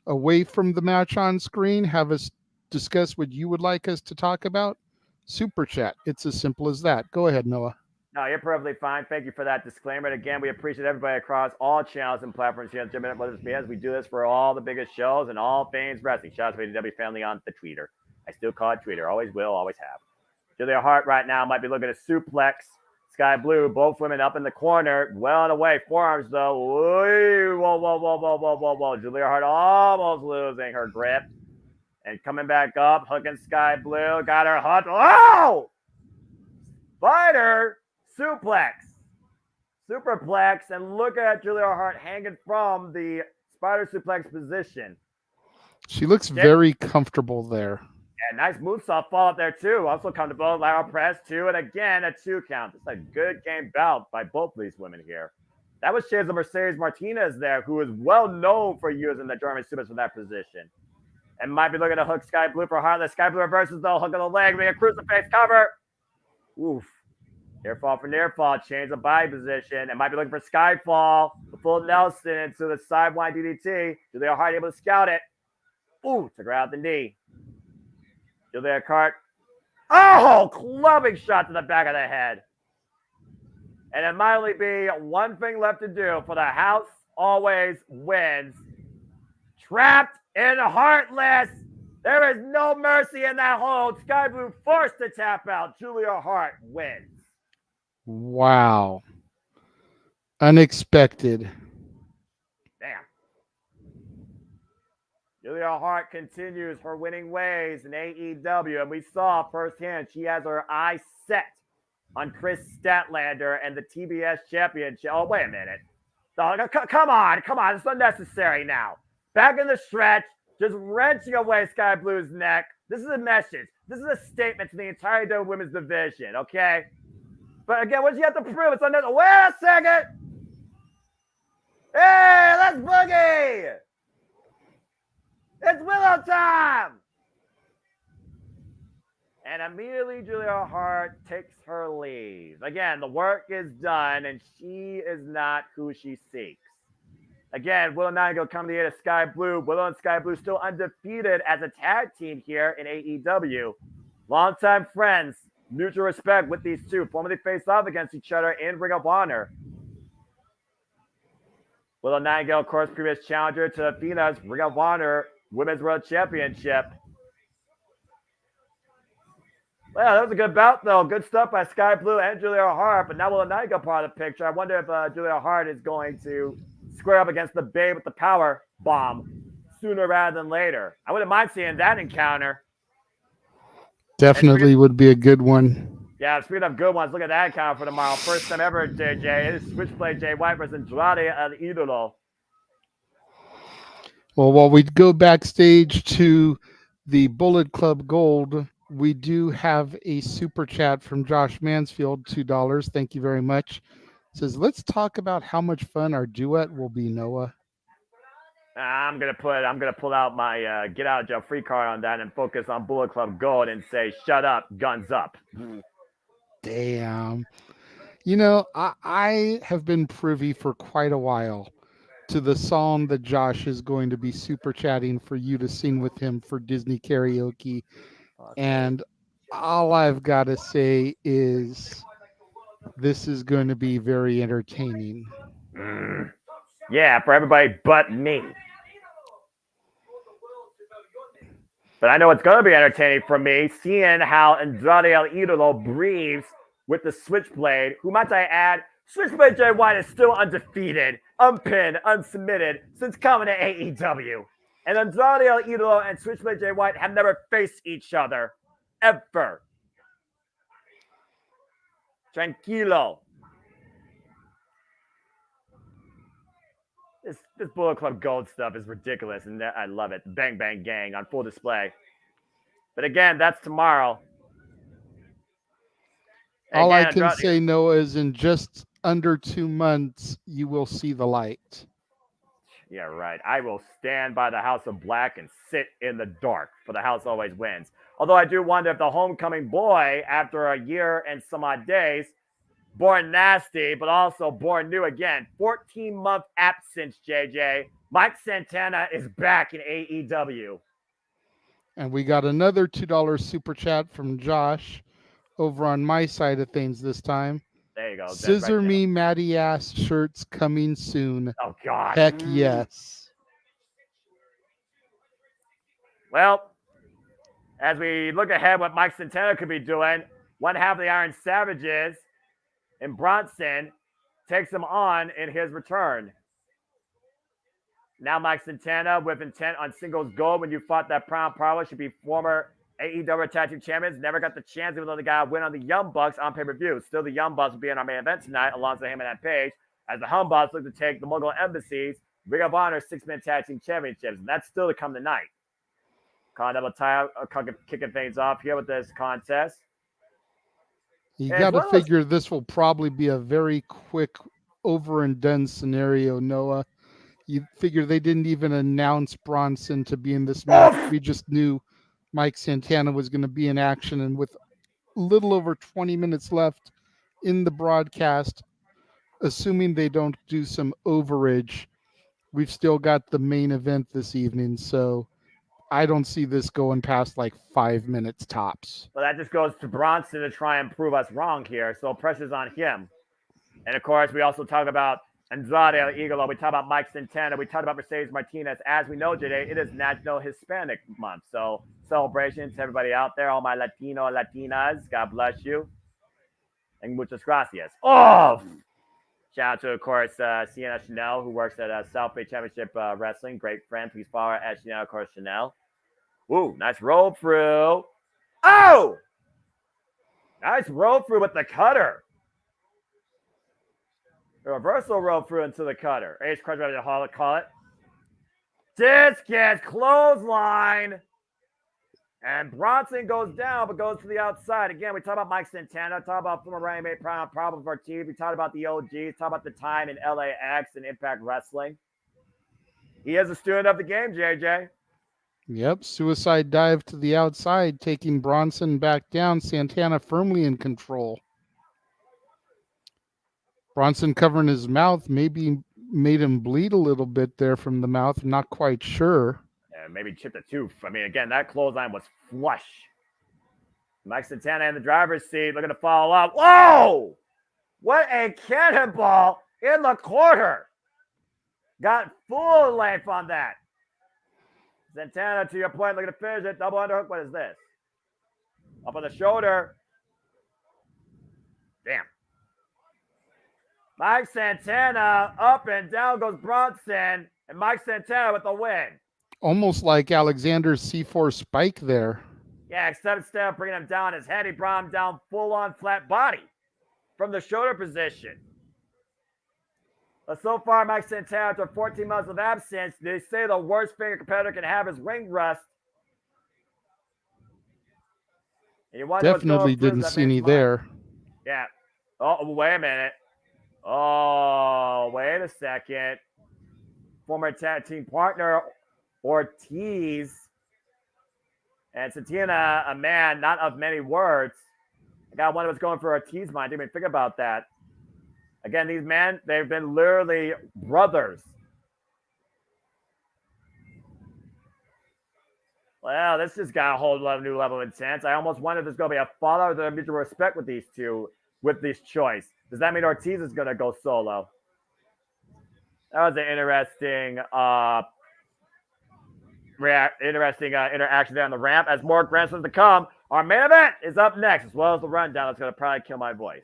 away from the match on screen, have us discuss what you would like us to talk about? Super Chat. It's as simple as that. Go ahead, Noah. No, you're perfectly fine. Thank you for that disclaimer. And again, we appreciate everybody across all channels and platforms here on Jim Brothers as we do this for all the biggest shows and all things wrestling. Shout out to the AEW family on the Twitter. I still call it Twitter. Always will, always have. Julia Hart right now might be looking at suplex. Sky Blue, both women up in the corner. Well and away. Forearms, though. Whoa. Julia Hart almost losing her grip. And coming back up. Hooking Sky Blue. Got her hooked. Oh! Spider suplex. Superplex. And look at Julia Hart hanging from the spider suplex position. She looks very comfortable there. Yeah, nice moonsault fall up there, too. Also comfortable. Lateral press, 2. And again, a 2 count. It's a good game bout by both of these women here. That was shades of Mercedes Martinez there, who is well known for using the German suplex for that position. And might be looking to hook Sky Blue for Heartless. Sky Blue reverses, though. Hook on the leg. Make a crucifix cover. Oof. Near fall for near fall. Change the body position. And might be looking for Skyfall. The full Nelson into the sidewind DDT. Julia Hart able to scout it. Ooh, took her out the knee. Julia Hart. Oh, clubbing shot to the back of the head. And it might only be one thing left to do for the house always wins. Trapped in Heartless. There is no mercy in that hold. Sky Blue forced to tap out. Julia Hart wins. Wow. Unexpected. Damn. Julia Hart continues her winning ways in AEW, and we saw firsthand she has her eyes set on Chris Statlander and the TBS Championship. Oh, wait a minute. Come on. It's unnecessary now. Back in the stretch, just wrenching away Sky Blue's neck. This is a message. This is a statement to the entire AEW women's division, okay? But again, what do you have to prove? It's unnecessary. Wait a second. Hey, let's boogie. It's Willow time! And immediately Julia Hart takes her leave. Again, the work is done, and she is not who she seeks. Again, Willow and Nightingale come to the aid of Sky Blue. Willow and Sky Blue still undefeated as a tag team here in AEW. Longtime friends, mutual respect with these two. Formerly faced off against each other in Ring of Honor. Willow Nightingale, of course, previous challenger to Athena's Ring of Honor Women's World Championship. Well, that was a good bout, though. Good stuff by Sky Blue and Julia Hart, but now Willow Nightingale part of the picture. I wonder if Julia Hart is going to square up against the Babe with the power bomb sooner rather than later. I wouldn't mind seeing that encounter. Definitely would be a good one. Yeah, speaking of good ones, look at that encounter for tomorrow. First time ever, JJ. It is Switchblade Jay White versus Andrade El Idolo. Well, while we go backstage to the Bullet Club Gold, we do have a super chat from Josh Mansfield, $2. Thank you very much. says, let's talk about how much fun our duet will be, Noah. I'm gonna pull out my get out of jail free card on that and focus on Bullet Club Gold and say, shut up, guns up. Damn. You know, I have been privy for quite a while to the song that Josh is going to be super chatting for you to sing with him for Disney karaoke. And all I've got to say is this is going to be very entertaining. Yeah, for everybody but me. But I know it's going to be entertaining for me, seeing how Andrade El Idolo breathes with the Switchblade, who, might I add, Switchblade Jay White is still undefeated, unpinned, unsubmitted since coming to AEW. And Andrade El Idolo and Switchblade Jay White have never faced each other, ever. Tranquilo. This Bullet Club Gold stuff is ridiculous, and I love it. Bang Bang Gang on full display. But again, that's tomorrow. All I can say, Noah, is in just under 2 months, you will see the light. Yeah, right. I will stand by the House of Black and sit in the dark, for the house always wins. Although I do wonder if the homecoming boy, after a year and some odd days, born nasty, but also born new again. 14-month absence, JJ. Mike Santana is back in AEW. And we got another $2 super chat from Josh over on my side of things this time. There you go. Scissor Me Matty Ass shirts coming soon. Oh, God. Heck yes. Well, as we look ahead what Mike Santana could be doing, one half of the Iron Savages and Bronson takes him on in his return. Now Mike Santana, with intent on singles gold when you fought that Prime Power, should be former AEW Tag Team Champions. Never got the chance, even though the guy win on the Young Bucks on pay-per-view. Still, the Young Bucks will be in our main event tonight, alongside him and that Page, as the Hum Bucks look to take the Mogul Embassy's Ring of Honor 6-man Tag Team Championships. And that's still to come tonight. Double tie, kicking things off here with this contest. You got to figure this will probably be a very quick, over and done scenario, Noah. You figure they didn't even announce Bronson to be in this match. We just knew Mike Santana was going to be in action. And with a little over 20 minutes left in the broadcast, assuming they don't do some overage, we've still got the main event this evening. So I don't see this going past like 5 minutes tops. Well, that just goes to Bronson to try and prove us wrong here. So pressure's on him. And of course, we also talk about Andrade El Idolo. We talk about Mike Santana. We talk about Mercedes Martinez. As we know today, it is National Hispanic Month. So celebrations to everybody out there, all my Latino and Latinas. God bless you. And muchas gracias. Oh! Shout out to, of course, Sienna Chanel, who works at South Bay Championship Wrestling. Great friend. Please follow her at Chanel, of course, Chanel. Ooh, nice roll through. Oh! Nice roll through with the cutter. The reversal roll through into the cutter. Ace Crunch, ready to call it. Discus clothesline. And Bronson goes down, but goes to the outside. Again, we talk about Mike Santana, talk about former running mate problem for our team. We talk about the OGs, talk about the time in LAX and Impact Wrestling. He is a student of the game, JJ. Yep, suicide dive to the outside, taking Bronson back down. Santana firmly in control. Bronson covering his mouth, maybe made him bleed a little bit there from the mouth. I'm not quite sure. Yeah, maybe chipped a tooth. I mean, again, that clothesline was flush. Mike Santana in the driver's seat, looking to follow up. Whoa! What a cannonball in the quarter. Got full length on that. Santana, to your point, looking to finish it. Double underhook. What is this? Up on the shoulder. Damn. Mike Santana, up and down goes Bronson, and Mike Santana with the win. Almost like Alexander's C4 spike there. Yeah, except instead of bringing him down his head, he brought him down full-on flat body from the shoulder position. But so far, Mike Santana, after 14 months of absence, they say the worst thing a competitor can have is ring rust. Definitely didn't see any there. Yeah. Oh, wait a minute. Oh, wait a second. Former tag team partner Ortiz and Santina, a man not of many words. I got one of us going for Ortiz mind. Didn't even think about that. Again, these men, they've been literally brothers. Well, this just got a whole new level of intense. I almost wonder if there's going to be a fallout or there's mutual respect with these two, with this choice. Does that mean Ortiz is going to go solo? That was an interesting interaction there on the ramp. As more Grand Slams to come, our main event is up next, as well as the rundown. That's going to probably kill my voice.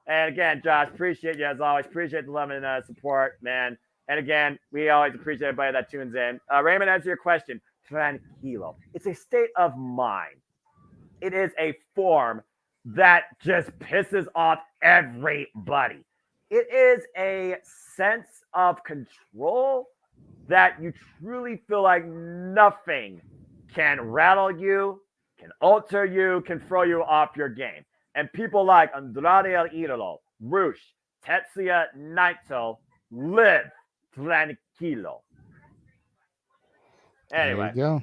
And again, Josh, appreciate you as always. Appreciate the love and support, man. And again, we always appreciate everybody that tunes in. Raymond, answer your question. Tranquilo. It's a state of mind. It is a form that just pisses off everybody. It is a sense of control that you truly feel like nothing can rattle you, can alter you, can throw you off your game. And people like Andrade El Idolo, Rush, Tetsuya Naito live tranquilo. Anyway. There you go.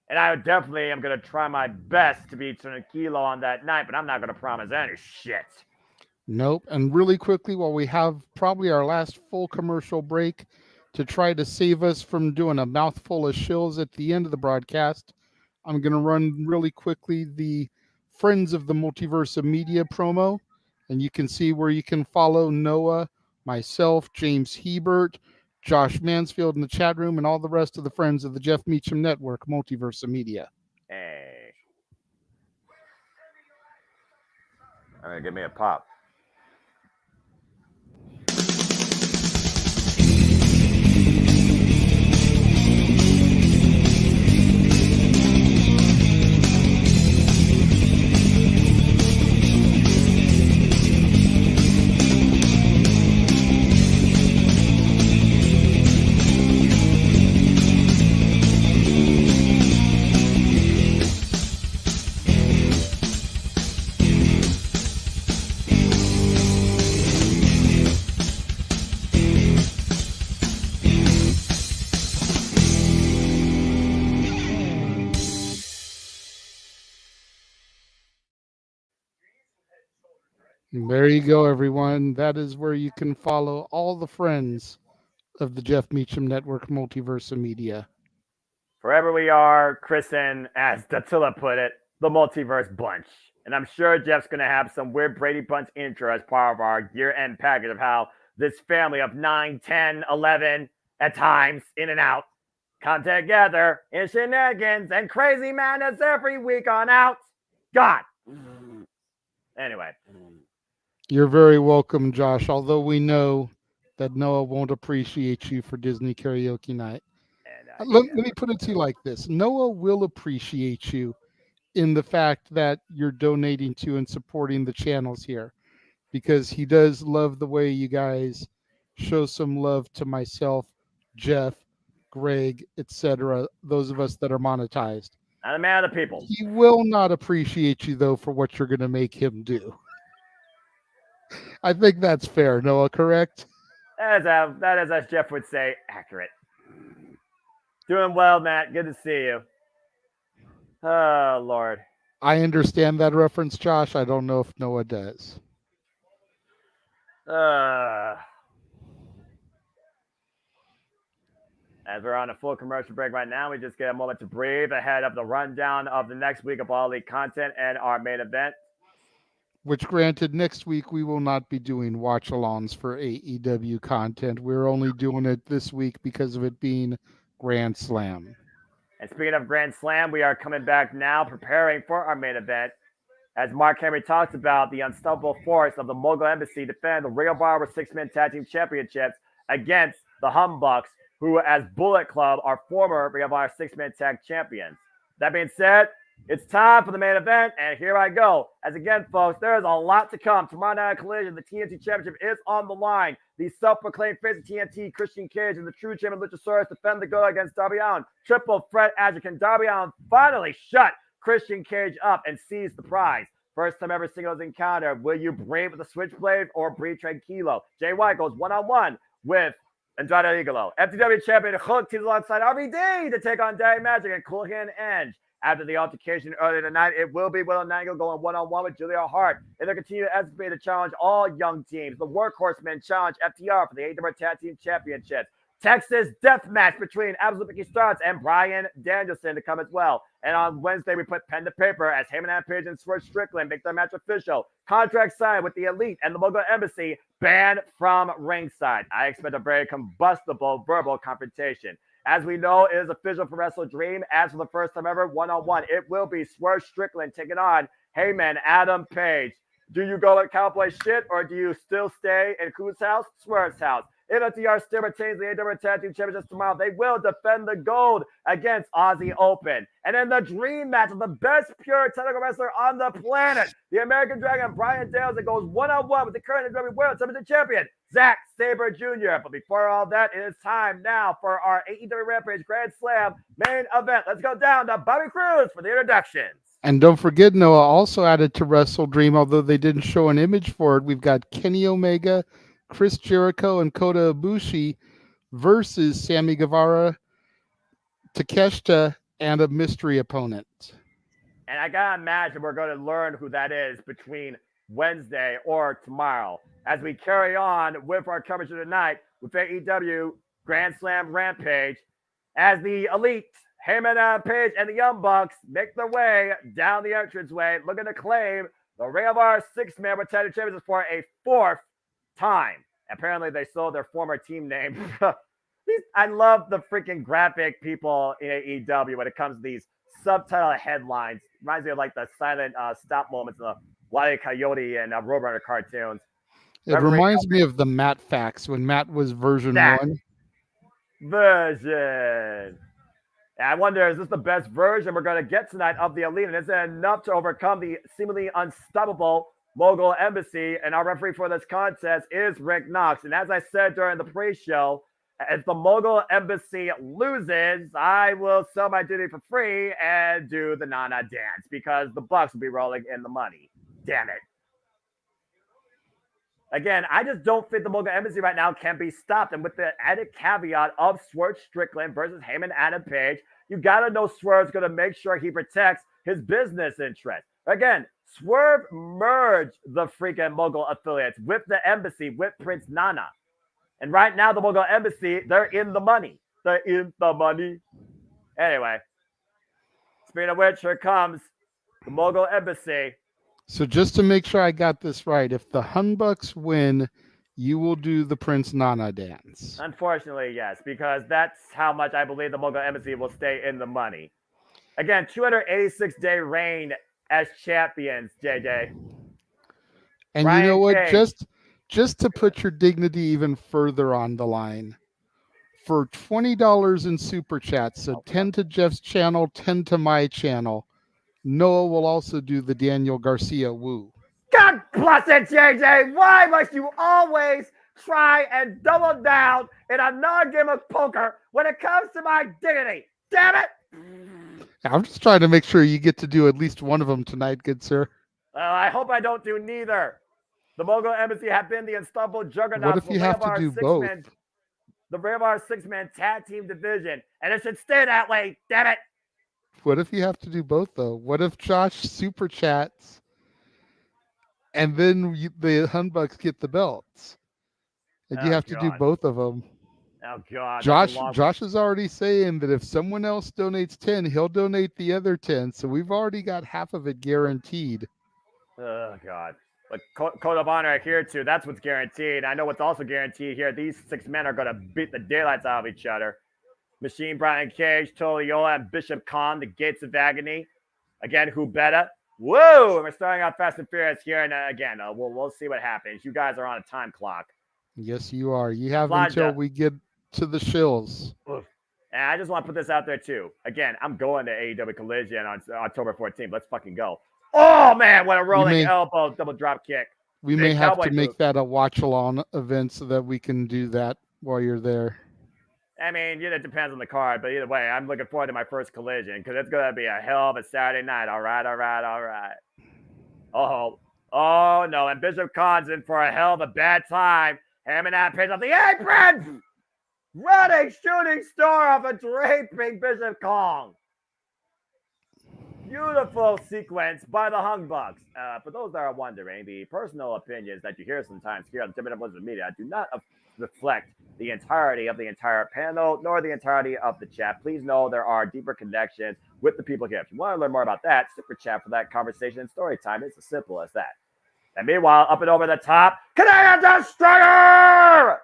And I definitely am going to try my best to be tranquilo on that night, but I'm not going to promise any shit. Nope. And really quickly, while we have probably our last full commercial break to try to save us from doing a mouthful of shills at the end of the broadcast, I'm going to run really quickly the Friends of the Multiverse of Media promo. And you can see where you can follow Noah, myself, James Hebert, Josh Mansfield in the chat room, and all the rest of the friends of the Jeff Meacham Network, Multiverse of Media. Hey. All right, give me a pop. There you go, everyone. That is where you can follow all the friends of the Jeff Meacham Network, Multiverse of Media. Forever we are, Kristen, as Dattila put it, the Multiverse Bunch. And I'm sure Jeff's going to have some weird Brady Bunch intro as part of our year-end package of how this family of 9, 10, 11, at times, in and out, come together in shenanigans and crazy madness every week on out. God. Anyway. You're very welcome, Josh, although we know that Noah won't appreciate you for Disney Karaoke Night. And, let me put it to you like this. Noah will appreciate you in the fact that you're donating to and supporting the channels here, because he does love the way you guys show some love to myself, Jeff, Greg, etc., those of us that are monetized. I'm a man of the people. He will not appreciate you, though, for what you're going to make him do. I think that's fair, Noah, correct? That is, as Jeff would say, accurate. Doing well, Matt. Good to see you. Oh, Lord. I understand that reference, Josh. I don't know if Noah does. As we're on a full commercial break right now, we just get a moment to breathe ahead of the rundown of the next week of All Elite content and our main event. Which, granted, next week we will not be doing watch-alongs for AEW content. We're only doing it this week because of it being Grand Slam. And speaking of Grand Slam, we are coming back now, preparing for our main event. As Mark Henry talks about the unstoppable force of the Mogul Embassy defending the Ring of Honor Six-Man Tag Team Championships against the Humbucks, who, as Bullet Club, are former Ring of Honor Six-Man Tag Champions. That being said, it's time for the main event, and here I go. As again, folks, there is a lot to come. Tomorrow night at Collision, the TNT Championship is on the line. The self-proclaimed face of TNT, Christian Cage, and the true champion Luchasaurus defend the go against Darby Allin. Triple threat as you can. Darby Allin finally shut Christian Cage up and seize the prize. First time ever singles encounter. Will you breed with the Switchblade or breed Tranquilo? Jay White goes one-on-one with Andrade Igalo. FTW champion Hook teams alongside RVD to take on Daddy Magic and Cool Hand Edge. After the altercation earlier tonight, it will be Will Nangle going one-on-one with Julia Hart. And they'll continue to escalate to challenge all young teams. The Workhorsemen challenge FTR for the AEW Tag Team Championships. Texas death match between Absolute Mickey Starks and Bryan Danielson to come as well. And on Wednesday, we put pen to paper as Heyman and Page and Swerve Strickland make their match official. Contract signed with the Elite and the Mogul Embassy, banned from ringside. I expect a very combustible verbal confrontation. As we know, it is official for Wrestle Dream. As for the first time ever, one-on-one, it will be Swerve Strickland taking on Heyman Adam Page. Do you go with cowboy shit, or do you still stay in whose house? Swerve's house. If FTR still retains the AEW Tag Team Championships tomorrow, they will defend the gold against Aussie Open. And in the dream match of the best pure technical wrestler on the planet, the American Dragon Bryan Danielson goes one-on-one with the current AEW World Championship Champion, Zack Sabre Jr. But before all that, it is time now for our AEW Rampage Grand Slam main event. Let's go down to Bobby Cruz for the introductions. And don't forget, Noah also added to Wrestle Dream, although they didn't show an image for it. We've got Kenny Omega, Chris Jericho, and Kota Ibushi versus Sammy Guevara, Takeshita, and a mystery opponent. And I gotta imagine we're going to learn who that is between Wednesday or tomorrow as we carry on with our coverage of tonight with AEW Grand Slam Rampage as the Elite, Heyman Page, and the Young Bucks make their way down the entranceway, looking to claim the Ring of Honor six-man Tag Champions for a fourth time. Apparently, they sold their former team name. I love the freaking graphic people in AEW when it comes to these subtitle headlines. Reminds me of like the silent stop moments of the Wile E. Coyote and Roadrunner cartoons. It reminds me of the Matt Facts when Matt was version 1. Version. And I wonder, is this the best version we're going to get tonight of the Elite? And is it enough to overcome the seemingly unstoppable Mogul Embassy? And our referee for this contest is Rick Knox. And as I said during the pre-show, if the Mogul Embassy loses, I will sell my duty for free and do the Nana dance because the Bucks will be rolling in the money. Damn it. Again, I just don't think the Mogul Embassy right now can be stopped. And with the added caveat of Swerve Strickland versus Heyman Adam Page, you got to know Swerve's going to make sure he protects his business interests. Again, Swerve merged the freaking Mogul affiliates with the Embassy, with Prince Nana. And right now, the Mogul Embassy, they're in the money. They're in the money. Anyway, speaking of which, here comes the Mogul Embassy. So just to make sure I got this right, if the Hunbucks win, you will do the Prince Nana dance. Unfortunately, yes, because that's how much I believe the Mogul Embassy will stay in the money. Again, 286-day reign as champions, JJ. And Brian, you know what? Page. Just to put your dignity even further on the line, for $20 in super chats, so 10 to Jeff's channel, 10 to my channel, Noah will also do the Daniel Garcia woo. God bless it, JJ. Why must you always try and double down in a non-game of poker when it comes to my dignity? Damn it! I'm just trying to make sure you get to do at least one of them tonight, good sir. I hope I don't do neither. The Mogul Embassy have been the unstoppable juggernaut. What if you have to do both? The Ring of Honor six-man tag team division, and it should stay that way. Damn it! What if you have to do both, though? What if Josh super chats and then the Hunbucks get the belts? And you have to do both of them. Oh, God. Josh is already saying that if someone else donates 10, he'll donate the other 10. So we've already got half of it guaranteed. Oh, God. But Code of Honor here, too. That's what's guaranteed. I know what's also guaranteed here. These six men are going to beat the daylights out of each other. Machine Brian Cage, Toliola, and Bishop Khan, the Gates of Agony. Again, who better? Whoa! We're starting out Fast and Furious here. And again, we'll see what happens. You guys are on a time clock. Yes, you are. You have until we get to the shills. Oof. And I just want to put this out there, too. Again, I'm going to AEW Collision on October 14th. Let's fucking go. Oh, man, what a rolling elbow, double drop kick. We may have to make that a watch-along event so that we can do that while you're there. I mean, it depends on the card, but either way, I'm looking forward to my first Collision because it's going to be a hell of a Saturday night. All right. Oh no, and Bishop Khan's in for a hell of a bad time. Hamming that pitch off the apron. Running shooting star off a draping Bishop Khan. Beautiful sequence by the Hung Bucks. For those that are wondering, the personal opinions that you hear sometimes here on the WWE Media do not reflect the entirety of the entire panel, nor the entirety of the chat. Please know there are deeper connections with the people here. If you want to learn more about that, super chat for that conversation and story time. It's as simple as that. And meanwhile, up and over the top, Canadian Destroyer!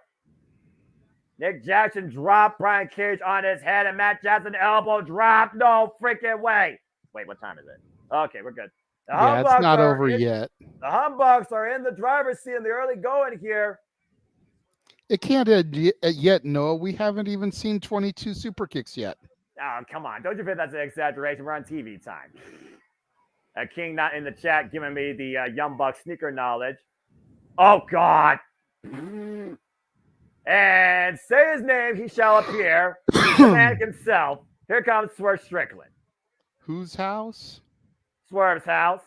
Nick Jackson dropped Brian Cage on his head, and Matt Jackson elbow drop. No freaking way. Wait, what time is it? Okay, we're good. Yeah, it's not over yet. The Humbucks are in the driver's seat in the early going here. It can't end yet, Noah. We haven't even seen 22 super kicks yet. Oh, come on. Don't you think that's an exaggeration? We're on TV time. King not in the chat giving me the Young Buck sneaker knowledge. Oh, God. And say his name, he shall appear. The man himself. Here comes Swerve Strickland. Whose house? Swerve's house.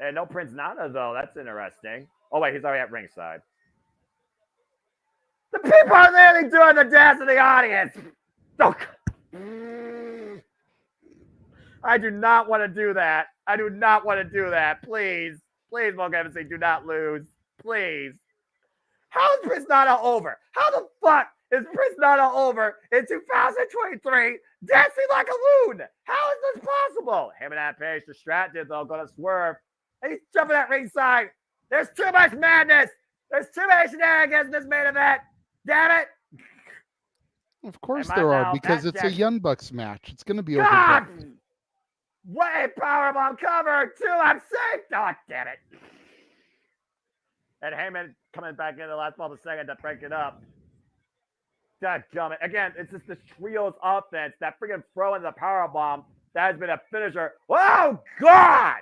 And no Prince Nana, though. That's interesting. Oh, wait, he's already at ringside. The people are literally doing the dance in the audience. Oh, I do not want to do that. I do not want to do that. Please. Please, Monk MC, do not lose. Please. How is Prince Nana over? How the fuck is Prince Nana over in 2023 dancing like a loon? How is this possible? Him and that Page distracted, though, going to Swerve. And he's jumping at ringside. There's too much madness. There's too many shenanigans in this main event. Damn it. Of course there are, because it's a Young Bucks match. It's going to be over. God! What a powerbomb cover, too. I'm safe. Oh, damn it. And Heyman coming back in the last 12 seconds to break it up. Dadgummit. Again, it's just the trio's offense. That freaking throw in the powerbomb, that has been a finisher. Oh, God!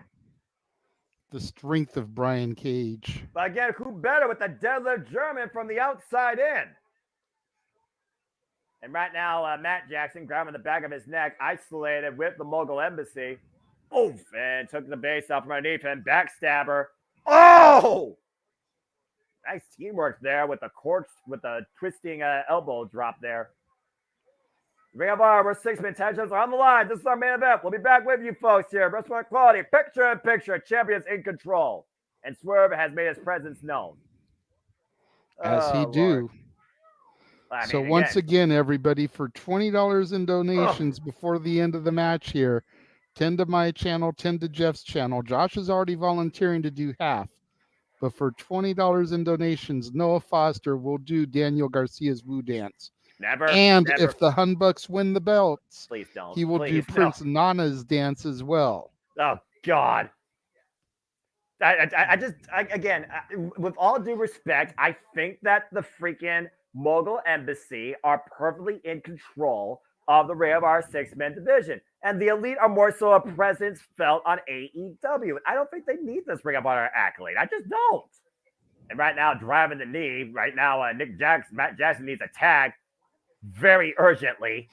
The strength of Brian Cage. But again, who better with the deadlift German from the outside in? And right now, Matt Jackson grabbing the back of his neck, isolated with the Mogul Embassy. Oof, and took the base out from underneath him. Backstabber. Oh! Nice teamwork there with the twisting elbow drop there. Ring of Honor, 6-man tag champions are on the line. This is our main event. We'll be back with you folks here. Wrestling Quality, picture-in-picture, champions in control. And Swerve has made his presence known. As he do. So once again, everybody, for $20 in donations before the end of the match here, 10 to my channel, 10 to Jeff's channel. Josh is already volunteering to do half. But for $20 in donations, Noah Foster will do Daniel Garcia's Woo Dance. Never. If the Humbucks win the belts, please don't. He will do Prince Nana's dance as well. Oh, God. Again, with all due respect, I think that the freaking Mogul Embassy are perfectly in control of the Ring of Honor 6-man division. And the Elite are more so a presence felt on AEW. I don't think they need this Ring of Honor accolade. I just don't. And right now, driving the knee, Matt Jackson needs a tag very urgently.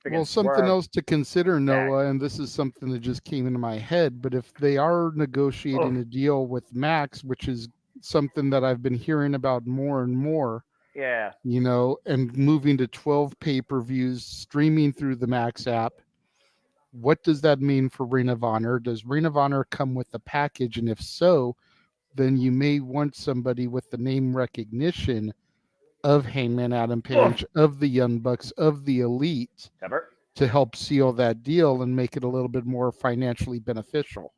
Well, something else to consider, Noah, and this is something that just came into my head, but if they are negotiating a deal with Max, which is something that I've been hearing about more and more, and moving to 12 pay-per-views, streaming through the Max app, what does that mean for Ring of Honor? Does Ring of Honor come with a package? And if so, then you may want somebody with the name recognition of Hangman Adam Page, of the Young Bucks, of the Elite, to help seal that deal and make it a little bit more financially beneficial.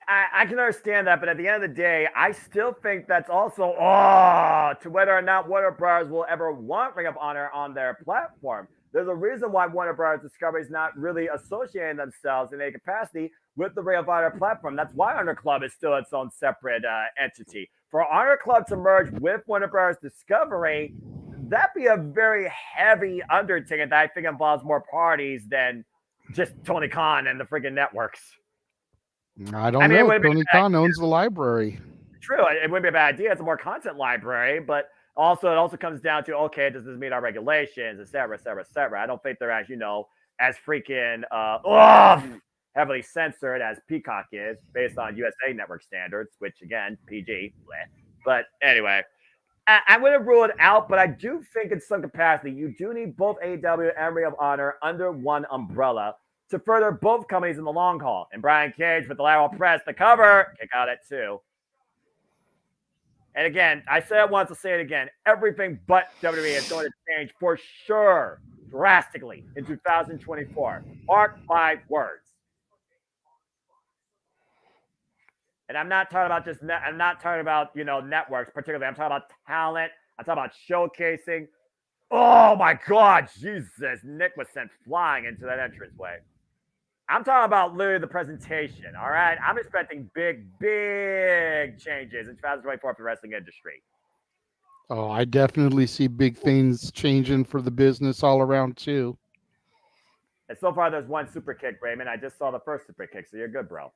I can understand that, but at the end of the day, I still think that's also to whether or not Warner Bros. Will ever want Ring of Honor on their platform. There's a reason why Warner Bros. Discovery is not really associating themselves in a capacity with the Ring of Honor platform. That's why Honor Club is still its own separate entity. For Honor Club to merge with Warner Bros. Discovery, that'd be a very heavy undertaking that I think involves more parties than just Tony Khan and the freaking networks. I don't know. Tony Khan owns the library. True. It wouldn't be a bad idea. It's a more content library, but also it also comes down to, okay, does this meet our regulations, et cetera, et cetera, et cetera. I don't think they're as freaking, heavily censored as Peacock is, based on USA Network standards, which again, PG. Bleh. But anyway, I wouldn't rule it out, but I do think in some capacity you do need both AEW and Ring of Honor under one umbrella to further both companies in the long haul. And Brian Cage with the lateral press, the cover, kick out at 2. And again, I said it once, I'll say it again. Everything but WWE is going to change for sure, drastically in 2024. Mark my words. And I'm not talking about I'm not talking about, networks particularly. I'm talking about talent. I'm talking about showcasing. Oh my God, Jesus. Nick was sent flying into that entranceway. I'm talking about literally the presentation, all right? I'm expecting big, big changes in 2024 for the wrestling industry. Oh, I definitely see big things changing for the business all around, too. And so far, there's one super kick, Raymond. I just saw the first super kick, so you're good, bro.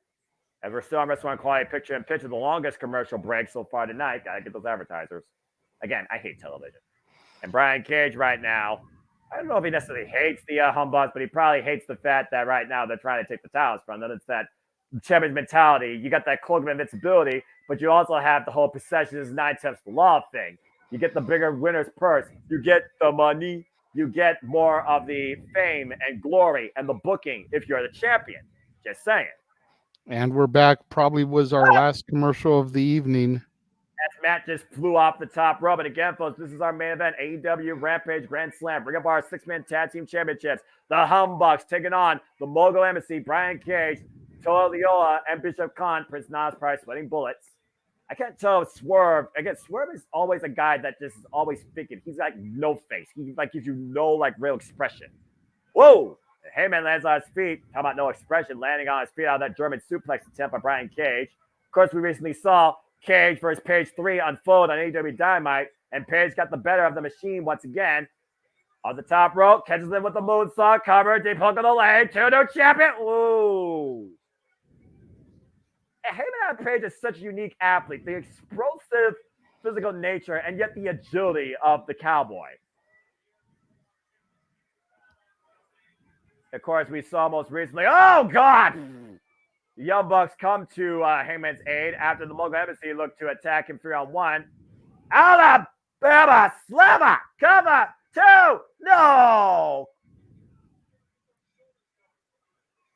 As we're still on Restaurant Quality Picture in Picture, the longest commercial break so far tonight. Gotta get those advertisers. Again, I hate television. And Brian Cage right now, I don't know if he necessarily hates the humbugs, but he probably hates the fact that right now they're trying to take the titles from them. It's that champion mentality. You got that cloak of invincibility, but you also have the whole possession is 9 times the law thing. You get the bigger winner's purse. You get the money. You get more of the fame and glory and the booking if you're the champion. Just saying. And we're back. Probably was our last commercial of the evening. That match just flew off the top rope. And again, folks, this is our main event, AEW Rampage Grand Slam. Bring up our 6-man tag team championships. The Humbucks taking on the Mogul Embassy, Brian Cage, Toa Leola, and Bishop Khan, Prince Nas Price, sweating bullets. I can't tell Swerve. Again, Swerve is always a guy that just is always thinking. He's like no face. He like gives you no like real expression. Whoa! Heyman lands on his feet. How about no expression? Landing on his feet out of that German suplex attempt by Brian Cage. Of course, we recently saw Cage versus Page 3 unfold on AEW Dynamite, and Page got the better of the machine once again. On the top rope, catches him with the moonsault cover, deep hook on the leg, 2-2 champion. Ooh. And Heyman and Page is such a unique athlete, the explosive physical nature, and yet the agility of the cowboy. Of course, we saw most recently, oh God! The Young Bucks come to Heyman's aid after the Mogul Embassy looked to attack him 3-on-1. Alabama Slammer, cover 2, no!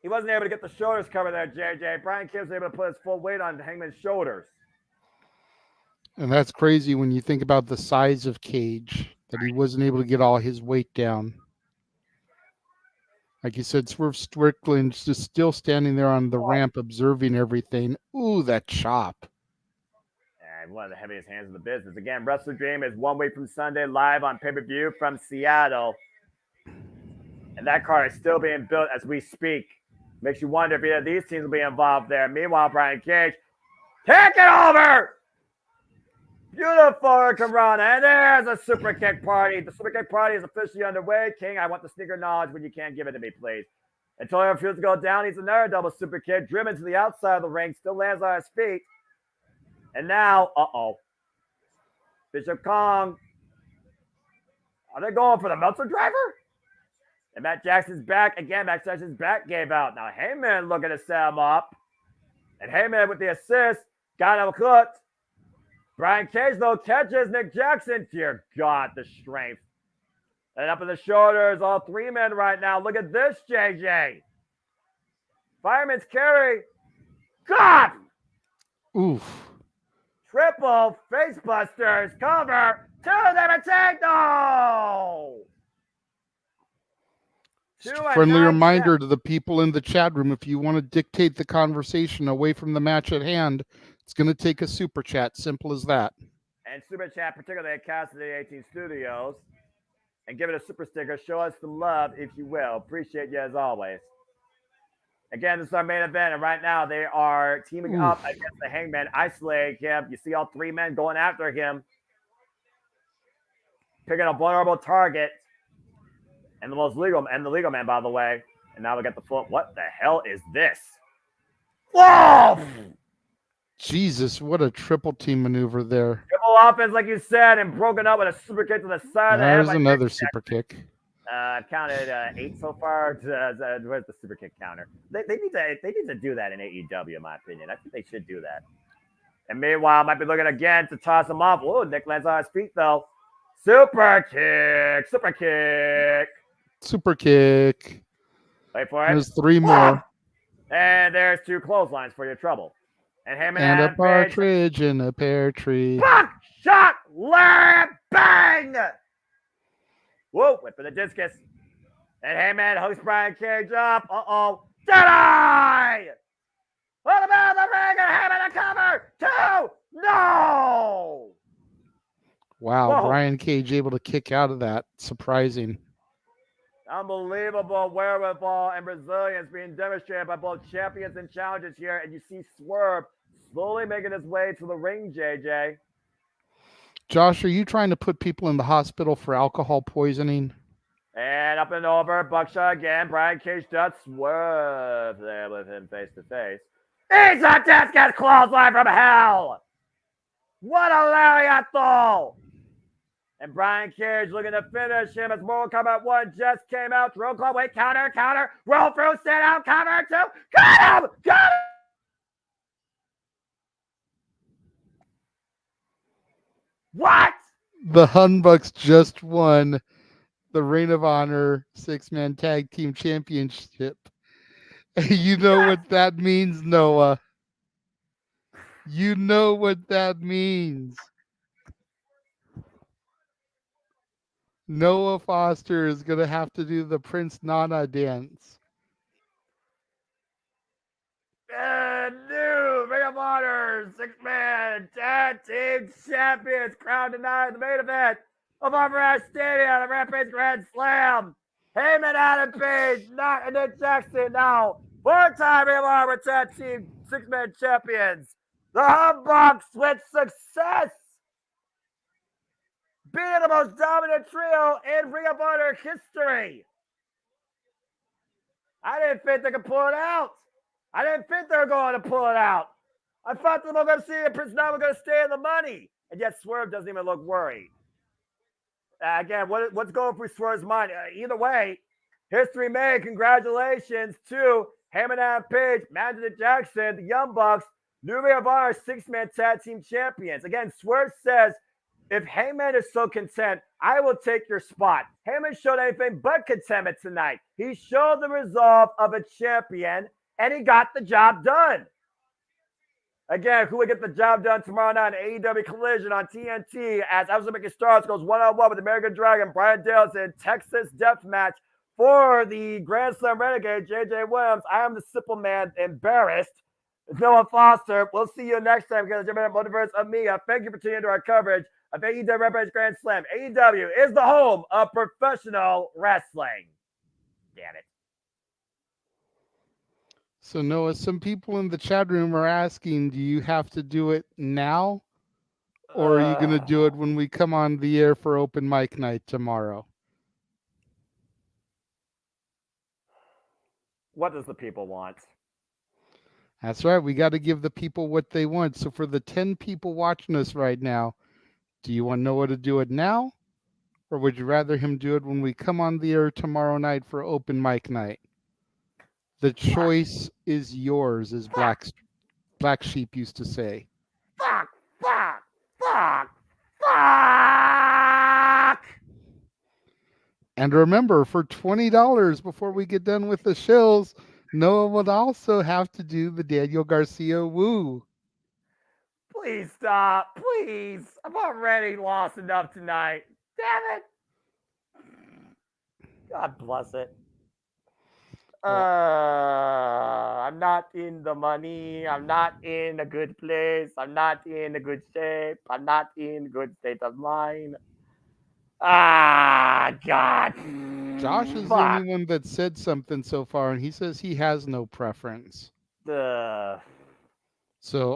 He wasn't able to get the shoulders covered there, JJ. Brian Cage was able to put his full weight on Heyman's shoulders. And that's crazy when you think about the size of Cage, that he wasn't able to get all his weight down. Like you said, Swerve Strickland's just still standing there on the ramp observing everything. Ooh, that chop. And one of the heaviest hands in the business. Again, Wrestle Dream is 1 week from Sunday, live on pay-per-view from Seattle. And that card is still being built as we speak. Makes you wonder if either of these teams will be involved there. Meanwhile, Brian Cage, take it over! Beautiful Karana. And there's a super kick party. The super kick party is officially underway. King, I want the sneaker knowledge when you can give it to me, please. Until he refuses to go down, he's another double super kick. Driven to the outside of the ring. Still lands on his feet. And now, Bishop Kong. Are they going for the Meltzer driver? And Matt Jackson's back. Again, Matt Jackson's back gave out. Now Heyman looking to set him up. And Heyman with the assist. Got him cooked. Brian Cage, though, catches Nick Jackson. Dear God, the strength. And up in the shoulders, all 3 men right now. Look at this, JJ. Fireman's carry. God! Oof. Triple facebusters. Cover. 2, never take. No! Just a friendly reminder to the people in the chat room, if you want to dictate the conversation away from the match at hand, it's going to take a super chat. Simple as that. And super chat, particularly at Cassidy 18 Studios. And give it a super sticker. Show us some love, if you will. Appreciate you as always. Again, this is our main event. And right now, they are teaming up against the Hangman, isolating him. You see all 3 men going after him. Picking a vulnerable target. And the legal man, by the way. And now we got the foot. What the hell is this? Whoa! Jesus, what a triple team maneuver there. Triple offense, like you said, and broken up with a super kick to the side of the head. There's another super kick. I've counted 8 so far. Where's the super kick counter? They need to do that in AEW, in my opinion. I think they should do that. And meanwhile, might be looking again to toss him off. Whoa, Nick lands on his feet though. Super kick, super kick. Super kick. Wait for it. There's 3 more. And there's 2 clotheslines for your trouble. And Heyman And a Page. partridge in a pear tree. Buckshot Larry Bang! Whoa, went for the discus. And Heyman hooks Brian Cage up. Uh-oh. Jedi! What about the ring and Heyman a cover? 2! No! Wow, Whoa. Brian Cage able to kick out of that. Surprising. Unbelievable wherewithal and resilience being demonstrated by both champions and challengers here. And you see Swerve slowly making his way to the ring, JJ. Josh, are you trying to put people in the hospital for alcohol poisoning? And up and over, buckshot again. Brian Cage does swerve there with him face to face. He's a discus clothesline from hell! What a lariat though! And Brian Cage looking to finish him as Mortal Kombat 1 just came out. Roll call, wait, counter, roll through, stand out, cover 2. Got him! What? The Hunbucks just won the Reign of Honor 6-man tag team championship. You know what that means, Noah. You know what that means. Noah Foster is going to have to do the Prince Nana dance. New Ring of Honor 6-man tag team champions crowned tonight in the main event of Multiverse Stadium, the Rampage Grand Slam. Heyman, Adam Page, and Nick Jackson now 4-time Ring of Honor tag team 6-man champions. The Humbucks with success, being the most dominant trio in Ring of Honor history. I didn't think they could pull it out. I didn't think they were going to pull it out. I thought they were going to see if Prince Nana was going to stay in the money. And yet Swerve doesn't even look worried. Again, what's going through Swerve's mind? Either way, history made. Congratulations to Heyman and Page, Magic Jackson, the Young Bucks, New Ring of Honor 6-man tag team champions. Again, Swerve says, if Heyman is so content, I will take your spot. Heyman showed anything but contentment tonight. He showed the resolve of a champion, and he got the job done. Again, who will get the job done tomorrow night in AEW Collision on TNT as Absolute Making Stars goes one-on-one with American Dragon, Brian Dales in Texas Deathmatch for the Grand Slam Renegade, JJ Williams. I am the simple man, embarrassed. Noah Foster. We'll see you next time, guys. Multiverse of Media. Thank you for tuning into our coverage of AEW Rampage Grand Slam. AEW is the home of professional wrestling. Damn it. So, Noah, some people in the chat room are asking, do you have to do it now? Or are you going to do it when we come on the air for open mic night tomorrow? What does the people want? That's right. We got to give the people what they want. So for the 10 people watching us right now, do you want Noah to do it now? Or would you rather him do it when we come on the air tomorrow night for open mic night? The choice is yours, as Black Sheep used to say. Fuck! And remember, for $20 before we get done with the shows, Noah would also have to do the Daniel Garcia woo. Please stop. Please. I've already lost enough tonight. Damn it. God bless it. I'm not in the money. I'm not in a good place. I'm not in a good shape. I'm not in a good state of mind. God. Josh is the only one that said something so far, and he says he has no preference. So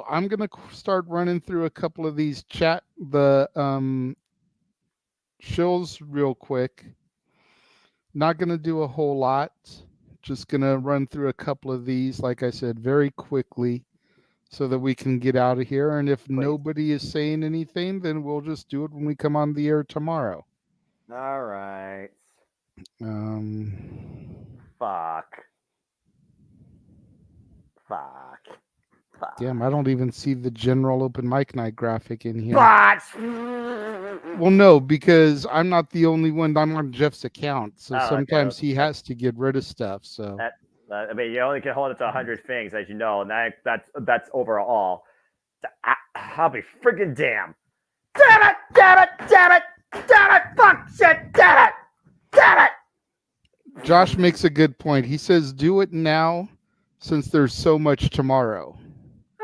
I'm going to start running through a couple of these shows real quick. Not going to do a whole lot. Just going to run through a couple of these, like I said, very quickly so that we can get out of here. And if nobody is saying anything, then we'll just do it when we come on the air tomorrow. All right. Fuck. Damn, I don't even see the general open mic night graphic in here. Bots! Well, no, because I'm not the only one. I'm on Jeff's account, so sometimes he has to get rid of stuff. So I mean, you only can hold it to 100 things, as you know, and that's overall. I'll be freaking damn. Damn it! Damn it! Damn it! Damn it! Fuck shit! Damn it! Damn it! Josh makes a good point. He says, "Do it now, since there's so much tomorrow."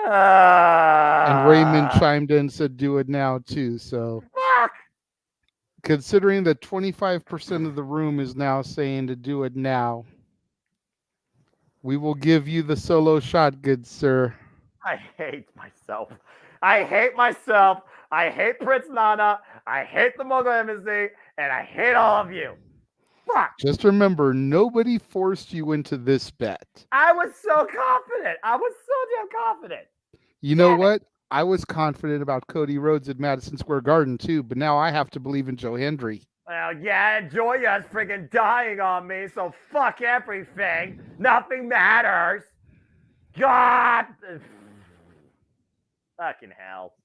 And Raymond chimed in and said, "Do it now too." So, fuck. Considering that 25% of the room is now saying to do it now, we will give you the solo shot, good sir. I hate myself. I hate myself. I hate Prince Nana. I hate the Mogul Embassy, and I hate all of you. Fuck. Just remember, nobody forced you into this bet. I was so confident. I was so damn confident. You know what? I was confident about Cody Rhodes at Madison Square Garden too, but now I have to believe in Joe Hendry. Well, yeah, Joya's freaking dying on me, so fuck everything. Nothing matters. God. Fucking hell.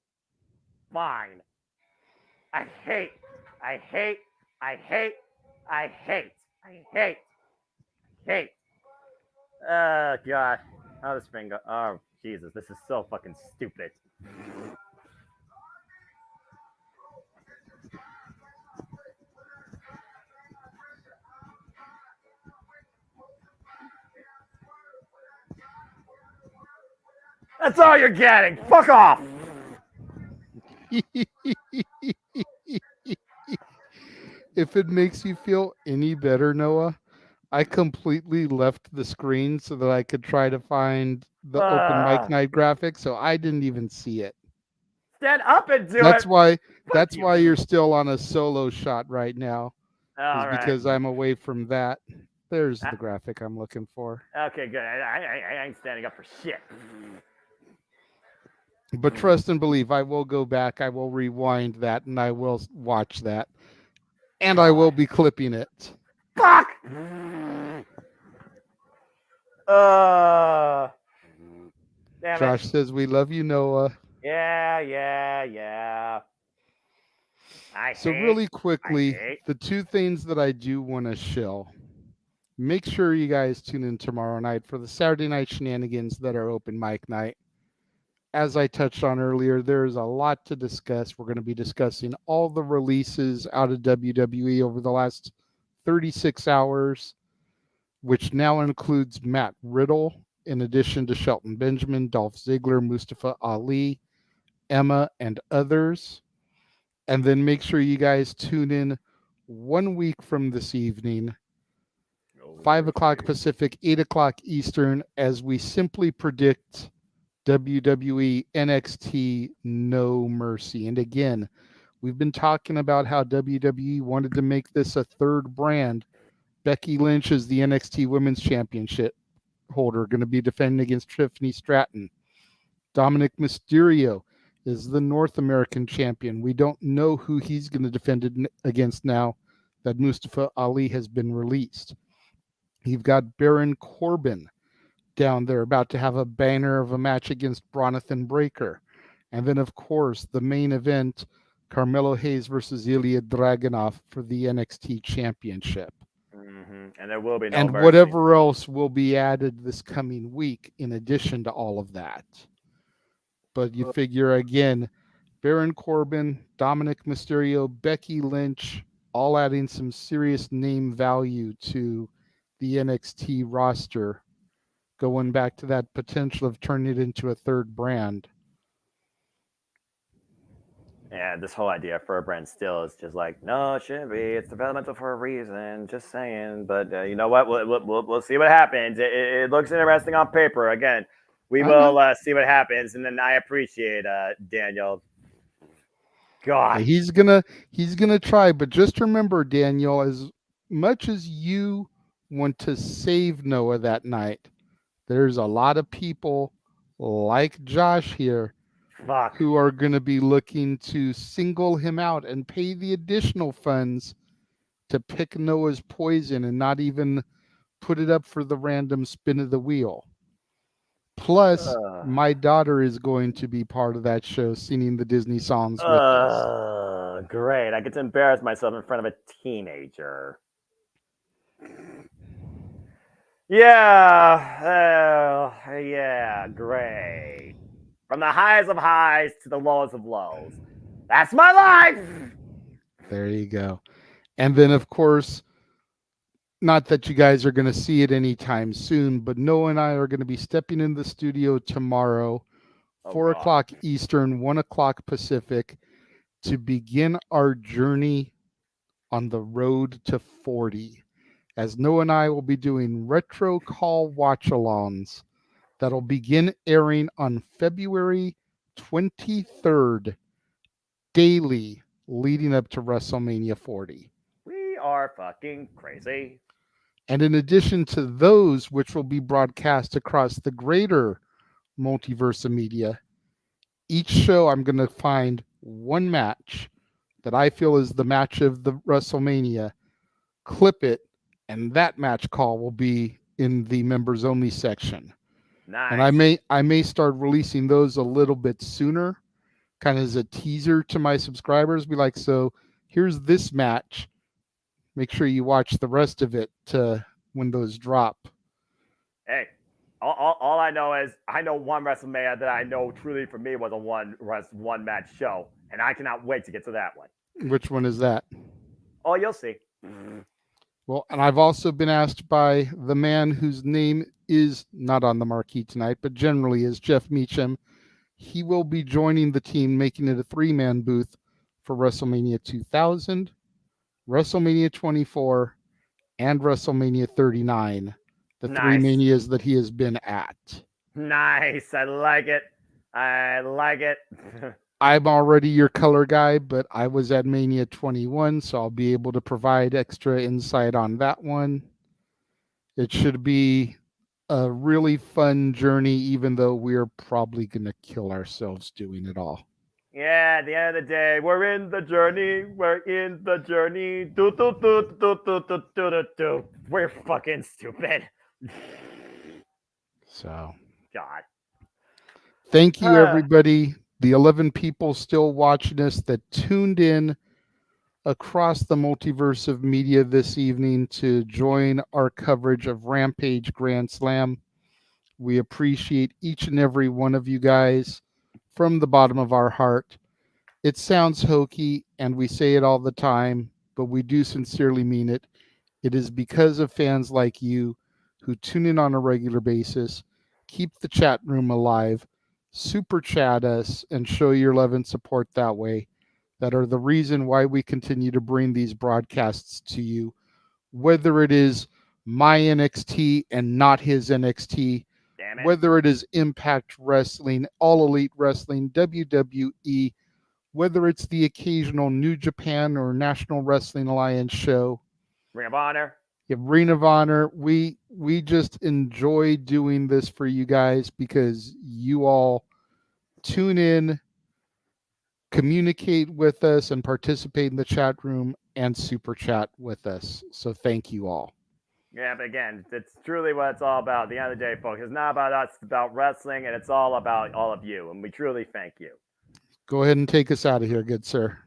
Fine. I hate. Oh, God. How this thing go? Oh, Jesus. This is so fucking stupid. That's all you're getting. Fuck off. If it makes you feel any better, Noah, I completely left the screen so that I could try to find the open mic night graphic, so I didn't even see it. Stand up and do that's it. Why. That's why you're still on a solo shot right now. All right. Because I'm away from that. There's the graphic I'm looking for. Okay, good. I ain't standing up for shit. But trust and believe, I will go back, I will rewind that, and I will watch that. And I will be clipping it. Fuck! Josh says, "We love you, Noah." Yeah. Really quickly, the two things that I do want to shill. Make sure you guys tune in tomorrow night for the Saturday night shenanigans that are open mic night. As I touched on earlier, there's a lot to discuss. We're going to be discussing all the releases out of WWE over the last 36 hours, which now includes Matt Riddle, in addition to Shelton Benjamin, Dolph Ziggler, Mustafa Ali, Emma, and others. And then make sure you guys tune in 1 week from this evening, 5 o'clock Pacific, 8 o'clock Eastern, as we simply predict WWE NXT No Mercy. And again, we've been talking about how WWE wanted to make this a third brand. Becky Lynch is the NXT Women's Championship holder, going to be defending against Tiffany Stratton. Dominic Mysterio is the North American champion. We don't know who he's going to defend against now that Mustafa Ali has been released. You've got Baron Corbin down there about to have a banner of a match against Bronathan Breakker. And then, of course, the main event, Carmelo Hayes versus Ilya Dragunov for the NXT Championship. Mm-hmm. And there will be no and mercy. Whatever else will be added this coming week in addition to all of that. But you figure, again, Baron Corbin, Dominic Mysterio, Becky Lynch, all adding some serious name value to the NXT roster, going back to that potential of turning it into a third brand. Yeah, this whole idea for a brand still is just like, no, it shouldn't be. It's developmental for a reason. Just saying. But you know what? We'll see what happens. It looks interesting on paper. Again, we will see what happens. And then I appreciate Daniel. God, he's gonna try. But just remember, Daniel, as much as you want to save Noah that night, there's a lot of people like Josh here who are going to be looking to single him out and pay the additional funds to pick Noah's poison and not even put it up for the random spin of the wheel. Plus, my daughter is going to be part of that show, singing the Disney songs with us. Great. I get to embarrass myself in front of a teenager. Yeah, great. From the highs of highs to the lowest of lows. That's my life! There you go. And then, of course, not that you guys are going to see it anytime soon, but Noah and I are going to be stepping in the studio tomorrow, 4 o'clock Eastern, 1 o'clock Pacific, to begin our journey on the road to 40. As Noah and I will be doing retro call watch-alongs that'll begin airing on February 23rd, daily, leading up to WrestleMania 40. We are fucking crazy. And in addition to those, which will be broadcast across the greater multiverse of media, each show I'm going to find one match that I feel is the match of the WrestleMania, clip it, and that match call will be in the members only section. Nice. And I may start releasing those a little bit sooner, kind of as a teaser to my subscribers. Be like, so here's this match. Make sure you watch the rest of it when those drop. Hey, all I know is I know one WrestleMania that I know truly for me was a one match show, and I cannot wait to get to that one. Which one is that? Oh, you'll see. Well, and I've also been asked by the man whose name is not on the marquee tonight, but generally is Jeff Meacham. He will be joining the team, making it a 3-man booth for WrestleMania 2000, WrestleMania 24, and WrestleMania 39, the Nice. 3 manias that he has been at. Nice. I like it. I'm already your color guy, but I was at Mania 21, so I'll be able to provide extra insight on that one. It should be a really fun journey, even though we're probably going to kill ourselves doing it all. Yeah, at the end of the day, we're in the journey. Do. We're fucking stupid. So, God. thank you, everybody. The 11 people still watching us that tuned in across the multiverse of media this evening to join our coverage of Rampage Grand Slam. We appreciate each and every one of you guys from the bottom of our heart. It sounds hokey, and we say it all the time, but we do sincerely mean it. It is because of fans like you who tune in on a regular basis, keep the chat room alive, super chat us, and show your love and support that way, that are the reason why we continue to bring these broadcasts to you, whether it is my NXT and not his NXT, whether it is Impact Wrestling, All Elite Wrestling, WWE, whether it's the occasional New Japan or National Wrestling Alliance show. Ring of Honor. Yeah, Ring of Honor. We just enjoy doing this for you guys because you all tune in, communicate with us, and participate in the chat room and super chat with us. So thank you all. Yeah, but again, it's truly what it's all about. At the end of the day, folks, it's not about us, it's about wrestling, and it's all about all of you, and we truly thank you. Go ahead and take us out of here, good sir.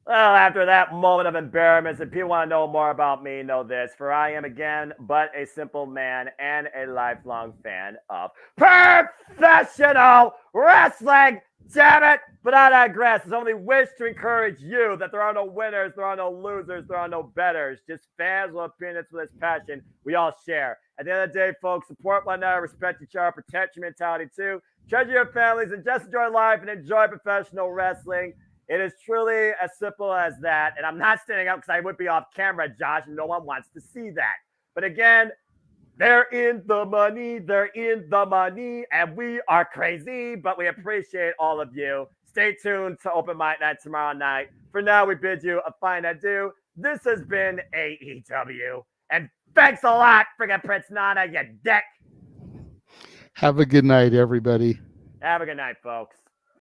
Well, after that moment of embarrassment, if people want to know more about me, know this. For I am, again, but a simple man and a lifelong fan of professional wrestling. Damn it! But I digress. It's only wish to encourage you that there are no winners, there are no losers, there are no betters. Just fans with opinions for this passion we all share. At the end of the day, folks, support one another, respect each other, protect your mentality too. Treasure your families and just enjoy life and enjoy professional wrestling. It is truly as simple as that. And I'm not standing up because I would be off camera, Josh, and no one wants to see that. But again, they're in the money, and we are crazy, but we appreciate all of you. Stay tuned to Open Mic Night tomorrow night. For now, we bid you a fine adieu. This has been AEW, and thanks a lot, friggin' Prince Nana, you dick. Have a good night, everybody. Have a good night, folks.